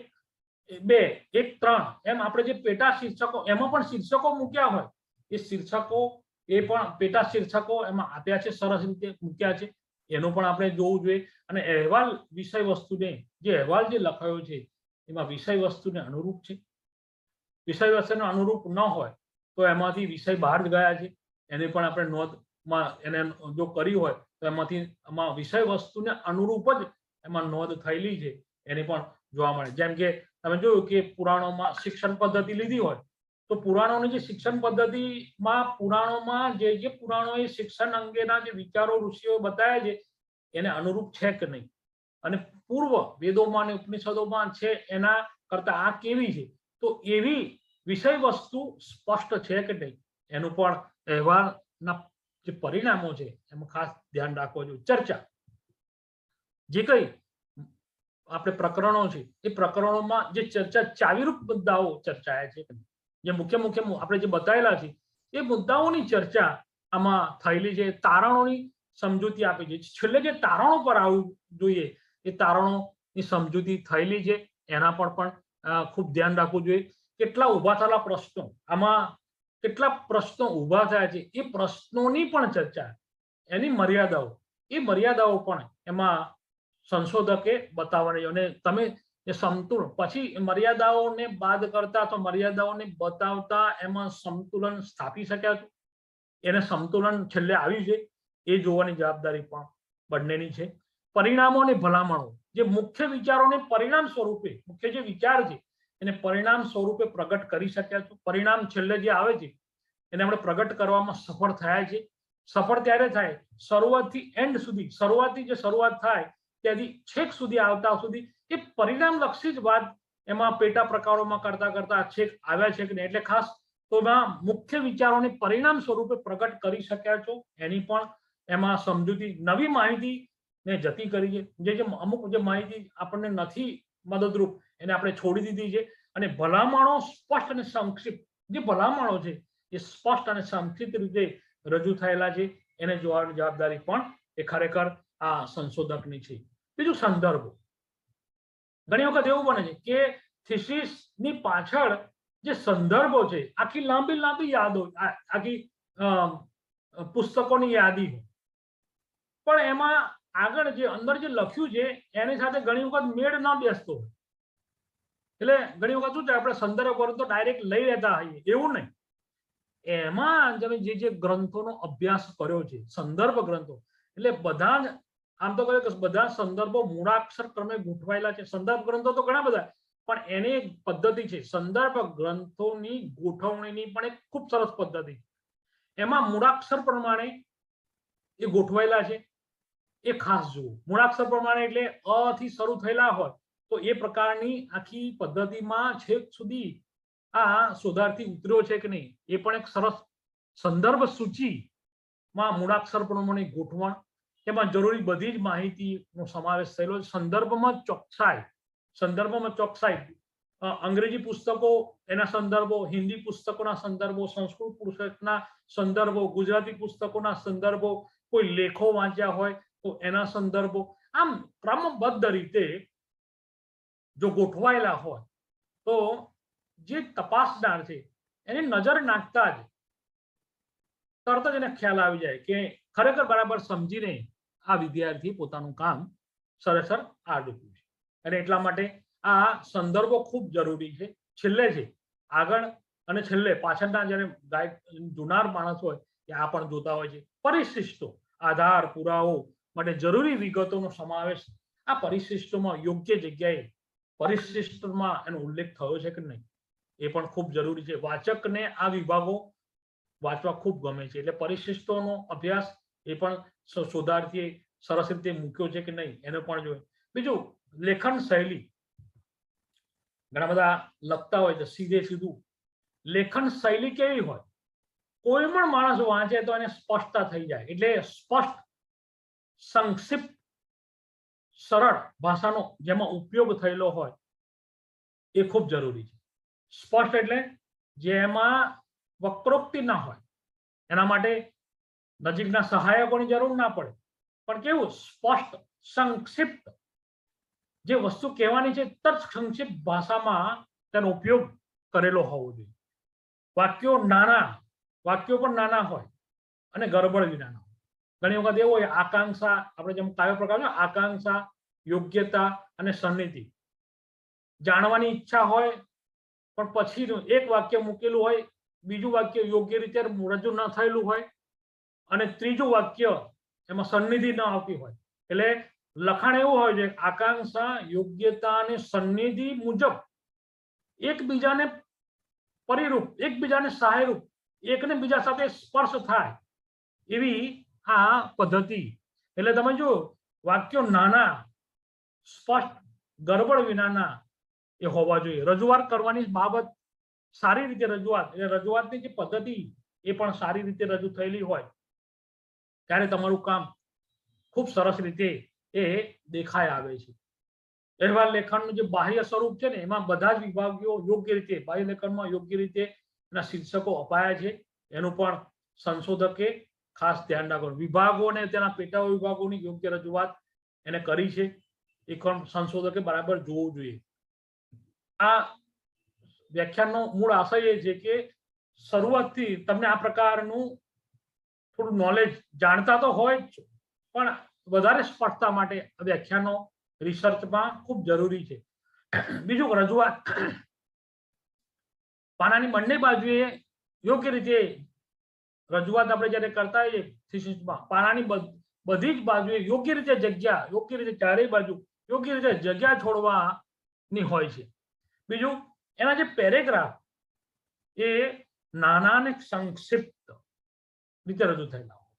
2, 1, 3 એમ આપણે જે પેટા શીર્ષકો, એમાં પણ શીર્ષકો મૂક્યા હોય એ શીર્ષકો, એ પણ પેટા શીર્ષકો એમાં આપ્યા છે, સરસ રીતે મૂક્યા છે. એનું પણ આપણે જોવું જોઈએ. અને અહેવાલ વિષય વસ્તુને, જે અહેવાલ જે લખાયો છે એમાં વિષય વસ્તુને અનુરૂપ છે. વિષય વસ્તુને અનુરૂપ ન હોય તો એમાંથી વિષય બહાર જ ગયા છે, એને પણ આપણે નોંધમાં એને જો કરી હોય તો એમાંથી આમાં વિષય વસ્તુને અનુરૂપ જ એમાં નોંધ થયેલી છે એની પણ જોવા મળે. જેમ કે તમે જોયું કે પુરાણોમાં શિક્ષણ પદ્ધતિ લીધી હોય તો પુરાણોની જે શિક્ષણ પદ્ધતિમાં પુરાણોમાં જે પુરાણોએ શિક્ષણ અંગેના જે વિચારો ઋષિઓ બતાવ્યા છે એને અનુરૂપ છે કે નહીં, અને પૂર્વ વેદોમાં અને ઉપનિષદોમાં છે એના કરતા આ કેવી છે, તો એવી વિષય વસ્તુ સ્પષ્ટ છે કે નહીં એનું પણ અહેવાલના જે પરિણામો છે એમાં ખાસ ધ્યાન રાખવું જોઈએ. ચર્ચા, જે કઈ આપણે પ્રકરણો છે એ પ્રકરણોમાં જે ચર્ચા ચાવીરૂપ મુદ્દાઓ ચર્ચાયા છે, જે મુખ્ય આપણે જે બતાવેલા છે એ મુદ્દાઓની ચર્ચા આમાં થયેલી છે. તારણોની સમજૂતી આપી છે. છેલ્લે જે તારણો પર આવવું જોઈએ એ તારણોની સમજૂતી થયેલી છે, એના પર પણ ખૂબ ધ્યાન રાખવું જોઈએ. કેટલા ઉભા થયેલા પ્રશ્નો, આમાં કેટલા પ્રશ્નો ઉભા થયા છે એ પ્રશ્નોની પણ ચર્ચા, એની મર્યાદાઓ, એ મર્યાદાઓ પણ એમાં સંશોધકે બતાવવાની. અને તમે એ સમતુલ પછી મર્યાદાઓને બાદ કરતા તો મર્યાદાઓને બતાવતા એમાં સંતુલન સ્થાપી શક્યા છો, એને સંતુલન છેલ્લે આવ્યું છે એ જોવાની જવાબદારી પણ બંનેની છે. પરિણામો અને ભલામણો, જે મુખ્ય વિચારોને પરિણામ સ્વરૂપે, મુખ્ય જે વિચાર છે એને પરિણામ સ્વરૂપે પ્રગટ કરી શક્યા છો. પરિણામ છેલ્લે જે આવે છે એને આપણે પ્રગટ કરવામાં સફળ થયા છે. સફળ ત્યારે થાય શરૂઆતથી એન્ડ સુધી, શરૂઆતથી જે શરૂઆત થાય ત્યાંથી છેક સુધી આવતા સુધી એ પરિણામ લક્ષી જ વાત એમાં પેટા પ્રકારોમાં કરતા છેક આવ્યા છે કે નહીં. એટલે ખાસ તો એમાં મુખ્ય વિચારોને પરિણામ સ્વરૂપે પ્રગટ કરી શક્યા છો એની પણ એમાં સમજૂતી. નવી માહિતી ને જતી કરી છે, જે અમુક જે માહિતી આપણને નથી મદદરૂપ એને આપણે છોડી દીધી છે. અને ભલામણો સ્પષ્ટ અને સંક્ષિપ્ત, જે ભલામણો છે એ સ્પષ્ટ અને સંક્ષિપ્ત રીતે રજૂ થયેલા છે, એને જોવાની જવાબદારી પણ એ ખરેખર આ સંશોધકની છે. બીજું સંદર્ભો. ઘણી વખત એવું બને છે કે થીસીસની પાછળ જે સંદર્ભો છે આખી લાંબી યાદો, આખી પુસ્તકોની યાદી હોય, પણ એમાં આગળ જે અંદર જે લખ્યું છે એની સાથે ઘણી વખત મેળ ન બેસતો હોય. એટલે ઘણી વખત શું છે, આપણે સંદર્ભ પર તો ડાયરેક્ટ લઈ લેતા હોઈએ, એવું નહીં. એમાં તમે જે ગ્રંથોનો અભ્યાસ કર્યો છે, સંદર્ભ ગ્રંથો, એટલે બધા જ આમ તો કહે કે બધા સંદર્ભો મૂળાક્ષર ક્રમે ગોઠવાયેલા છે. સંદર્ભ ગ્રંથો તો ઘણા બધા, પણ એની એક પદ્ધતિ છે, સંદર્ભ ગ્રંથોની ગોઠવણીની પણ એક ખૂબ સરસ પદ્ધતિ. એમાં મૂળાક્ષર પ્રમાણે એ ગોઠવાયેલા છે, એ ખાસ જુઓ. મૂળાક્ષર પ્રમાણે એટલે અ થી શરૂ થયેલા હોય તો એ પ્રકારની આખી પદ્ધતિમાં છેક સુધી આ શોધાર્થી ઉતર્યો છે કે નહીં એ પણ એક સરસ સંદર્ભ સૂચિમાં મૂળાક્ષર પ્રમાણે ગોઠવણ, તેમાં જરૂરી બધી જ માહિતીનો સમાવેશ થયેલો છે. સંદર્ભમાં ચોકસાઈ અંગ્રેજી પુસ્તકો એના સંદર્ભો, હિન્દી પુસ્તકોના સંદર્ભો, સંસ્કૃત પુસ્તકના સંદર્ભો, ગુજરાતી પુસ્તકોના સંદર્ભો, કોઈ લેખો વાંચ્યા હોય તો એના સંદર્ભો, આમ ક્રમબદ્ધ રીતે જો ગોઠવાયેલા હોય તો જે તપાસનાર છે એને નજર નાખતા જ તરત જ એને ખ્યાલ આવી જાય કે ખરેખર બરાબર સમજીને આ વિદ્યાર્થી પોતાનું કામ સરસર આડ્યું છે. અને એટલા માટે આ સંદર્ભો ખૂબ જરૂરી છે. છેલ્લે છે આગળ અને છેલ્લે પાછળના જ્યારે જુનાર માણસ હોય એ આ પણ જોતા હોય છે. પરિશિષ્ટો, આધાર પુરાવો માટે જરૂરી વિગતોનો સમાવેશ. આ પરિશિષ્ટોમાં યોગ્ય જગ્યાએ પરિશિષ્ટમાં એનો ઉલ્લેખ થયો છે કે નહીં એ પણ ખૂબ જરૂરી છે. વાચકને આ વિભાગો વાંચવા ખૂબ ગમે છે એટલે પરિશિષ્ટોનો અભ્યાસ એ પણ શોધાર્થીએ સરસ રીતે મૂક્યો છે કે નહીં એને પણ જોઈએ. બીજું, લેખન શૈલી. ઘણા બધા લખતા હોય છે સીધે સીધું. લેખન શૈલી કેવી હોય? કોઈ પણ માણસ વાંચે તો એને સ્પષ્ટતા થઈ જાય. એટલે સ્પષ્ટ, સંક્ષિપ્ત, સરળ ભાષાનો જેમાં ઉપયોગ થયેલો હોય એ ખૂબ જરૂરી છે. સ્પષ્ટ એટલે જેમાં વક્રોક્તિ ના હોય. એના માટે નજીકના સહાયકોની જરૂર ના પડે. પણ કેવું સ્પષ્ટ, સંક્ષિપ્ત, જે વસ્તુ કહેવાની છે તરત સંક્ષિપ્ત ભાષામાં તેનો ઉપયોગ કરેલો હોવો જોઈએ. વાક્યો પણ નાના હોય અને ગરબડ વિનાના હોય. ઘણી વખત એવું હોય આકાંક્ષા, આપણે જેમ કાવ્ય પ્રકાર છે આકાંક્ષા, યોગ્યતા અને સન્નિધિ. જાણવાની ઈચ્છા હોય પણ પછીનું એક વાક્ય મૂકેલું હોય, બીજું વાક્ય યોગ્ય રીતે રજૂ ન થયેલું હોય અને ત્રીજું વાક્ય એમાં સન્નિધિ ન આવતી હોય. એટલે લખાણ એવું હોય છે આકાંક્ષા, યોગ્યતા અને સન્નિધિ મુજબ એકબીજાને પરિરૂપ, એકબીજાને સહાયરૂપ, એકને બીજા સાથે સ્પર્શ થાય એવી આ પદ્ધતિ. એટલે તમે જો વાક્યો નાના, સ્પષ્ટ, ગરબડ વિનાના એ હોવા જોઈએ. રજૂઆત કરવાની બાબત સારી રીતે રજૂઆત, એટલે રજૂઆતની જે પદ્ધતિ એ પણ સારી રીતે રજૂ થયેલી હોય ત્યારે તમારું કામ ખૂબ સરસ રીતે એ દેખાય આવે છે. અહેવાલ લેખનનું જે બાહ્ય સ્વરૂપ છે ને એમાં બધા જ વિભાગો યોગ્ય રીતે, બાહ્ય લેખનમાં યોગ્ય રીતે એના શીર્ષકો અપાયા છે. એનું પણ સંશોધકે ખાસ ધ્યાન રાખવાનું. વિભાગો અને તેના પેટા વિભાગોની યોગ્ય રજૂઆત એને કરી છે એ પણ સંશોધકે બરાબર જોવું જોઈએ. આ વ્યાખ્યાનનો મૂળ આશય એ છે કે શરૂઆતથી તમને આ પ્રકારનું થોડું નોલેજ જાણતા તો હોય જ પણ વધારે સ્પષ્ટતા માટે વ્યાખ્યાનો રિસર્ચમાં ખૂબ જરૂરી છે. બીજું, રજૂઆત. પાનાની બંને બાજુએ યોગ્ય રીતે રજૂઆત આપણે જ્યારે કરતા હોઈએ થીસીસમાં, પાનાની બધી જ બાજુએ યોગ્ય રીતે જગ્યા, યોગ્ય રીતે ચારેય બાજુ યોગ્ય રીતે જગ્યા છોડવાની હોય છે. બીજું, એના જે પેરેગ્રાફ એ નાના અને સંક્ષિપ્ત રીતે રજૂ થયેલા હોય.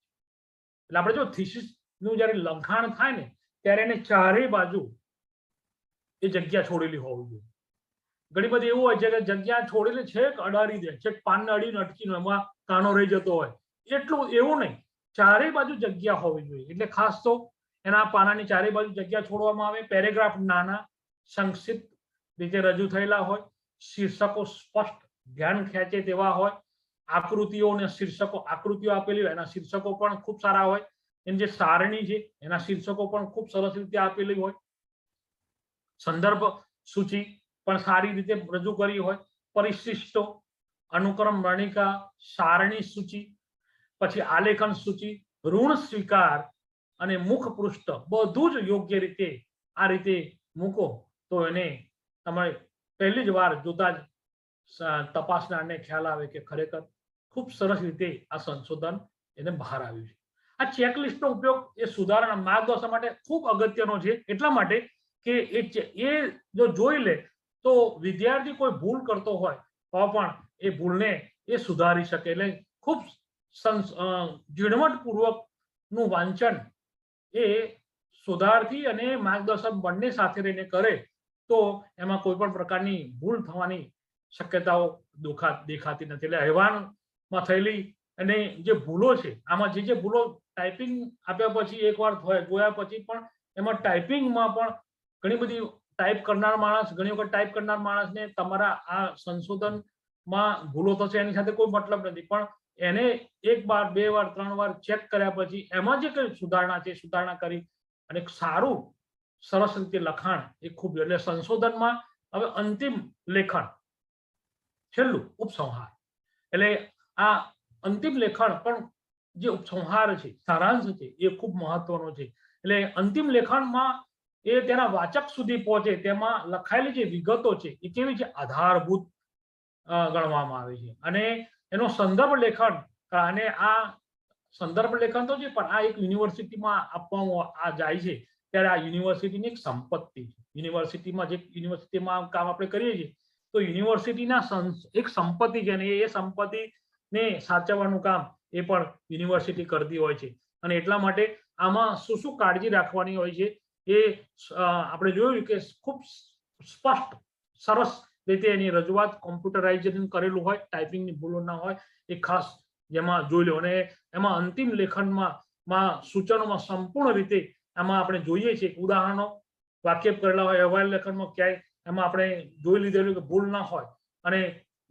એટલે આપણે જો થીસીસનું જ્યારે લખાણ થાય ને ત્યારે એને ચારેય બાજુ એ જગ્યા છોડેલી હોવી જોઈએ. ઘણી બધી એવું હોય છે કે જગ્યા છોડેલી છેક અડાડી દે, છેક પાનને અડીને અટકીને એમાં કાનો રહી જતો હોય. એટલું એવું નહીં, ચારેય બાજુ જગ્યા હોવી જોઈએ. એટલે ખાસ તો એના પાનાની ચારેય બાજુ જગ્યા છોડવામાં આવે. પેરેગ્રાફ નાના, સંક્ષિપ્ત રીતે રજૂ થયેલા હોય. શીર્ષકો સ્પષ્ટ, ધ્યાન ખેંચે તેવા હોય. આકૃતિઓ અને શીર્ષકો, આકૃતિઓ આપેલી હોય એના શીર્ષકો પણ ખૂબ સારા હોય. એની જે સારણી છે એના શીર્ષકો પણ ખૂબ સરસ રીતે આપેલી હોય. સંદર્ભ સૂચિ પણ સારી રીતે રજૂ કરી હોય. પરિશિષ્ટો, અનુક્રમ વર્ણિકા, સારણી સૂચિ, પછી આલેખન સૂચિ, ઋણ સ્વીકાર અને મુખ પૃષ્ઠ બધું જ યોગ્ય રીતે આ રીતે મૂકો તો એને તમારે પહેલી જ વાર જોતા જ તપાસનારને ખ્યાલ આવે કે ખરેખર ખૂબ સરસ રીતે આ સંશોધન એને બહાર આવ્યું છે. આ ચેકલિસ્ટનો ઉપયોગ એ સુધારણા માર્ગદર્શન માટે ખૂબ અગત્યનો છે. એટલા માટે કે એ જો જોઈ લે તો વિદ્યાર્થી કોઈ ભૂલ કરતો હોય તો પણ એ ભૂલને એ સુધારી શકે. એટલે ખૂબ ઝીણવટપૂર્વકનું વાંચન એ શોધાર્થી અને માર્ગદર્શક બંને સાથે રહીને કરે તો તો એમાં કોઈ પણ પ્રકારની ભૂલ થવાની શક્યતાઓ દેખાતી નથી. એટલે અહેવાલમાં થયેલી અને જે ભૂલો છે, આમાં જે ભૂલો ટાઈપિંગ આપ્યા પછી એકવાર જોયા પછી પણ એમાં ટાઈપિંગમાં પણ ઘણી બધી ટાઈપ કરનાર માણસ, ઘણી વખત ટાઈપ કરનાર માણસને તમારા આ સંશોધનમાં ભૂલો થશે એની સાથે કોઈ મતલબ નથી, પણ એને એક વાર, બે વાર, ત્રણ વાર ચેક કર્યા પછી એમાં જે કઈ સુધારણા છે, સુધારણા કરી અને સારું સરસ રીતે લખાણ એ ખૂબ. એટલે સંશોધનમાં હવે અંતિમ લેખન, છેલ્લું ઉપસંહાર. એટલે આ અંતિમ લેખન પણ જે ઉપસંહાર છે, સારાંશ છે, એ ખૂબ મહત્વનો છે. એટલે અંતિમ લેખનમાં એ તેના વાચક સુધી પહોંચે તેમાં લખાયેલી જે વિગતો છે એ કેવી છે, આધારભૂત ગણવામાં આવે છે. અને એનો સંદર્ભ લેખન, અને આ સંદર્ભ લેખન તો છે, પણ આ એક યુનિવર્સિટીમાં આપવામાં જાય છે ત્યારે આ યુનિવર્સિટીની એક સંપત્તિ છે. યુનિવર્સિટીમાં કામ આપણે કરીએ છીએ તો યુનિવર્સિટીના એક સંપત્તિ છે, અને એ સંપત્તિને સાચવવાનું કામ એ પણ યુનિવર્સિટી કરતી હોય છે. અને એટલા માટે આમાં શું શું કાળજી રાખવાની હોય છે એ આપણે જોયું કે ખૂબ સ્પષ્ટ સરસ રીતે એની રજૂઆત કોમ્પ્યુટરાઇઝેશન કરેલું હોય, ટાઈપિંગની ભૂલો ના હોય, એ ખાસ જેમાં જોઈ લો. અને એમાં અંતિમ લેખનમાં સૂચનોમાં સંપૂર્ણ રીતે એમાં આપણે જોઈએ છીએ ઉદાહરણો વાકેફ કરેલા હોય. અહેવાલ લેખનમાં ક્યાંય એમાં આપણે જોઈ લીધેલું કે ભૂલ ના હોય. અને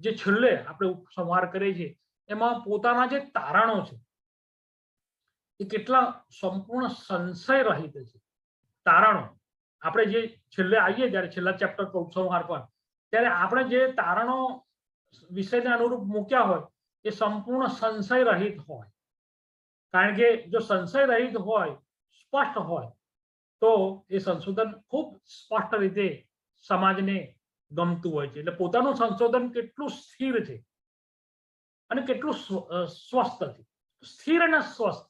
જે છેલ્લે આપણે ઉપસંહાર કરીએ છીએ એમાં પોતાના જે તારણો છે એ કેટલા સંપૂર્ણ સંશય રહિત છે. તારણો આપણે જે છેલ્લે આવીએ જ્યારે છેલ્લા ચેપ્ટર પર ઉપસંહાર પર, ત્યારે આપણે જે તારણો વિષયને અનુરૂપ મૂક્યા હોય એ સંપૂર્ણ સંશય રહિત હોય. કારણ કે જો સંશય રહિત હોય, સ્પષ્ટ હોય, તો એ સંશોધન ખૂબ સ્પષ્ટ રીતે સમાજને ગમતું હોય છે. એટલે પોતાનું સંશોધન કેટલું સ્થિર છે અને કેટલું સ્વસ્થ છે. સ્થિર અને સ્વસ્થ.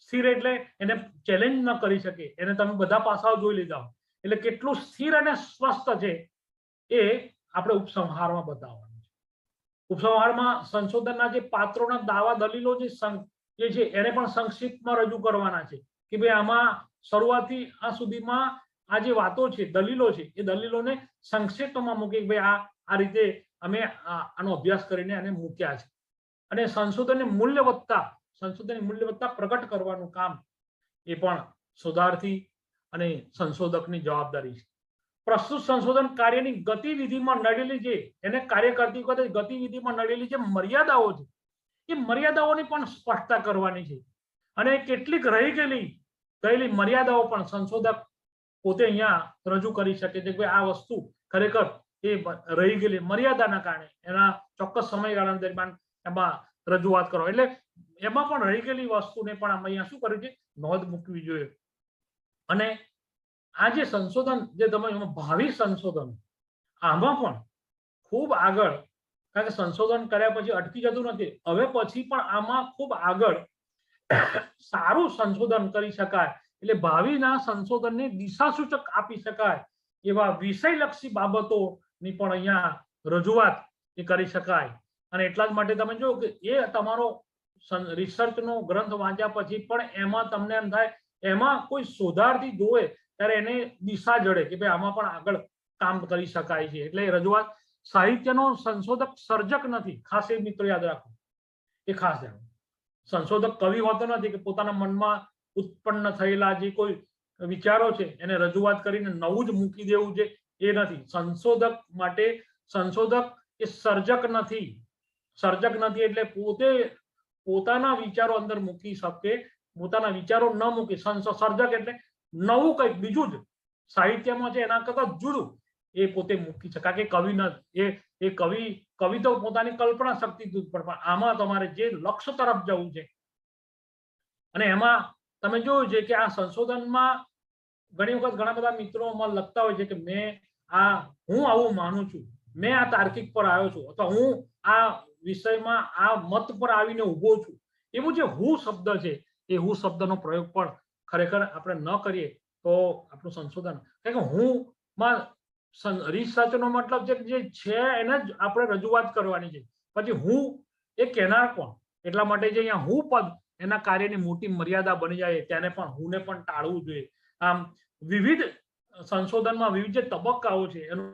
સ્થિર એટલે એને ચેલેન્જ ન કરી શકે, એને તમે બધા પાસાઓ જોઈ લીધા હોય, એટલે કેટલું સ્થિર અને સ્વસ્થ છે એ આપણે ઉપસંહારમાં બતાવવાનું છે. ઉપસંહારમાં સંશોધનના જે પાત્રોના દાવા દલીલો જે છે એને પણ સંક્ષિપ્તમાં રજૂ કરવાના છે કે ભાઈ આમાં શરૂઆતથી આ સુધીમાં આ જે વાતો છે, દલીલો છે, એ દલીલોને સંક્ષિપ્તમાં મૂકી ભાઈ આ રીતે અમે આનો અભ્યાસ કરીને આને મૂક્યા છે. અને સંશોધનની મૂલ્યવત્તા પ્રગટ કરવાનું કામ એ પણ શોધાર્થી અને સંશોધકની જવાબદારી છે. પ્રસ્તુત સંશોધન કાર્યની ગતિવિધિમાં નડેલી છે, એને કાર્ય કરતી વખતે ગતિવિધિમાં નડેલી જે મર્યાદાઓ છે એ મર્યાદાઓની પણ સ્પષ્ટતા કરવાની છે. અને કેટલીક રહી ગયેલી મર્યાદાઓ પણ સંશોધક પોતે અહીંયા રજૂ કરી શકે છે કે આ વસ્તુ ખરેખર એ રહી ગયેલી મર્યાદાના કારણે એના ચોક્કસ સમયગાળા દરમિયાન એમાં રજૂઆત કરો. એટલે એમાં પણ રહી ગયેલી વસ્તુને પણ આમાં અહીંયા શું કર્યું છે, નોંધ મૂકવી જોઈએ. અને આ જે સંશોધન જે તમે ભાવિ સંશોધન, આમાં પણ ખૂબ આગળ, કારણ કે સંશોધન કર્યા પછી અટકી જતું નથી, હવે પછી પણ આમાં ખૂબ આગળ સારું સંશોધન કરી શકાય, એટલે ભાવિના સંશોધનને દિશાસૂચક આપી શકાય એવા વિષયલક્ષી બાબતોની પણ અહીંયા રજૂઆત એ કરી શકાય. અને એટલા જ માટે તમે જો કે એ તમારો રિસર્ચનો ગ્રંથ વાંચ્યા પછી પણ એમાં તમને એમ થાય, એમાં કોઈ શોધાર્થી જોવે ત્યારે એને દિશા જડે કે ભાઈ આમાં પણ આગળ કામ કરી શકાય છે. એટલે રજૂઆત સાહિત્યનો સંશોધક સર્જક નથી, ખાસ એ મિત્રો યાદ રાખો, એ ખાસ જાણો. સંશોધક કવિ હોતો નથી કે પોતાના મનમાં ઉત્પન્ન થયેલા જે કોઈ વિચારો છે એને રજૂઆત કરીને નવું જ મૂકી દેવું છે, એ નથી. સંશોધક માટે સંશોધક એ સર્જક નથી. સર્જક નથી એટલે પોતે પોતાના વિચારો અંદર મૂકી શકે, પોતાના વિચારો ન મૂકી. સર્જક એટલે નવું કંઈક બીજું જ સાહિત્યમાં છે એના કરતા જુદું એ પોતે મૂકી શકે. કે કવિ એ કવિ તો પોતાની કલ્પના શક્તિ પણ આમાં તમારે જે લક્ષ્ય તરફ જવું છે, અને એમાં તમે જોયું છે કે આ સંશોધનમાં ઘણી વખત ઘણા બધા મિત્રો લખતા હોય છે કે હું આવું માનું છું, મેં આ તાર્કિક પર આવ્યો છું, અથવા હું આ વિષયમાં આ મત પર આવીને ઉભો છું. એવું જે હું શબ્દ છે એ હું શબ્દનો પ્રયોગ પણ ખરેખર આપણે ન કરીએ તો આપણું સંશોધન, કારણ કે હું માં રિસર્ચનો મતલબ જે છે એને જ આપણે રજૂઆત કરવાની છે. પછી હું એ કહેનાર કોણ? એટલા માટે જે અહીંયા હું પદ એના કાર્યની મોટી મર્યાદા બની જાય, તેને પણ હુંને પણ ટાળવું જોઈએ. આમ વિવિધ સંશોધનમાં વિવિધ જે તબક્કાઓ છે એનું